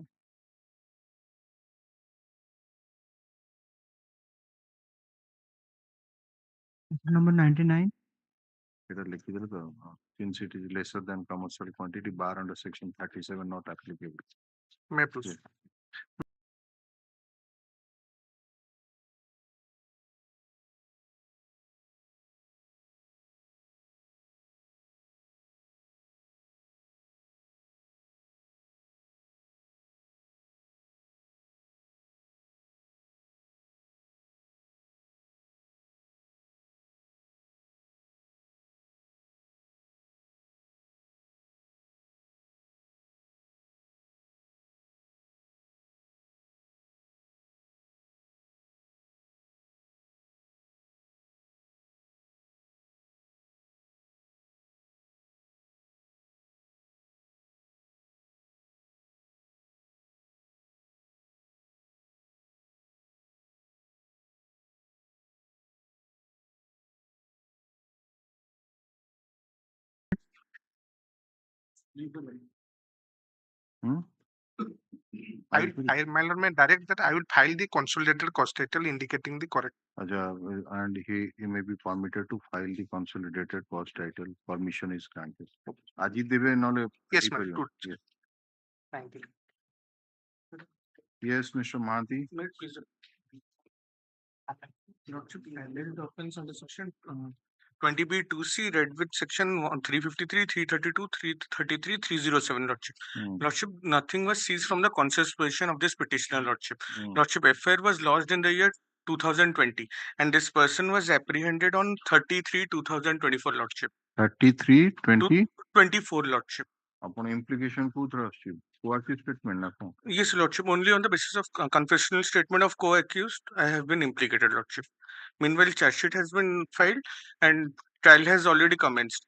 Number 99. Since it is lesser than commercial quantity, bar under section 37 not applicable. May I proceed? My lord, may direct that I will file the consolidated cost title indicating the correct. And he may be permitted to file the consolidated cost title. Permission is granted. Ajit debe nole. Yes, ma'am. Good. Yes. Thank you. Yes, Mr. Mahanti. Offense under section 20B 2C read with section 353, 332, 333, 307, Lordship. Lordship, nothing was seized from the conscious position of this petitioner, Lordship. Lordship, FIR was lodged in the year 2020 and this person was apprehended on 33/2024, Lordship. 33/20/24, Lordship. Upon implication statement. Yes, Lordship. Only on the basis of confessional statement of co-accused, I have been implicated, Lordship. Meanwhile, charge sheet has been filed and trial has already commenced.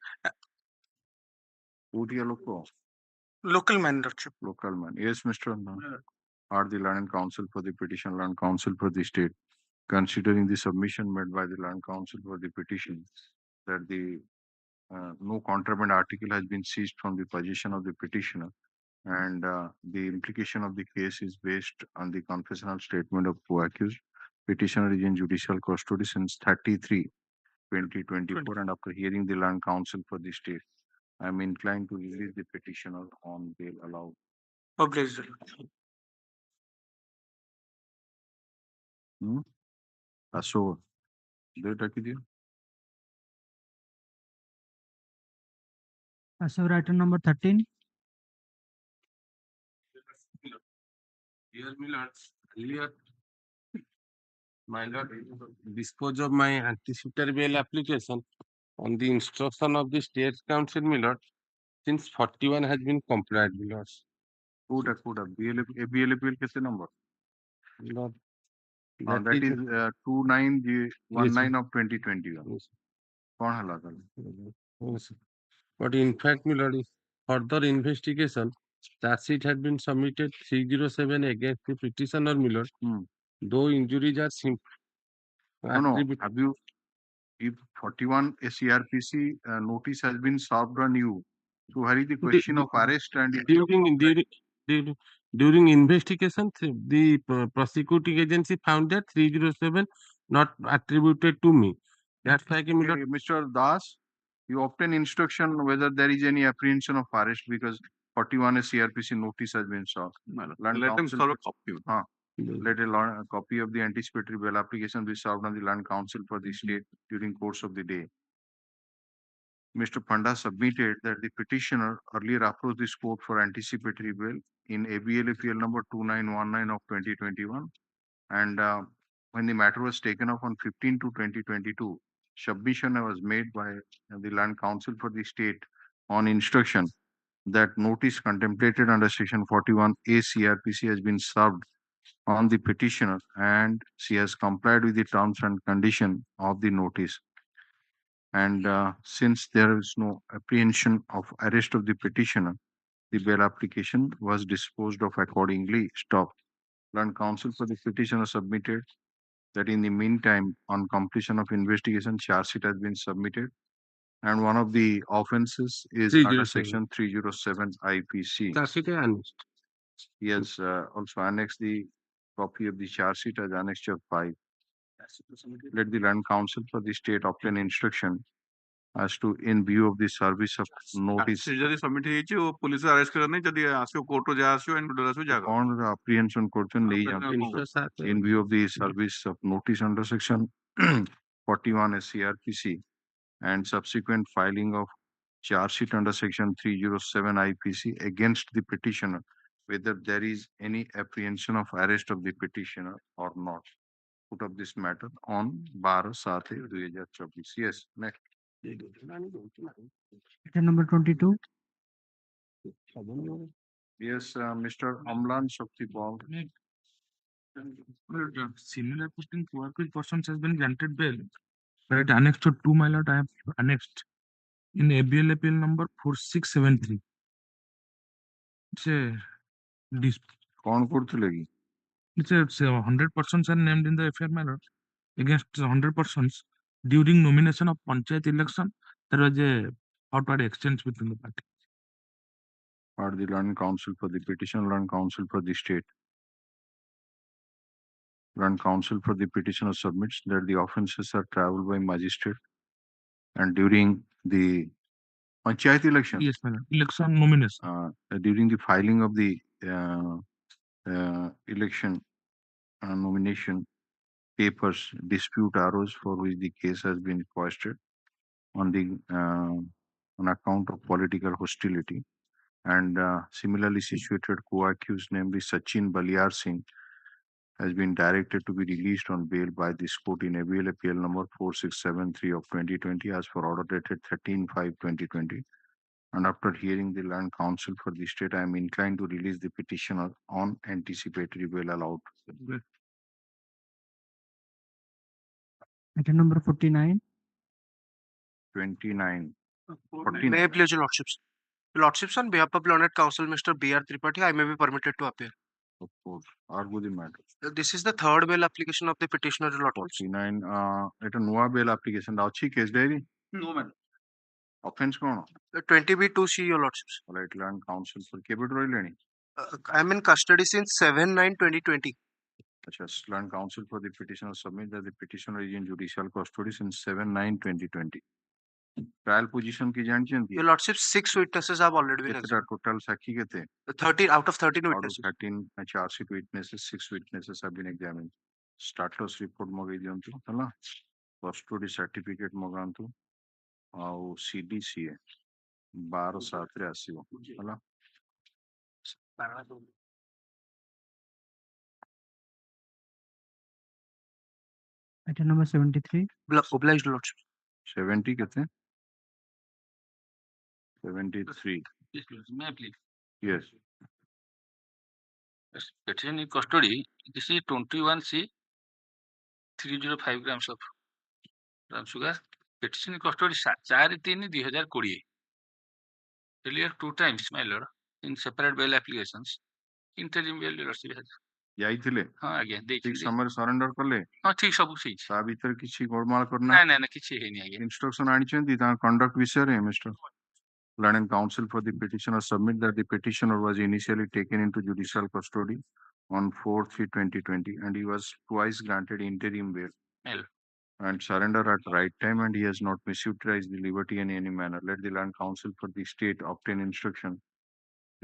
Local man, Lordship. Local man. Yes, Mr. Are the land counsel for the petition, land counsel for the state, considering the submission made by the land counsel for the petition that the no contraband article has been seized from the possession of the petitioner, and the implication of the case is based on the confessional statement of co-accused. Petitioner is in judicial custody since 33/2024, and after hearing the land counsel for the state, I am inclined to release the petitioner on bail allowed. Obliged. So, data So item number 13. Dear Millard, earlier, my lord, dispose of my anticipatory bail application On the instruction of the State Council, my lord, since 41 has been complied, my lord. Kuda. ABLAPL कैसे number? Lord, That is 2919 of 2021. Yes. कौन हला था? Yes. But in fact, my lord, further investigation, charge sheet had been submitted 307 against the petitioner, my lord. Though injuries are simple. No. Have you, if 41 a CRPC notice has been served on you, so where is the question of arrest and during investigation, the prosecuting agency found that 307 not attributed to me. That's why, Mr. Das, you obtain instruction whether there is any apprehension of arrest because 41 a CRPC notice has been served. Let them serve a copy. Let a copy of the anticipatory bail application be served on the Land Council for the state during course of the day. Mr. Panda submitted that the petitioner earlier approached this court for anticipatory bail in ABLAPL number 2919 of 2021, and when the matter was taken up on 15 to 2022, submission was made by the Land Council for the state on instruction that notice contemplated under section 41A CRPC has been served on the petitioner and she has complied with the terms and condition of the notice. And since there is no apprehension of arrest of the petitioner, the bail application was disposed of accordingly. Stop. Land Council for the petitioner submitted that in the meantime, on completion of investigation, charge sheet has been submitted, and one of the offenses is under section 307 IPC. Charge sheet annexed. Yes, also annex the copy of the charge sheet as annexure 5. Let the Land Council for the state obtain instruction as to in view of the service of notice. ଯଦି submit ହେଇଛି ଓ police arrest କରିବା ନାହିଁ ଯଦି ଆସିବ କୋର୍ଟରୁ ଯାହା ଆସିବ encounter ଆସିବ ଯାହା କଣ apprehension କରୁଛନ୍ତି ନେଇଯାଆନ୍ତି in view of the service of notice under section 41 CRPC and subsequent filing of charge sheet under section 307 IPC against the petitioner, whether there is any apprehension of arrest of the petitioner or not. Put up this matter on 12/7/2024. Yes, next. Item number 22. Yes, Mr. Amlan Shaktipal. Similar posting to work with persons has been granted bail. Right, annexed to 2, my lord, I have annexed in ABLAPL number 4673. It's a कौन करते लगी? It's a 100 persons are named in the FIR, my lord. Against 100 persons during nomination of panchayat election, there was a outward exchange between the parties. Or the Land Council for the petition, Land Council for the state. Land Council for the petitioner submits that the offences are travelled by magistrate and during the panchayat election. Yes, my lord. Election nomination. During the filing of the election nomination papers, dispute arose for which the case has been requested on the on account of political hostility, and similarly situated co-accused, namely Sachin Baliar Singh, has been directed to be released on bail by this court in ABLAPL number 4673 of 2020 as for order dated 13/5/2020. And after hearing the Land Council for the state, I am inclined to release the petitioner on anticipatory bail allowed. Item number 49. 29. May I please, your lordships? Lordships, on behalf of learned counsel Mr. B.R. Tripathi, I may be permitted to appear. Of course. Argue the matter. This is the third bail application of the petitioner, lordships. 49. It a nua bail application. Dauchi case diary. No, man. Offense कौन? 20B2C, your lordships. Right, Land Council for capital लेनी. I am in custody since 7/9/2020. अच्छा, Land Council for the petitioner submit that the petitioner is in judicial custody since 7/9/2020. Trial position की जान चाहिए? Your lordship, 6 witnesses have already been कितना total साक्षी कितने? 13 out of 13 Out of witnesses. 13 charge sheet witnesses, 6 witnesses have been examined. Status report मगे दियंतु, हला? Custody certificate मगांतु, आउ CDC है, 12/7 आसियो, हला? Item number 73. Obliged lordship. 70 कितने? 73. Yes, please. May I please? Yes. Yes, petition in custody. This is 21C 305 grams of brown sugar. Petition in custody 4/3/2020. Earlier 2 times, my lord, in separate bail applications. Interim bail lordship has. ଯାଇଥିଲେ ହଁ ଆଜ୍ଞା ଠିକ ଦେଇଥିଲି ସମୟରେ surrender କଲେ ହଁ ଠିକ ସବୁ ହେଇଛି ତା ଭିତରେ କିଛି ଗୋଳମାଳ କରିନା ନାଇଁ ନାଇଁ ନାଇଁ କିଛି ହେଇନି ଆଜ୍ଞା instruction ଆଣିଛନ୍ତି ତାଙ୍କ conduct ବିଷୟରେ Mr. Learned counsel for the petitioner submit that the petitioner was initially taken into judicial custody on 4/3/2020 and he was twice granted interim bail Well, and surrender at right time and he has not misutilized the liberty in any manner. Let the land counsel for the state obtain instruction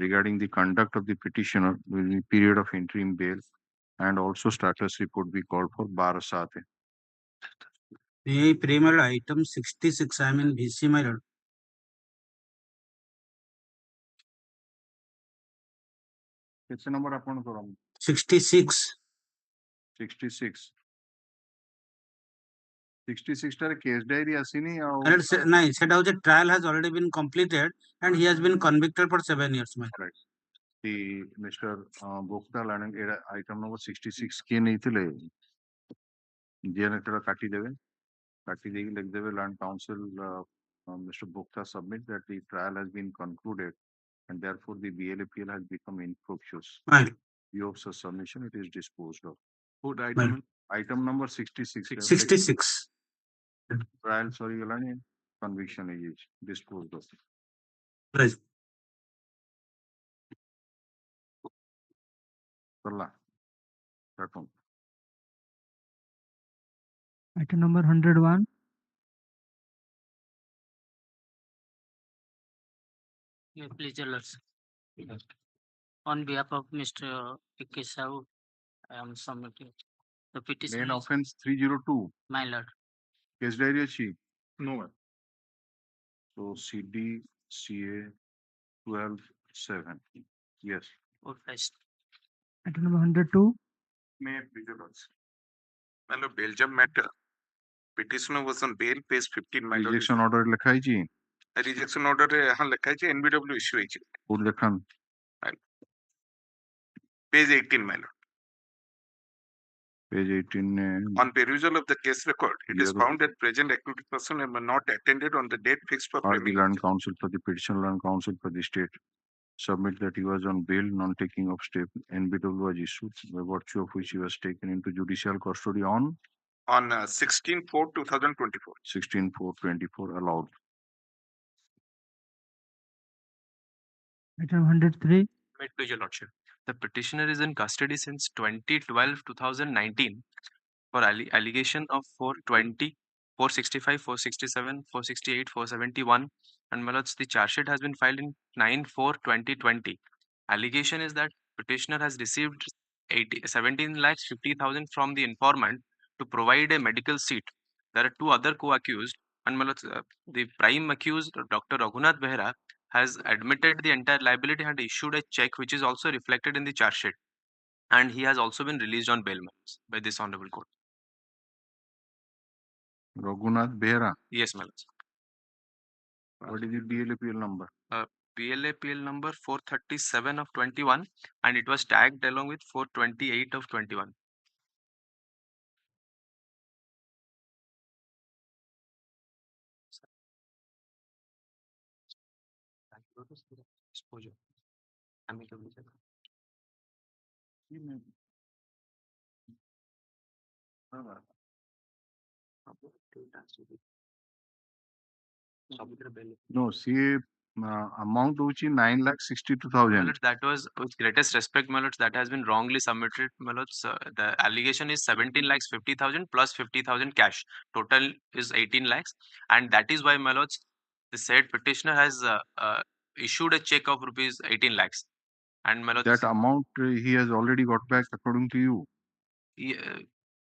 regarding the conduct of the petitioner during the period of interim bail and also status report be called for bar sate. May I pray, my lord, item 66, I am in VC, my lord. କେତେ number ଆପଣଙ୍କର 66. 66 ଟାରେ case diary ଆସିନି ଆଉ ନାଇଁ ସେଟା ହଉଛି trial has already been completed and he has been convicted for 7 years, my lord. the Mr. Bokta Laning item number 66 କିଏ ନେଇଥିଲେ ଯିଏ ନେଇଥିଲା କାଟିଦେବେ କାଟି ଦେଇକି ଲେଖିଦେବେ land council Mr. Bokta submit that the trial has been concluded and therefore the BLAPL has become infructuous. Right. View of such submission, it is disposed of. Good item, item number 66. 66. Trial, sorry, conviction is disposed of. Right. Item number 101. Please, Your Lordship. On behalf of Mr. S.K.Sahoo, I am submitting the petition. Main offense 302. My lord. Case diary achi? No, ma'am. So CD CA 12/7. Yes. Item number 102. May I please, Your Lordship? My lord, Belgium matter. Petitioner was on bail, pays 15, my lord. Rejection order ଲେଖା ହେଇଛି? Rejection order ରେ ହଁ ଲେଖା ହେଇଛି NBW issue ହେଇଛି. କୋଉଠି ଲେଖାନ୍? Page 18, my lord. Page 18. On perusal of the case record, it is found that present accused person have not attended on the date fixed for Or the land counsel for the petitioner, land counsel for the state submit that he was on bail, non-taking of step. NBW was issued, by virtue of which he was taken into judicial custody on 16/4/2024. 16/4/24 allowed. Item 103. Please, Your Lordship. The petitioner is in custody since 2012-2019 for allegation of 420, 465, 467, 468, 471, and my lords, the charge sheet has been filed in 9/4/2020. Allegation is that petitioner has received 17,50,000 from the informant to provide a medical seat. There are 2 other co-accused, and my lords, the prime accused, Dr. Raghunath Behra, has admitted the entire liability and issued a check which is also reflected in the charge sheet, and he has also been released on bail by this honorable court. Raghunath Behra? Yes, my lords. What is the BLAPL number? BLAPL number 437 of 21, and it was tagged along with 428 of 21. Exposure. No, see, amount which is 9,62,000. That was, with greatest respect, my lords, that has been wrongly submitted, my lords. The allegation is 17,50,000 plus 50,000 cash. Total is 18 lakhs, and that is why, my lords, the said petitioner has issued a check of rupees 18 lakhs. And my lords, that amount he has already got back according to you.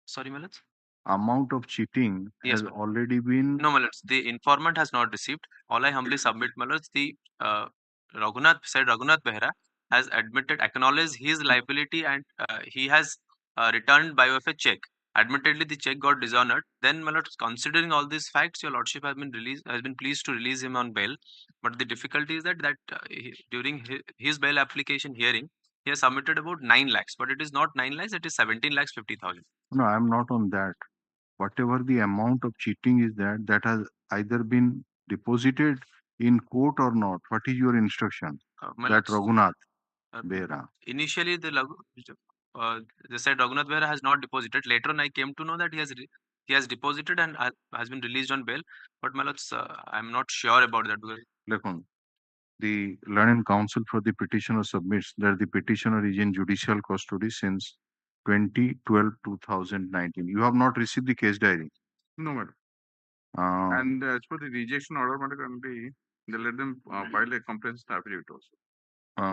Sorry, my lords. Amount of cheating Yes, has already been. No, my lords, the informant has not received. All I humbly submit, my lords, the Raghunath Behra has admitted, acknowledged his liability, and he has returned by way of a check. Admittedly, the check got dishonored. Then, my lord, considering all these facts, your lordship has been pleased to release him on bail. But the difficulty is that during his bail application hearing, he has submitted about 9 lakhs, but it is not 9 lakhs; it is 17 lakhs 50,000. No, I am not on that. Whatever the amount of cheating is that has either been deposited in court or not. What is your instruction? My That lords, Raghunath Behra. Initially, they said Raghunath Behra has not deposited. Later on, I came to know that he has deposited and has been released on bail. But my lords, I'm not sure about that. Look, the learned counsel for the petitioner submits that the petitioner is in judicial custody since 2012-2019. You have not received the case diary. No, madam. Uh, And as per the rejection order, madam, they let them file a complaint affidavit also.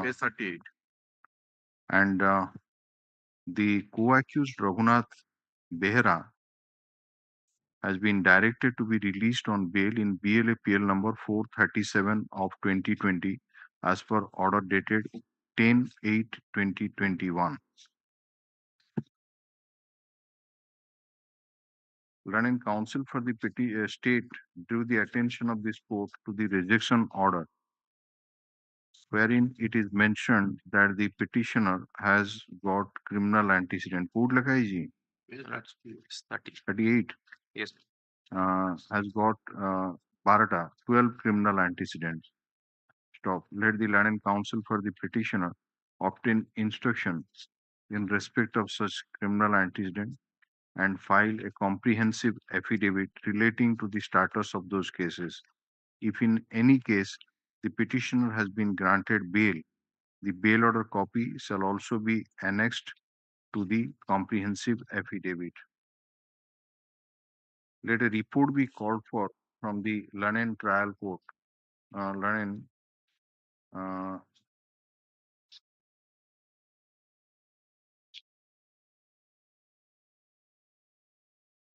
Case 38. And the co-accused Raghunath Behra has been directed to be released on bail in BLAPL number 437 of 2020 as per order dated 10/8/2021. Learned counsel for the state drew the attention of this court to the rejection order, wherein it is mentioned that the petitioner has got criminal antecedent. Code lakha hai ji? 38. Yes. Has got 12 criminal antecedents. Stop. Let the learned counsel for the petitioner obtain instruction in respect of such criminal antecedent and file a comprehensive affidavit relating to the status of those cases. If in any case the petitioner has been granted bail, the bail order copy shall also be annexed to the comprehensive affidavit. Let a report be called for from the Learned Trial Court. Learned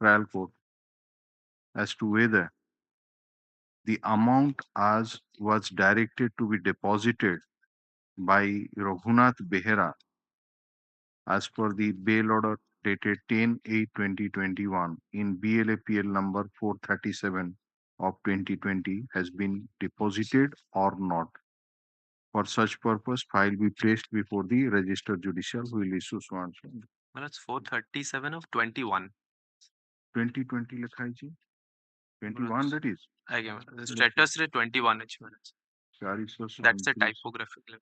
Trial Court as to whether the amount as was directed to be deposited by Raghunath Behra as per the bail order dated 10/8/2021 in BLAPL number 437 of 2020 has been deposited or not. For such purpose, file be placed before the registered judicial who will issue so and so. Well, it's 437 of 21. 2020 likha hai ji? 21 that is. Again, the status rate 21 That's a typographical.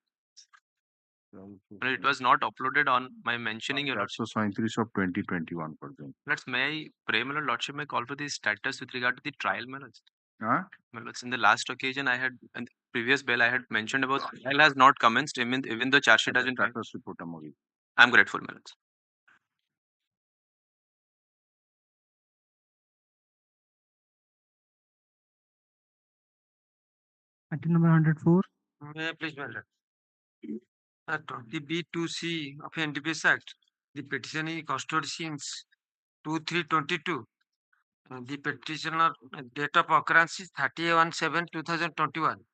But it was not uploaded on my mentioning your lordship. 437 of 2021 per exemple. May I pray, my lordship, may call for the status with regard to the trial, my lords. Huh? My lords, in the last occasion, I had, in the previous bail, I had mentioned about trial has not commenced, even though charge sheet has been filed. I'm grateful, my lords. Item number 104. May I please, my lord? 20B2C of NDPS Act, the petition in custody since 2/3/22. The petitioner date of occurrence is 31/7/2021.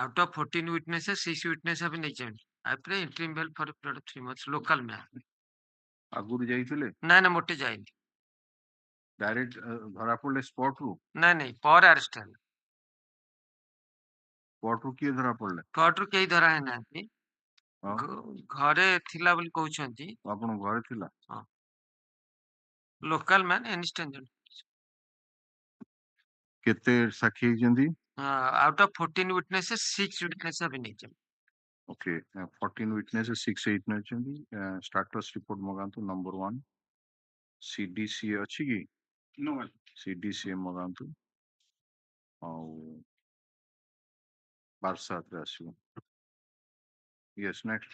Out of 14 witnesses, 6 witnesses have been examined. I pray interim bail for a period of 3 months. Local man. ଆଗରୁ ଯାଇଥିଲେ ନା ମୋଟେ ଯାଇନି direct ଧରା ପଡିଲେ spot ରୁ ନାଇଁ ପରେ ଆରେଷ୍ଟ ହେଲା ସ୍ପଟ ରୁ କିଏ ଧରା ପଡିଲେ କୋର୍ଟରୁ କେହି ଧରା ହେଇନାହାନ୍ତି ଘରେ ଥିଲା ବୋଲି କହୁଛନ୍ତି ଆପଣ ଘରେ ଥିଲା ଲୋକାଲ ମ୍ୟାନ ଇନଷ୍ଟାଣ୍ଟ କେତେ ସାକ୍ଷୀ ହେଇଛନ୍ତି out of 14 witnesses 6 witnesses have been examined. Okay, 14 witnesses 6 8 ନେଇଛନ୍ତି status report ମଗାନ୍ତୁ number 1 CDCA ଅଛି କି no CDCA ମଗାନ୍ତୁ ଆଉ 12/7 ରେ ଆସିବ yes next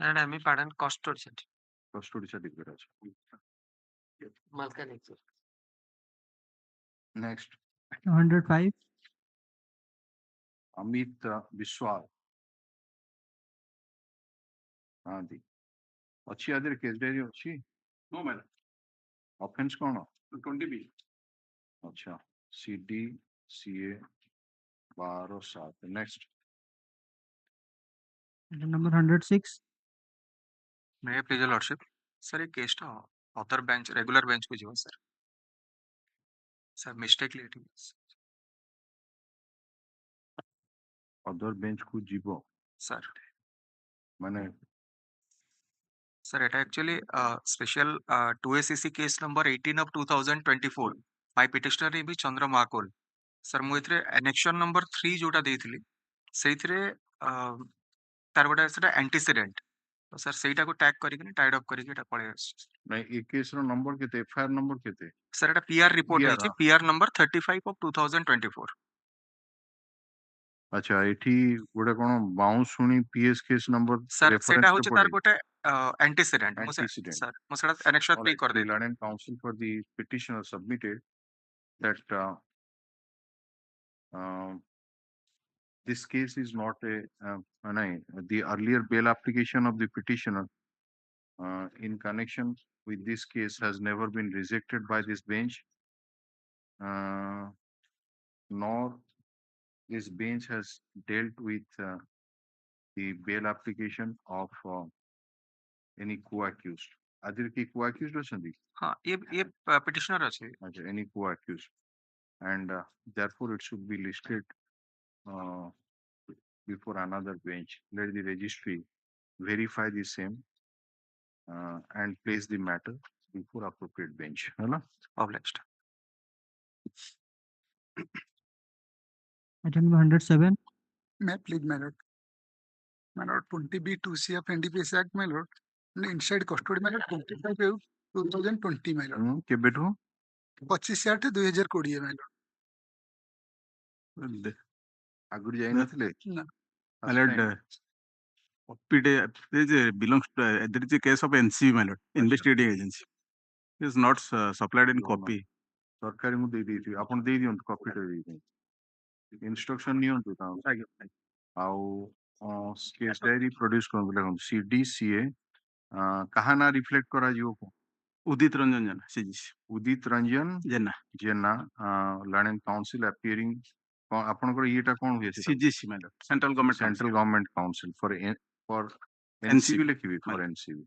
and I mean pardon custody certificate ଅଛି next 105 Amit Biswal दी अच्छी आदर केस डायरी अच्छी नो मैडम ऑफेंस कौन 20B अच्छा CDCA 12/7 next Item number 106. May I please, your lordship? Sir, ये case other bench, regular bench को जीवा sir. Sir, mistakenly it is. Other bench को जीवो. Sir. माने Sir, it actually special 2ACC case number 18 of 2024 by petitioner B Chandra Mahakol. Sir, ମୁଁ ଏଥିରେ annexion number 3 जोटा ଦେଇଥିଲି ସେଇଥିରେ ତାର ଗୋଟେ ସେଟା antecedent ତ sir ସେଇଟାକୁ tag କରିକିନି tied up କରିକି ଏଟା ପଳେଇ ଆସିଛି नहीं एक केस रो नंबर केते एफआईआर नंबर केते sir ଏଟା PR report PR ହେଇଛି PR number 35 of 2024 अच्छा एठी गोटे कोन बाउंस सुनी PS case number sir reference ସେଇଟା रे ହଉଛି ତାର ଗୋଟେ antecedent ମୁଁ antecedent sir ମୁଁ ସେଟା annexure 3 କରି ଦେଇଥିଲି and counsel for the petitioner submitted that this case is not the earlier bail application of the petitioner in connection with this case has never been rejected by this bench, nor this bench has dealt with the bail application of any co-accused. Adir ki co-accused asandi? हाँ ये petitioner ଅଛି any co-accused, and therefore it should be listed before another bench. Let the registry verify the same and place the matter before appropriate bench. Obliged. Item number 107. May I plead, my lord? My lord, 20B2C of NDPS Act, my lord. Inside custody, my lord, 25 2020, my lord. केबेठो 25/8/2020, my lord. आगुरी जाई नथिले No. My lord, belongs to there is a case of NCB, my lord, investigating agency. It is not supplied in copy. सरकारी मु दे देती आपण दे दियंतु copy टे दे instruction नियंतु ता आउ case diary produce करन लगन सीडीसीए कहा ना रिफ्लेक्ट करा जिवो को उदित रंजन जेना सीजीसी उदित रंजन जेना जेना लर्निंग काउंसिल अपीयरिंग आपनकर येटा कोन हुए CGC my lord, central government council for NCB लिखिबी for NCB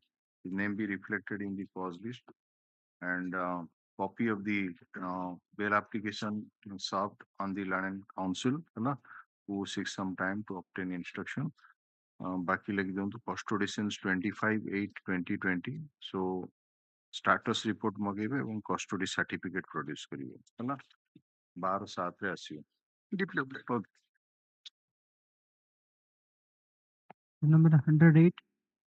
his name be reflected in the cause list and copy of the bail application served on the learning council who seeks some time to obtain instruction baki lagi dontu custody since 25/8/2020 so status report magebe ebong custody certificate produce karibe hala 12/7 रे आसीबो Number 108.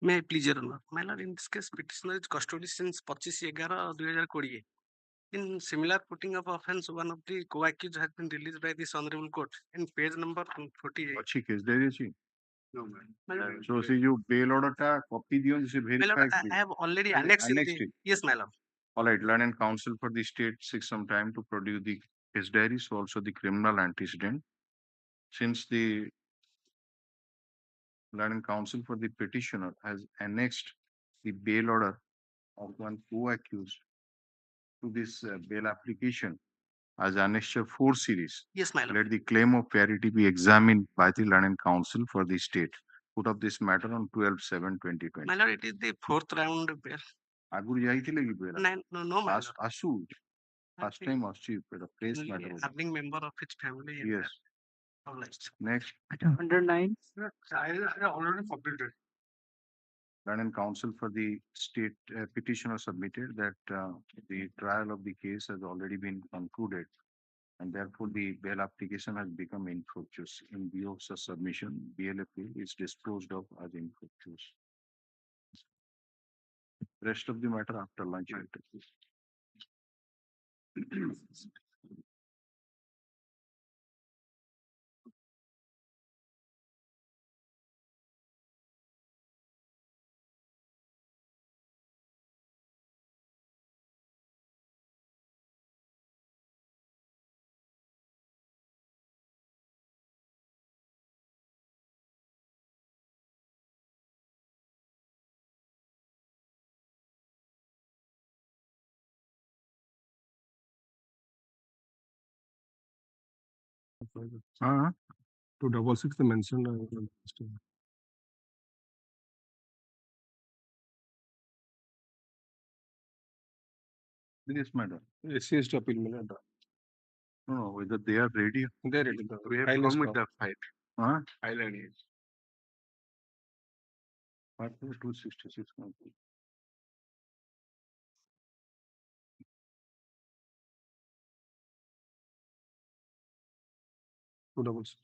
May I please, Your Honor? My lord, in this case, petitioner is custody since 25/11/2020. In similar putting of offense, one of the co-accused has been released by this honorable court in page number 48. अच्छी case they the No, my lord. so see you bail order ta copy diyon se My lord, verify I have already annexed it. Yes, my lord. All right, learning counsel for the state seeks some time to produce the case diary, so also the criminal antecedent. Since the learning counsel for the petitioner has annexed the bail order of one co-accused to this bail application as annexure 4 series. Yes, my lord. Let the claim of parity be examined by the learning counsel for the state. Put up this matter on 12/7/2020. My lord, it is the fourth round bail. आगुरी जाइथिले कि बेला No, my lord. आसु first time आसची पेडा press Only matter having member of his family. yes Obliged. next Item 109. I already completed. Learning counsel for the state petitioner submitted that the trial of the case has already been concluded and therefore the bail application has become infructuous. In view of such submission, BLAP is disposed of as infructuous. Rest of the matter after lunch. हाँ 266 mentioned This matter. SC appeal matter. No, whether they are ready. They are ready. We have File come is with stopped. the file. Huh? File and is. Part 266. Two doubles.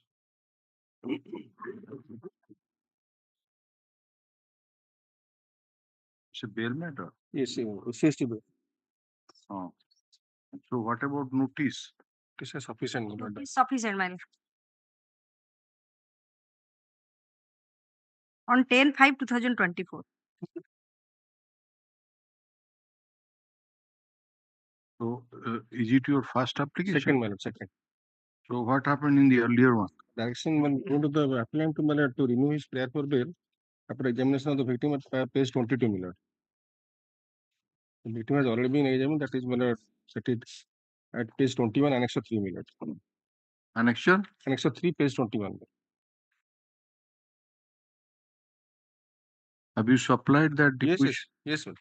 It's a bail matter. Yes, SC bail. Oh. So what about notice? This is sufficient. My lord. Is sufficient, my lord. On 10/5/2024. So is it your first application? Second, my lord, second. So what happened in the earlier one? Direction when go to the applicant to my lord to remove his prayer for bail after examination of the victim at page 22, my lord. The victim has already been examined. That is, my lord, set it at page 21, annexure 3, my lord. Annexure? Annexure 3, page 21. Have you supplied that Yes, deposition? yes, sir.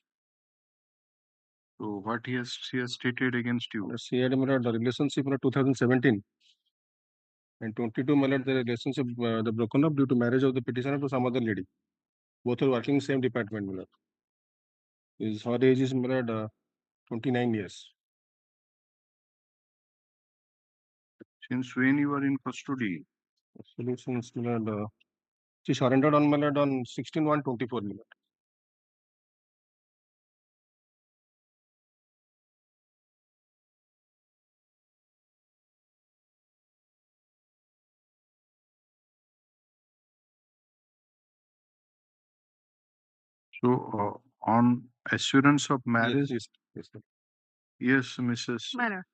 So what she has stated against you? She had, my lord, the relationship in 2017. And 22, my lord, the relationship the broken up due to marriage of the petitioner to some other lady. Both are working in same department, my lord. Her age is, my lord, 29 years. Since when you are in custody? Solutions, my lord, she surrendered on, my lord, on 16/1/24, my lord. So on assurance of marriage? Yes, yes, sir. Yes, Mrs. My lord.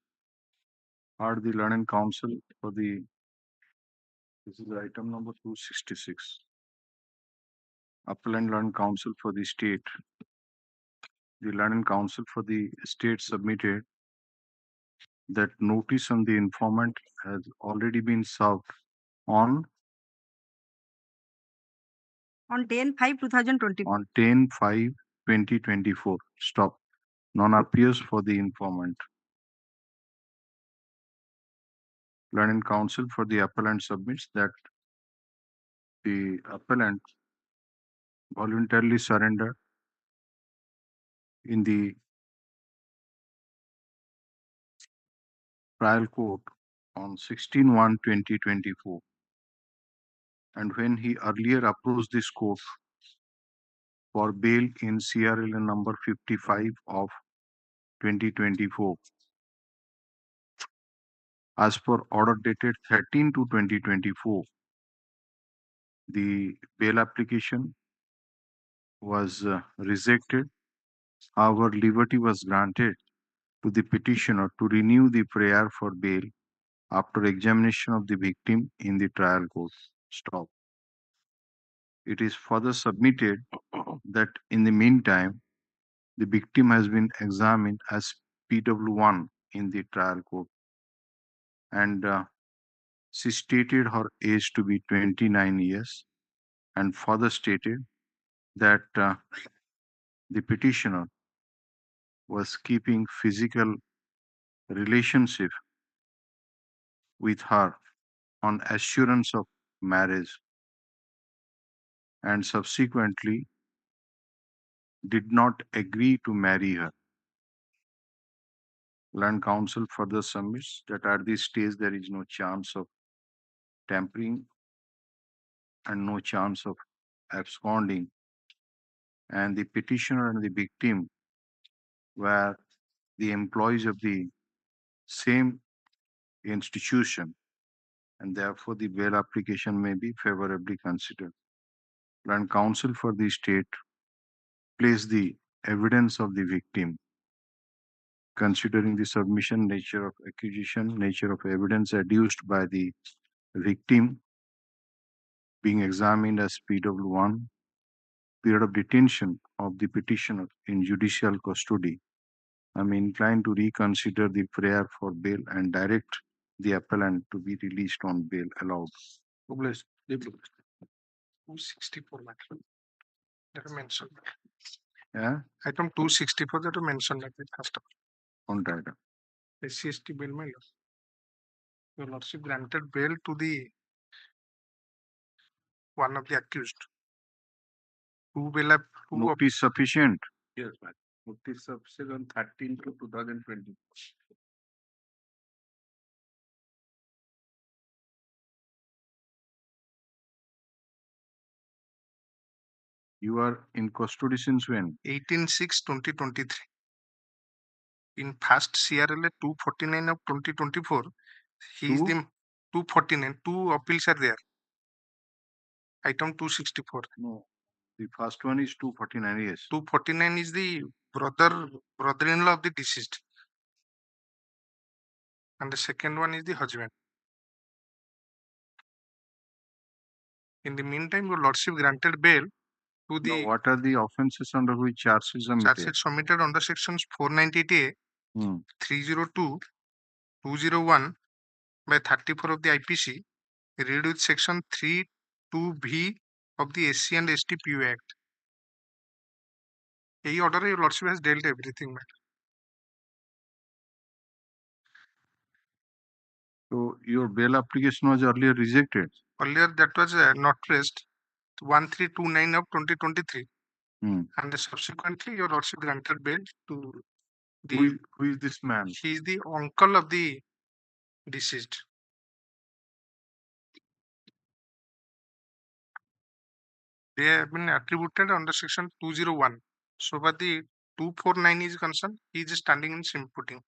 Are the learning council for the, this is item number 266. Appellant Learning Council for the state. The Learning Council for the state submitted that notice on the informant has already been served on 10/5/2024. on 10/5/2024. Stop. None appears for the informant. Learning Council for the appellant submits that the appellant voluntarily surrendered in the trial court on 16/1/2024. And when he earlier approached this court for bail in CRL number 55 of 2024, as per order dated 13/2/2024, the bail application was rejected. However, liberty was granted to the petitioner to renew the prayer for bail after examination of the victim in the trial court. Stop. It is further submitted that in the meantime, the victim has been examined as PW1 in the trial court, and she stated her age to be 29 years and further stated that the petitioner was keeping physical relationship with her on assurance of marriage and subsequently did not agree to marry her. Land Council further submits that at this stage there is no chance of tampering and no chance of absconding, and the petitioner and the victim were the employees of the same institution, and therefore the bail application may be favorably considered. Land Council for the state placed the evidence of the victim, considering the submission, nature of accusation, nature of evidence adduced by the victim being examined as PW1, period of detention of the petitioner in judicial custody. I'm inclined to reconsider the prayer for bail and direct the appellant to be released on bail allowed. 264 matter. That are mentioned. Yeah. Item 264 that are mentioned like that first. On data. SC/ST bail, my lord. Your lordship granted bail to the one of the accused. Notice sufficient. Yes, ma'am. Notice sufficient on 13 to 2020. You are in custody since when? 18/6/2023. In first CRLA 249 of 2024, he is the 249. Two appeals are there. Item 264. No, the first one is 249. Yes. 249 is the brother-in-law of the deceased, and the second one is the husband. In the meantime, your lordship granted bail to the. Now, what are the offences under which charges are charges submitted under sections 498A, 302, 201 by 34 of the IPC, read with section 32B of the SC and ST PU Act. A order your lordship has dealt everything, man. So your bail application was earlier rejected. Earlier that was not raised. 1329 of 2023, and subsequently your lordship granted bail to the. Who is this man? He is the uncle of the deceased. They have been attributed under section 201. So, but the 249 is concerned, he is standing in simputing.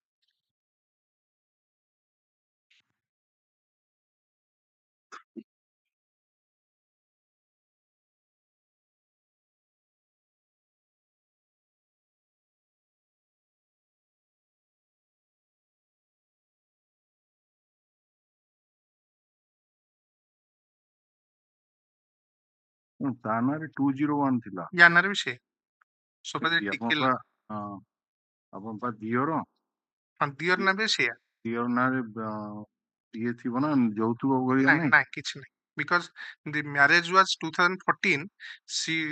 ତା ନାଁରେ 201 ଥିଲା। ୟା ନାଁରେ ବି ସେ ସବାଦେ ଆପଣଙ୍କ ପା ଦିଅର? ହଁ ଦିଅର ନାଁ ବି ସେଇଆ। ଦିଅର ନାଁରେ ଇଏ ଥିବ ନା ଯୌତୁକ ଭଳିଆ ନାହିଁ? ନାଇଁ କିଛି ନାହିଁ। Because the marriage was 2014,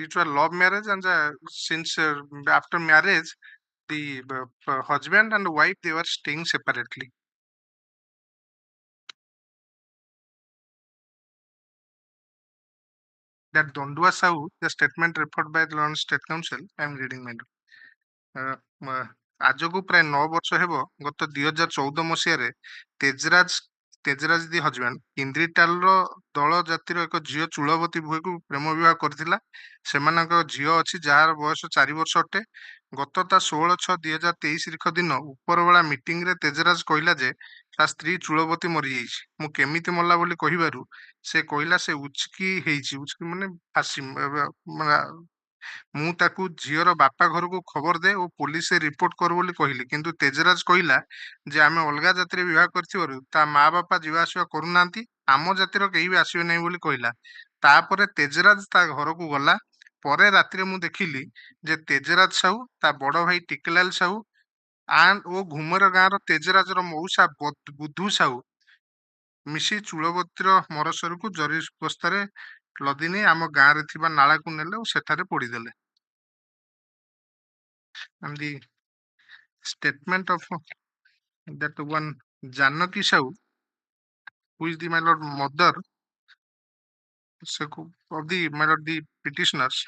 it was love marriage, and since after marriage, the husband and wife, they were staying separately. That S.K.Sahoo, the statement referred by the London State Council, I am reading, madam. ଆଜକୁ ପ୍ରାୟ 9 ବର୍ଷ ହେବ ଗତ 2014 ମସିହାରେ ତେଜରାଜ ଦି husband ଇନ୍ଦ୍ରିଟାଲର ଦଳ ଜାତିର ଏକ ଝିଅ ଚୂଳବତୀ ଭୂଇକୁ ପ୍ରେମ ବିବାହ କରିଥିଲା। ସେମାନଙ୍କ ଝିଅ ଅଛି ଯାହାର ବୟସ 4 ବର୍ଷ ଅଟେ। ଗତ ତା 16/6/2023 ଦିନ ଉପରବେଳା ମିଟିଂରେ ତେଜରାଜ କହିଲା ଯେ ତା ସ୍ତ୍ରୀ ଚୂଳବତୀ ମରିଯାଇଛି। ମୁଁ କେମିତି ମଲା ବୋଲି କହିବାରୁ ସେ କହିଲା ସେ ଉଚକି ହେଇଛି। ଉଚକି ମାନେ ଫାଶୀ, ମୁଁ ତାକୁ ଝିଅର ବାପା ଘରକୁ ଖବର ଦେ ଓ ପୋଲିସରେ ରିପୋର୍ଟ କର ବୋଲି କହିଲି, କିନ୍ତୁ ତେଜରାଜ କହିଲା ଯେ ଆମେ ଅଲଗା ଜାତିରେ ବିବାହ କରିଥିବାରୁ ତା ମା ବାପା ଯିବା ଆସିବା କରୁନାହାନ୍ତି, ଆମ ଜାତିର କେହି ବି ଆସିବେ ନାହିଁ ବୋଲି କହିଲା। ତାପରେ ତେଜରାଜ ତା ଘରକୁ ଗଲା। ପରେ ରାତିରେ ମୁଁ ଦେଖିଲି ଯେ ତେଜରାଜ ସାହୁ, ତା ବଡ ଭାଇ ଟିକେଲାଲ ସାହୁ ଓ ଘୁମର ଗାଁର ତେଜରାଜର ମଉସା ବୁଧୁ ସାହୁ ମିଶି ଚୂଳବତୀର ମରଶରୀରକୁ ଜରି ବସ୍ତାରେ ଲଦି ନେଇ ଆମ ଗାଁରେ ଥିବା ନାଳାକୁ ନେଲେ ଓ ସେଠାରେ ପୋଡ଼ିଦେଲେ। And the statement of that one Janaki Sahu, who is the my lord mother of the my lord the petitioners,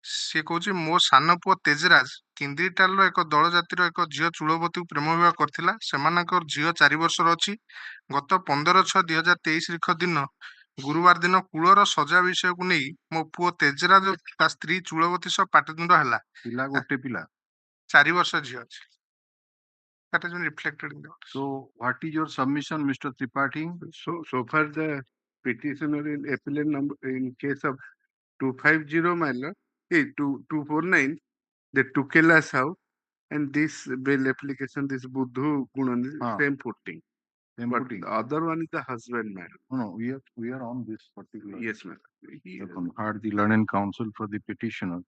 ସେ କହୁଛି ମୋ ସାନ ପୁଅ ତେଜରାଜ କିନ୍ଦ୍ରିଟାଲର ଏକ ଦଳ ଜାତିର ଏକ ଝିଅ ଚୂଳବତୀକୁ ପ୍ରେମ ବିବାହ କରିଥିଲା। ସେମାନଙ୍କର ଝିଅ 4 ବର୍ଷର ଅଛି। ଗତ 15/6/2023 ଦିନ ଗୁରୁବାର ଦିନ କୂଳର ସଜା ବିଷୟକୁ ନେଇ ମୋ ପୁଅ ତେଜରାଜ ତା ସ୍ତ୍ରୀ ଚୂଳବତୀ ସହ ପାଟିତୁଣ୍ଡ ହେଲା। ପିଲା ଗୋଟେ ପିଲା 4 ବର୍ଷ ଝିଅ ଅଛି। That has been reflected in the order. So, what is your submission, Mr. Tripathi? So far the petitioner in appellant number in case of 250 my lord, 249, the Tukela Sahu, and this bail application, this Buddhu Gunan, same footing. But the other one is the husband, madam. No, we are on this particular. Yes, madam. Heard the learned counsel for the petitioner,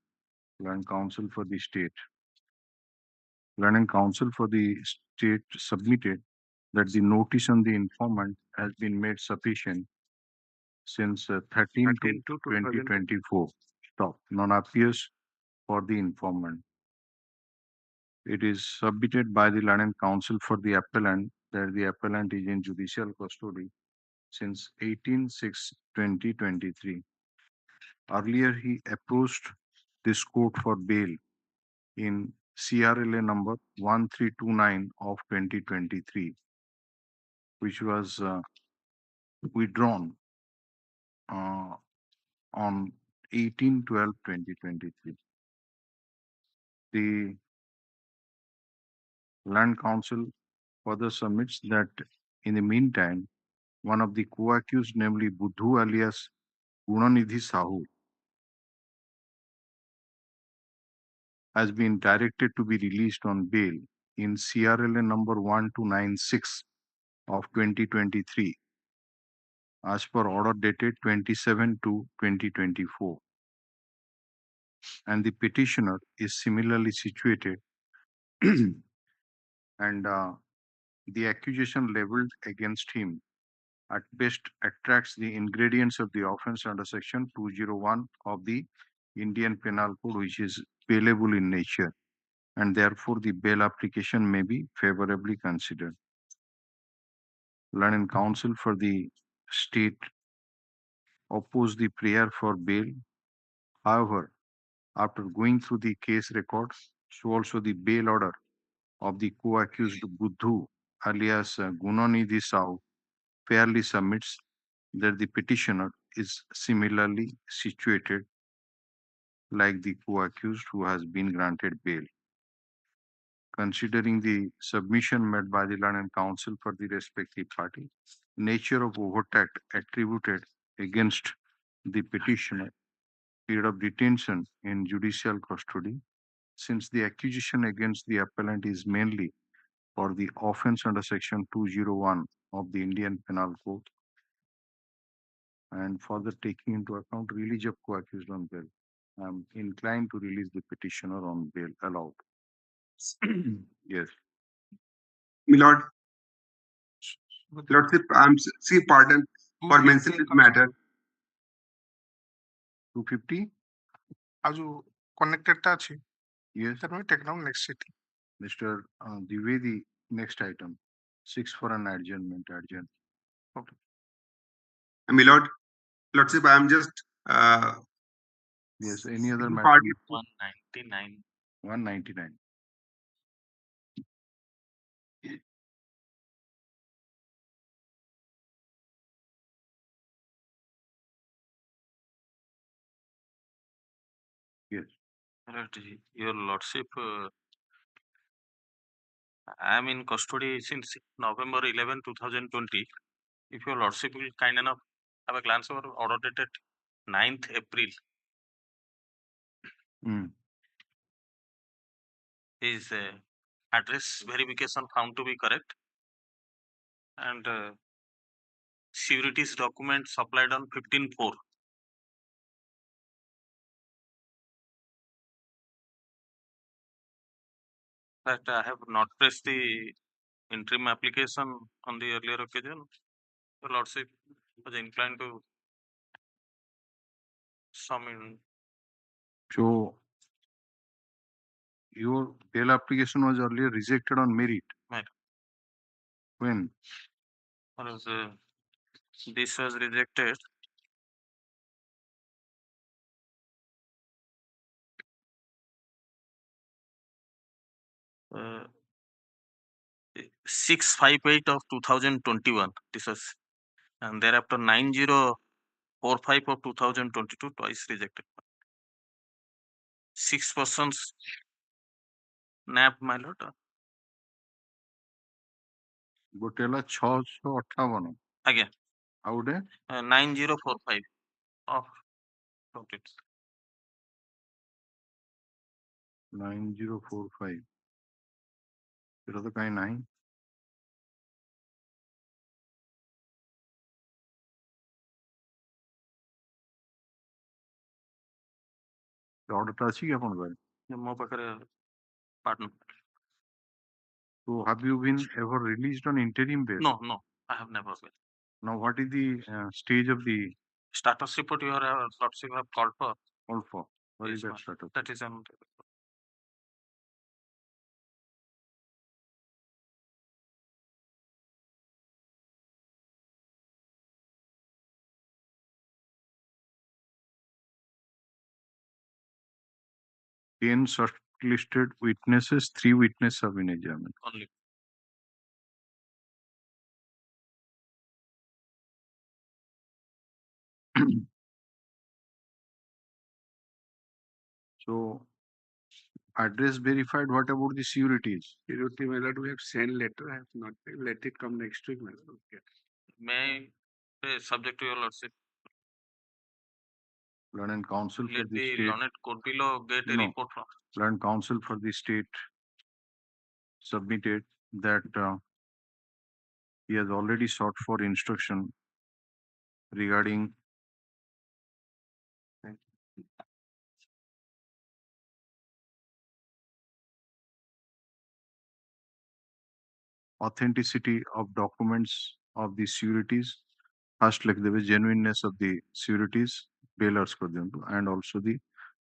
learned counsel for the state. Learned counsel for the state submitted that the notice on the informant has been made sufficient since 13 to 2024. Stop. Non appears for the informant. It is submitted by the learned counsel for the appellant that the appellant is in judicial custody since 18/6/2023. Earlier, he approached this court for bail in CRLA number 1329 of 2023, which was withdrawn on 18/12/2023. The Land Council further submits that in the meantime, one of the co-accused, namely Buddhu alias Gunanidhi Sahu, has been directed to be released on bail in CRLA number 1296 of 2023 as per order dated 27/2/2024. And the petitioner is similarly situated and the accusation leveled against him at best attracts the ingredients of the offense under section 201 of the Indian Penal Code, which is bailable in nature, and therefore the bail application may be favorably considered. Learned counsel for the state opposed the prayer for bail. However, after going through the case records, so also the bail order of the co-accused Buddhu alias Gunanidhi Sahu fairly submits that the petitioner is similarly situated like the co-accused who has been granted bail. Considering the submission made by the learned counsel for the respective party, nature of overt attributed against the petitioner, period of detention in judicial custody, since the accusation against the appellant is mainly for the offense under section 201 of the Indian Penal Code, and further taking into account release of co-accused on bail, I am inclined to release the petitioner on bail allowed. Yes. My Lordship, I am seeking pardon for mentioning this matter. 250? As you connected touch, Yes. then we take down next city. Mr. Dwivedi, next item. 6 for an adjournment. Okay. My Lordship, I am just Yes, any other matter? pardon. 199. 199. Yes. Right, Your Lordship, I am in custody since November 11, 2020. If Your Lordship will kind enough have a glance over order dated 9th April. His address verification found to be correct, and securities document supplied on 15/4. That I have not pressed the interim application on the earlier occasion. Your Lordship was inclined to summon. So, your bail application was earlier rejected on merit. Right. When? This was rejected uh, 6/5/8 of 2021. This was, and thereafter 90/4/5 of 2022 twice rejected. 6 persons nabbed, my lord. Gotela 658. Again. How would 9045 of 9045. It was kind 9. The order is pardon. So, have you been ever released on interim bail? No, I have never been. Now, what is the stage of the status report your Lordship have called for? What is that status? That is on 10 shortlisted witnesses, 3 witnesses have been examined. Only. So, address verified. What about the sureties? Surety, my lord, we have sent letter. I have not let it come next week, my lord. Okay. May subject to your lordship. Learned counsel for Let the the state. learned court below get a No. report from. Learned counsel for the state submitted that he has already sought for instruction regarding authenticity of documents of the sureties. First, like the genuineness of the sureties, bailers for them, and also the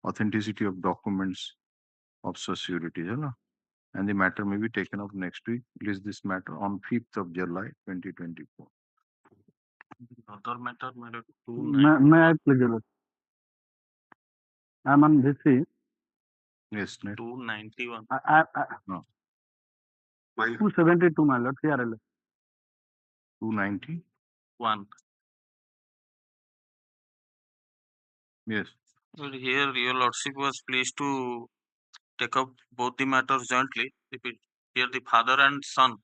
authenticity of documents of such sureties. And the matter may be taken up next week. List this matter on 5th of July 2024. Other matter, May I please, Your Lord? I'm on VC. Yes, net. 291. No. 272, my lord, CRL. 290. 1. Yes. Well, here your lordship was pleased to take up both the matters jointly. Here the father and son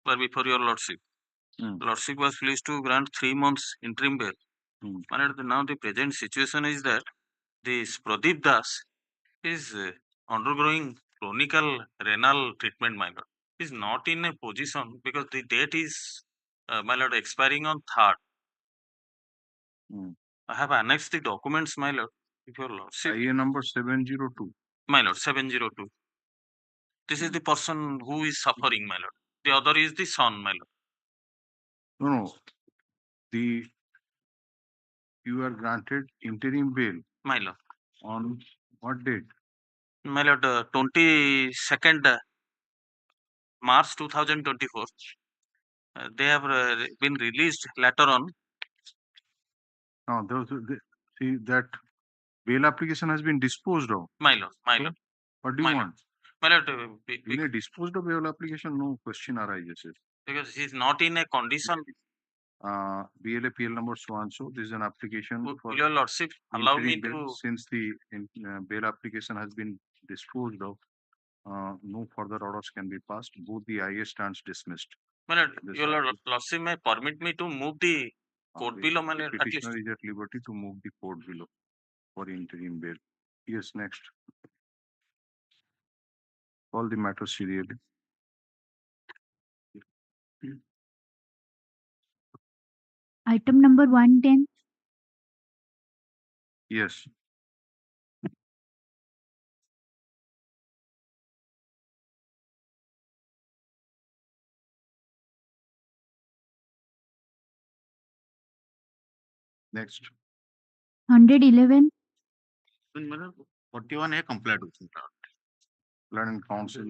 were before your lordship. Lordship was pleased to grant 3 months interim bail. Now the present situation is that this Pradeep Das is undergoing chronic renal treatment, my lord. He is not in a position because the date is, my lord, expiring on 3rd. I have annexed the documents, my lord. If your lordship. IA number 702. My lord, 702. This is the person who is suffering, my lord. The other is the son, my lord. No. You are granted interim bail. My lord. On what date? My lord, 22nd March 2024. They have been released later on. No, see that bail application has been disposed of. My lord, my lord. What do you want? My lord, in a disposed of bail application, no question arises. Because he is not in a condition. BLA PL number so and so. This is an application for your lordship allow me bail. to. Since the bail application has been disposed of, no further orders can be passed. Both the IA stands dismissed. My lord, your lordship may permit me to move the court below, my lord. Petitioner is at liberty to move the court below for interim bail. Yes, next. All the matters serially. Item number 110. Yes. Next. 111. 41 complied with Plan and Council.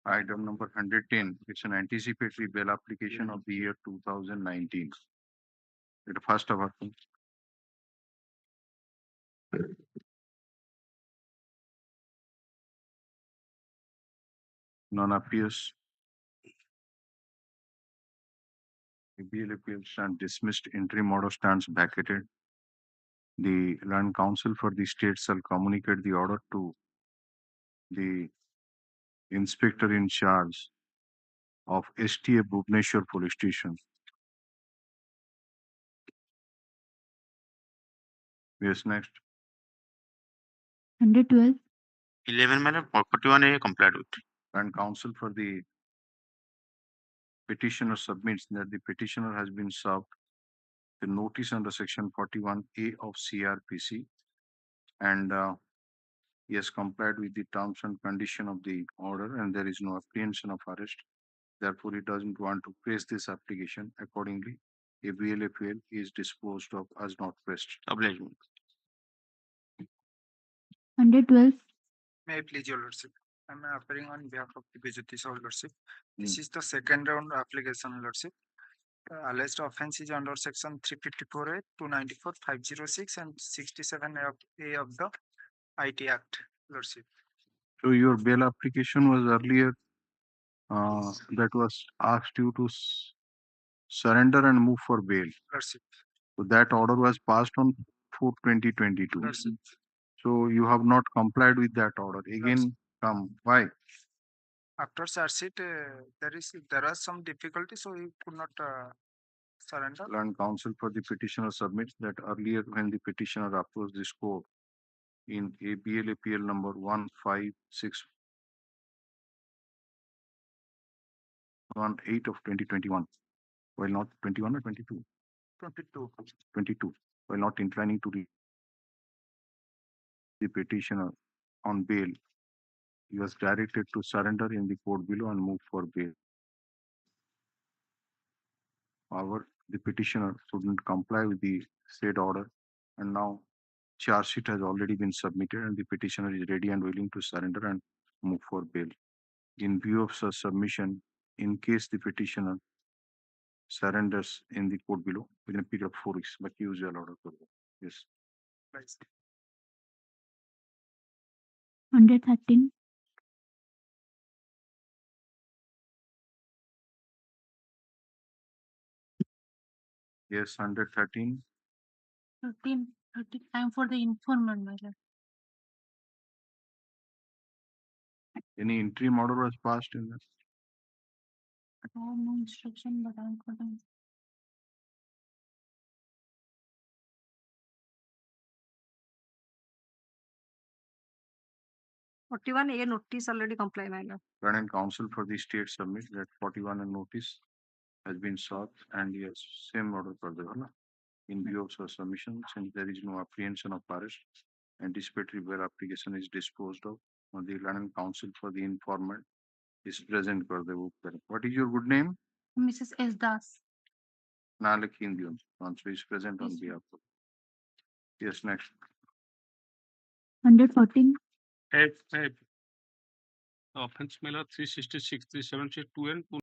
Item number 110. It's an anticipatory bail application of the year 2019. It first of all. None appears. BL appeals and dismissed. Interim order stands vacated. The Land Council for the state shall communicate the order to the inspector in charge of STA Bhubaneswar Police Station. Yes, next. 112. 11 41 complied with. And counsel for the petitioner submits that the petitioner has been served the notice under section 41A of CRPC and he has complied with the terms and condition of the order and there is no apprehension of arrest. Therefore, he doesn't want to press this application. Accordingly, a BLFL is disposed of as not pressed. Obligation. 112. May I please, Your Lordship? I am appearing on behalf of the Bejutis, Your Lordship. This is the second round application, Lordship. Alleged offense is under section 354A, 294, 506, and 67A of the IT Act, Lordship. So your bail application was earlier that was asked you to surrender and move for bail. Lordship. So that order was passed on 4/20/22. Lordship. So you have not complied with that order. Again, come. Why? After charge sheet, there was some difficulty, so he could not surrender. Learned counsel for the petitioner submits that earlier when the petitioner approached this court in ABL APL number 1518 of 2021, while not 21 or 22? 22. 22, while not inclining to the petitioner on bail, he was directed to surrender in the court below and move for bail. However, the petitioner couldn't comply with the said order, and now charge sheet has already been submitted and the petitioner is ready and willing to surrender and move for bail. In view of such submission, in case the petitioner surrenders in the court below within a period of 4 weeks, but usual order. Yes. 113. Yes, 113. 13. Time for the informant, my lord. Any interim order was passed in this? I have no instruction, but I'm going. A notice already comply, my lord. Run and counsel for the state submit that 41 and notice has been sought and yes, same order for the in view of such submission, since there is no apprehension of arrest, anticipatory bail application is disposed of. The land and counsel for the informant is present for the book. What is your good name? Mrs. S. Das. Nalak Indian. Counsel is present on behalf of. Yes, next. 114. Offense Miller 366, 372 and 2.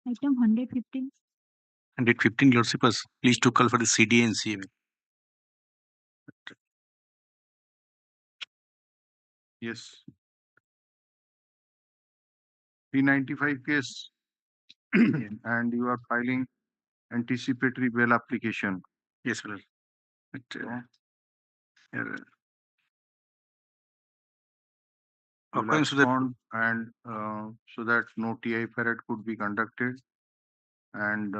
Item 115. 115, Lordship, please to call for the CDA and CMA. Yes. 395 case and you are filing anticipatory bail application. Yes, sir. But, You will according to the respond and so that no TI parrot could be conducted, and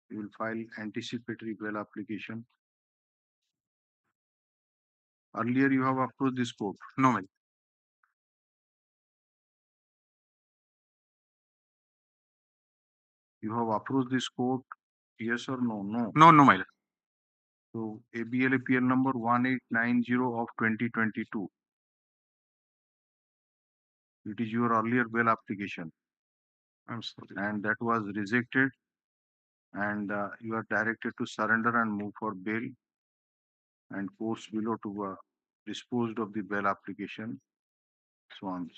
you will file anticipatory bail application. Earlier you have approached this court. no, ma'am. You have approached this court, yes or no? No. No, my lord. So ABL appeal number 1890 of 2022. It is your earlier bail application. I'm sorry. And that was rejected, and you are directed to surrender and move for bail, and courts below to disposed of the bail application, so on.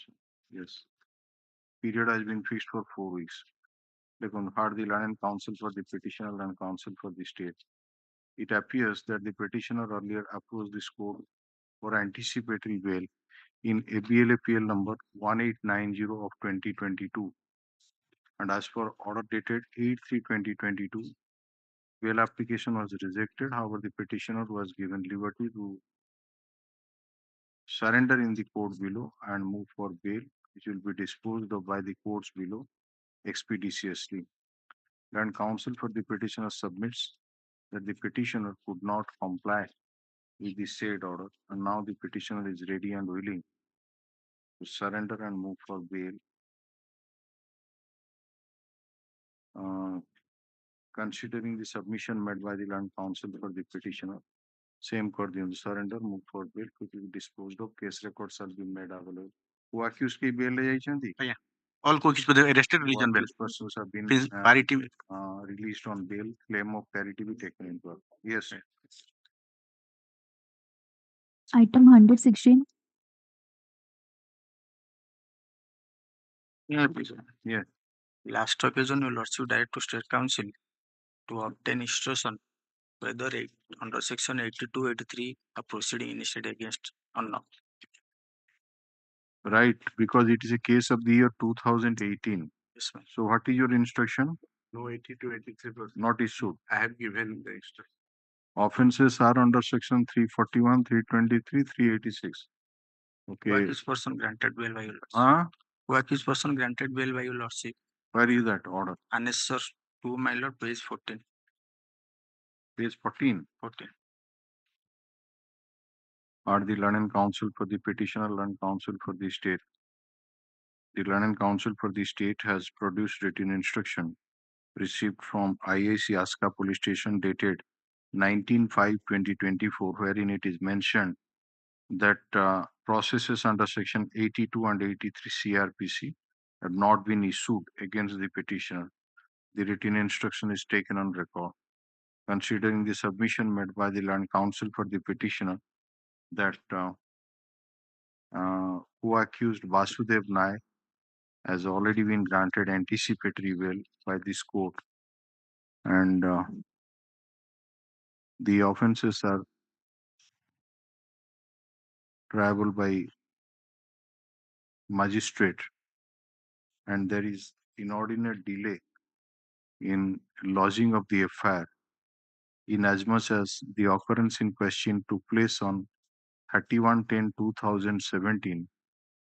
Yes. Period has been fixed for 4 weeks. Heard the learned counsel for the petitioner and counsel for the state. It appears that the petitioner earlier approached this court for anticipatory bail in ABL appeal number 1890 of 2022. And as per order dated 8/3/2022, bail application was rejected. However, the petitioner was given liberty to surrender in the court below and move for bail, which will be disposed of by the courts below expeditiously. Learned counsel for the petitioner submits that the petitioner could not comply with the said order, and now the petitioner is ready and willing to surrender and move for bail. Considering the submission made by the learned counsel for the petitioner, same court surrender, move for bail, quickly disposed of, case record shall be made available. Who accused ki bail le jayichanti? Yeah. All co-accused arrested released on bail. Persons have been parity released on bail. Claim of parity be taken into account. Yes. Item 116. Yeah, please. Yeah. Last occasion, your lordship direct to State Council to obtain instruction whether under section 82-83 a proceeding initiated against or not. Right, because it is a case of the year 2018. Yes, ma'am. So what is your instruction? No 82-83. Not issued. I have given the instruction. Offenses are under section 341, 323, 386. Okay. Who accused person granted bail by your lordship? Huh? Who accused person granted bail by your lordship? Where is that order? Answer to my lord, page 14. Page 14. 14. Are the learned counsel for the petitioner, learned counsel for the state? The learned counsel for the state has produced written instruction received from IAC Aska Police Station dated 19/5/2024, wherein it is mentioned that processes under section 82 and 83 CRPC have not been issued against the petitioner. The written instruction is taken on record. Considering the submission made by the learned counsel for the petitioner that who accused Vasudev Naik has already been granted anticipatory bail by this court, and the offences are triable by magistrate, and there is inordinate delay in lodging of the FIR, inasmuch as the occurrence in question took place on 31/10/2017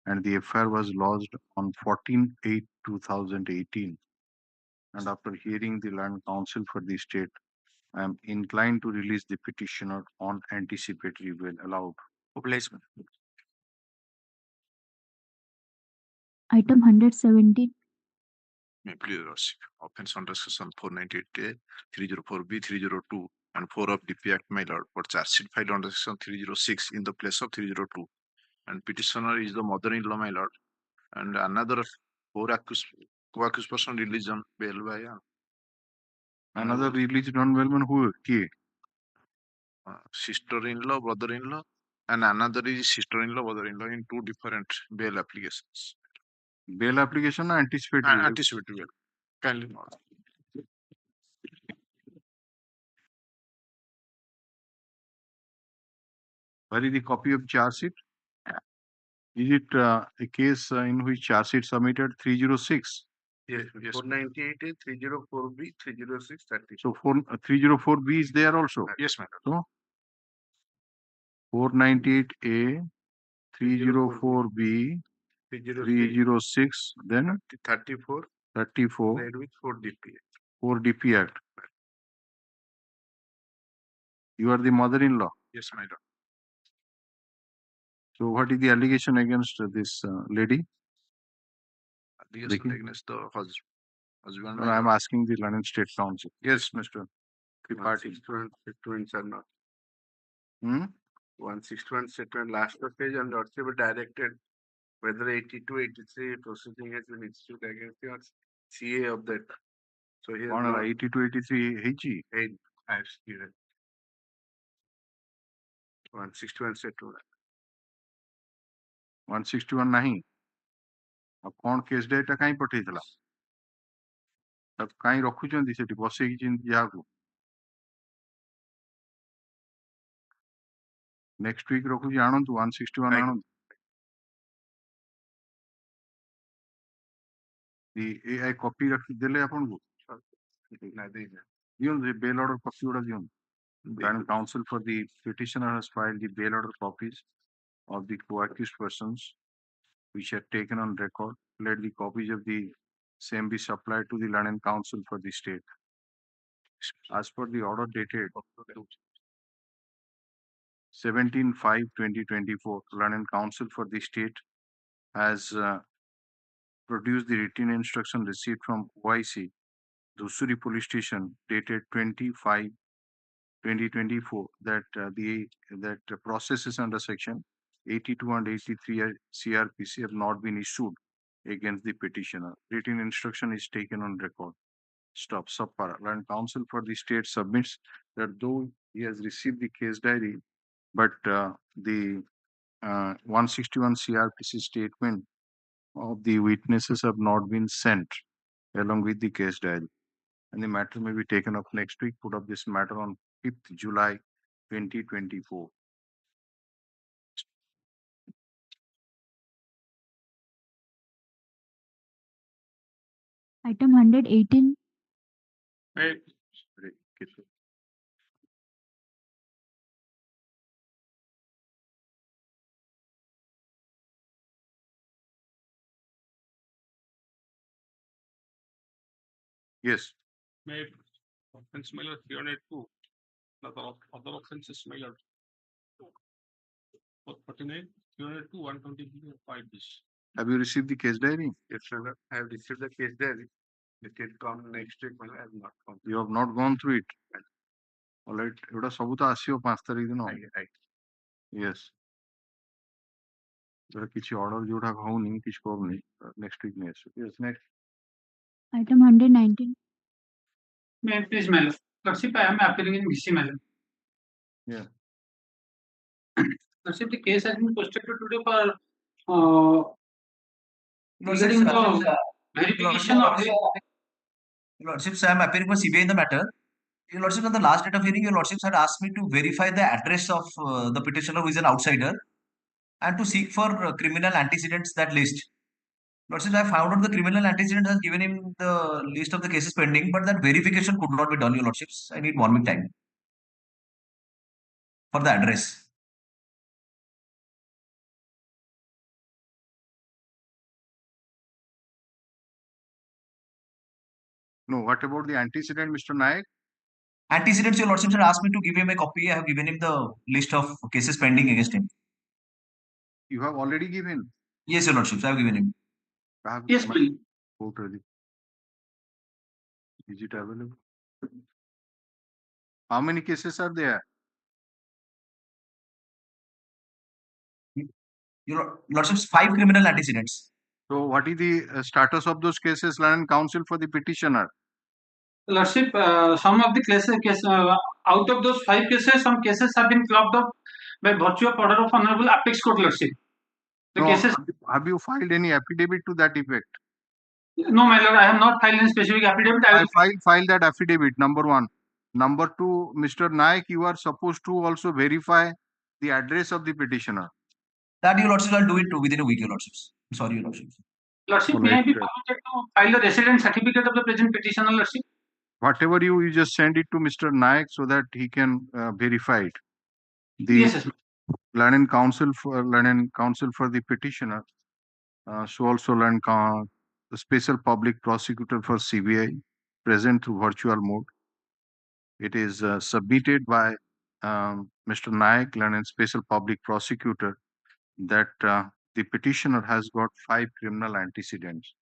and the FIR was lodged on 14/8/2018. And after hearing the learned counsel for the state, I am inclined to release the petitioner on anticipatory bail allowed. Obligement. Item 117. May please your lordship. Offense under section 498A, 304B, 302, and 4 of DP Act, my lord, for charge sheet filed under section 306 in the place of 302. And petitioner is the mother-in-law, my lord. And another co-accused person released on bail by Another released on bail man who? Sister-in-law, brother-in-law, and another is sister-in-law, brother-in-law in two different bail applications. Bail application or anticipatory? Anticipatory bail. Kindly note. Where is the copy of charge sheet? Is it a case in which charge sheet submitted 306? Yes, 498A, 304B, 306, 30. So 304B is there also? Yes, madam. So 498A, 304B, 306, then 34, 34, paired with 4 DP. 4 DP Act. You are the mother-in-law. Yes, madam. So what is the allegation against this lady? Allegation against the husband. No, I am asking the London State Council. Yes, Mr. Tripathi. 161 statements are not. 161 statement last page and also directed whether 82, 83 proceeding has been instituted against the CA of that. So here On 82, 83 ହେଇଛି? I have given 161 statement. 161 ନାହିଁ ଆଉ କଣ case data କାଇଁ ପଠେଇଥିଲା ତାକୁ କାଇଁ ରଖୁଛନ୍ତି ସେଠି ବସେଇକି ଯାହାକୁ ନେକ୍ସଟ ୱିକ୍ ରଖୁଛି ଆଣନ୍ତୁ 161 ଆଣନ୍ତୁ ଏଆଇ କପି ରଖିଦେଲେ ଆପଣଙ୍କୁ ଦିଅନ୍ତୁ ବେଲ୍ ଅର୍ଡର କପି ଗୁଡା ଦିଅନ୍ତୁ and counsel for the petitioner has filed the bail order copies of the co-accused persons which are taken on record. Let the copies of the same be supplied to the London Council for the state. As per the order dated 17/5/2024, London Council for the state has produced the written instruction received from OIC, Dhusuri Police Station, dated 25/2024, that that processes under section 82 and 83 CRPC have not been issued against the petitioner. Written instruction is taken on record. Stop. Subpara. Land Council for the state submits that though he has received the case diary, but the 161 CRPC statement of the witnesses have not been sent along with the case diary. And the matter may be taken up next week. Put up this matter on 5th July 2024. Item 118. Yes. May offense mailer 302. Other offenses mailer 49, 302, 120, this. Have you received the case diary? Yes, sir. I have received the case diary. It will come next week, but I have not come. You have not gone through it. All right. ଏଗୁଡ଼ା ସବୁ ତ ଆସିବ 5 ତାରିଖ ଦିନ। Yes. କିଛି order ଯୋଉଟା ହଉନି କିଛି କରୁନି next week ନେଇ ଆସିବ। Yes, next. Item 119. May I please, madam? Lordship, I am appearing in VC, madam. Yeah. Lordship, the case has been posted today for regarding the verification of the. Lordships, I am appearing for CBI in the matter. Your Lordships, on the last date of hearing, your Lordships had asked me to verify the address of the petitioner who is an outsider and to seek for criminal antecedents that list. Lordships, I found out the criminal antecedents has given him the list of the cases pending, but that verification could not be done, your Lordships. I need 1 week time for the address. No, what about the antecedent, Mr. Nayak? Antecedents, your Lordship had asked me to give him a copy. I have given him the list of cases pending against him. You have already given? Yes, your Lordships, I have given him. Yes, please. Is it available? How many cases are there? Your Lordships, 5 criminal antecedents. So what is the status of those cases, London Council for the petitioner? Lordship, some of the cases, out of those 5 cases, some cases have been clogged up by virtue of order of Hon'Ble Apex Court, Lordship. The No, cases. have you filed any affidavit to that effect? No, my lord, I have not filed any specific affidavit. I will File that affidavit, number one. Number two, Mr. Naik, you are supposed to also verify the address of the petitioner. That your lordships will do it within a week, your lordships. Sorry, your lordships. Lordship, may I be permitted to file the resident certificate of the present petitioner, Lordship? Whatever you just send it to Mr. Naik so that he can verify it. The Yes, yes. Learning Counsel for the petitioner, so also the Special Public Prosecutor for CBI present through virtual mode. It is submitted by Mr. Naik, Learning Special Public Prosecutor, that the petitioner has got 5 criminal antecedents.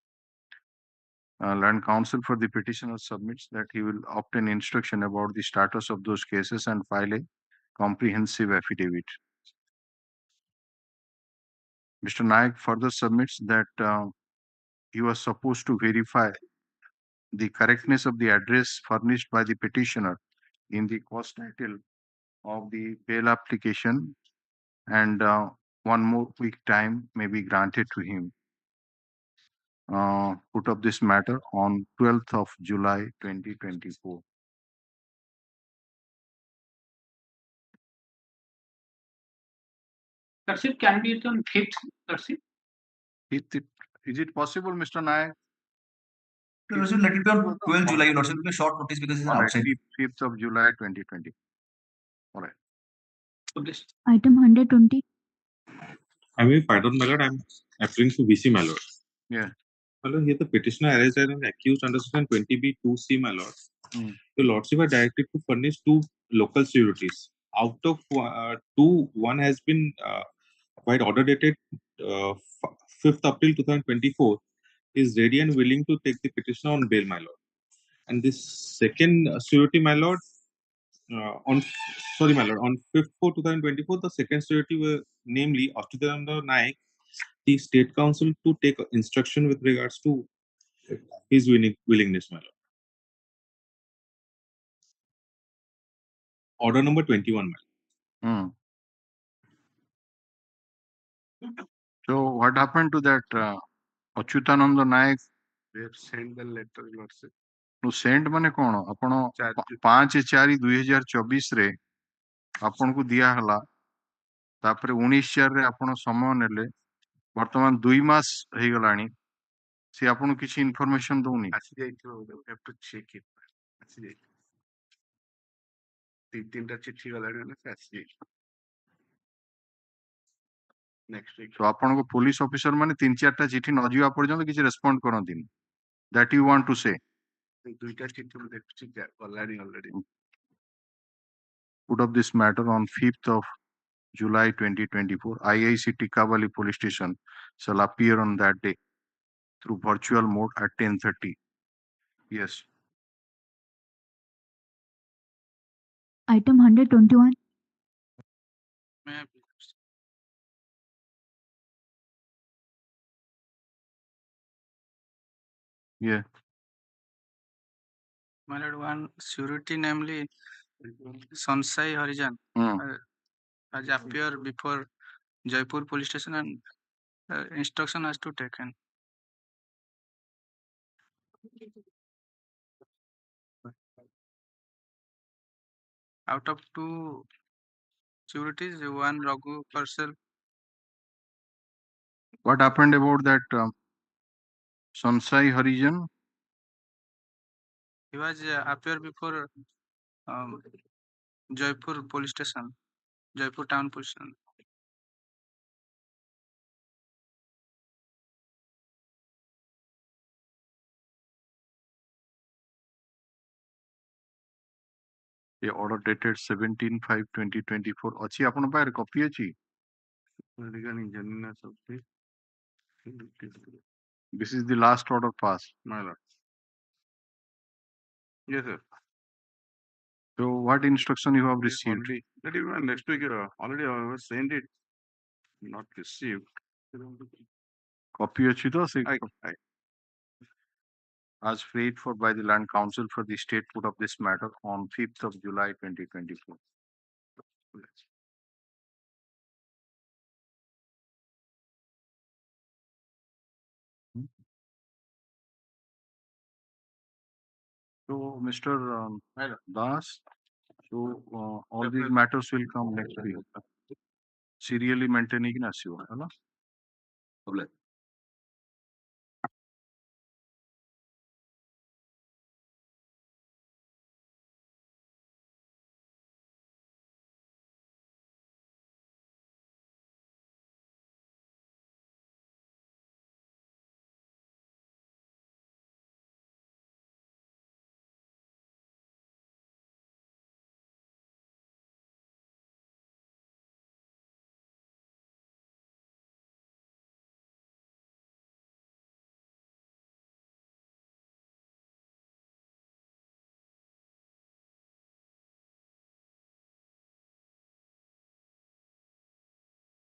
Learned Counsel for the petitioner submits that he will obtain instruction about the status of those cases and file a comprehensive affidavit. Mr. Naik further submits that he was supposed to verify the correctness of the address furnished by the petitioner in the cause title of the bail application, and 1 more week time may be granted to him. Put up this matter on 12th of July 2024. Lordship, can be it on 5th, Lordship? Is it possible, Mr. Naik? Lordship, let it be on 12th July, your lordship. It will be short notice because it's outside. 5th of July 2020. All right. Item 120. I may pardon, my lord. I'm appealing to VC, my lord. Yeah. My lord, here the petitioner arrested and accused under section 20B2C, my lord. The lordship are directed to furnish 2 local securities. Out of 2, one has been by order dated 5th April 2024 is ready and willing to take the petitioner on bail, my lord. And this second security, my lord, on 5th 4 2024, the second security were namely Ashuthananda Naik, the State Council, to take instruction with regards to his willingness, my lord. Order number 21, my lord. So what happened to that Achyutananda Naik? They have sent the letter, Lordship. No, send mane kono? Apono 5/4/2024 रे आपन को दिया हला तापरे 19/4 रे आपण समय नेले वर्तमान 2 मास हे गलानी से आपन किछि इन्फॉर्मेशन दोनी आसी जाइथिबो we have to check it आसी जाइथिबो 3-3टा चिट्ठी गलानी ना से आसी जाइथिबो नेक्स्ट वीक तो आपन को पुलिस ऑफिसर माने 3-4टा चिट्ठी न जिवा पर्यंत किछि रेस्पोंड करनदिन that you want to say 2टा चिट्ठी में देखछि गलानी already. Put up this matter on 5th of July 2024. IIC Tikavali Police Station shall appear on that day through virtual mode at 10:30. Yes. Item 121. May I Yeah. My lord, one surety, namely Sansai Harijan, has appeared before Jaipur police station and instruction has to taken. Out of 2 sureties, one Raghu Parcel. What happened about that Sansai Harijan? He was appeared before Jaipur police station, Jaipur town police station. The order dated 17/5/2024. Achi apno paire copy achi. This is the last order passed, my lord. Yes, sir. So what instruction you have received? Already, that even next week already I was sent it, not received. Copy achi to se as prayed for by the Land Council for the state put up this matter on 5th of July 2024. So, Mr. Das, so all these matters will come next week. Serially maintaining in ASIO, है ना?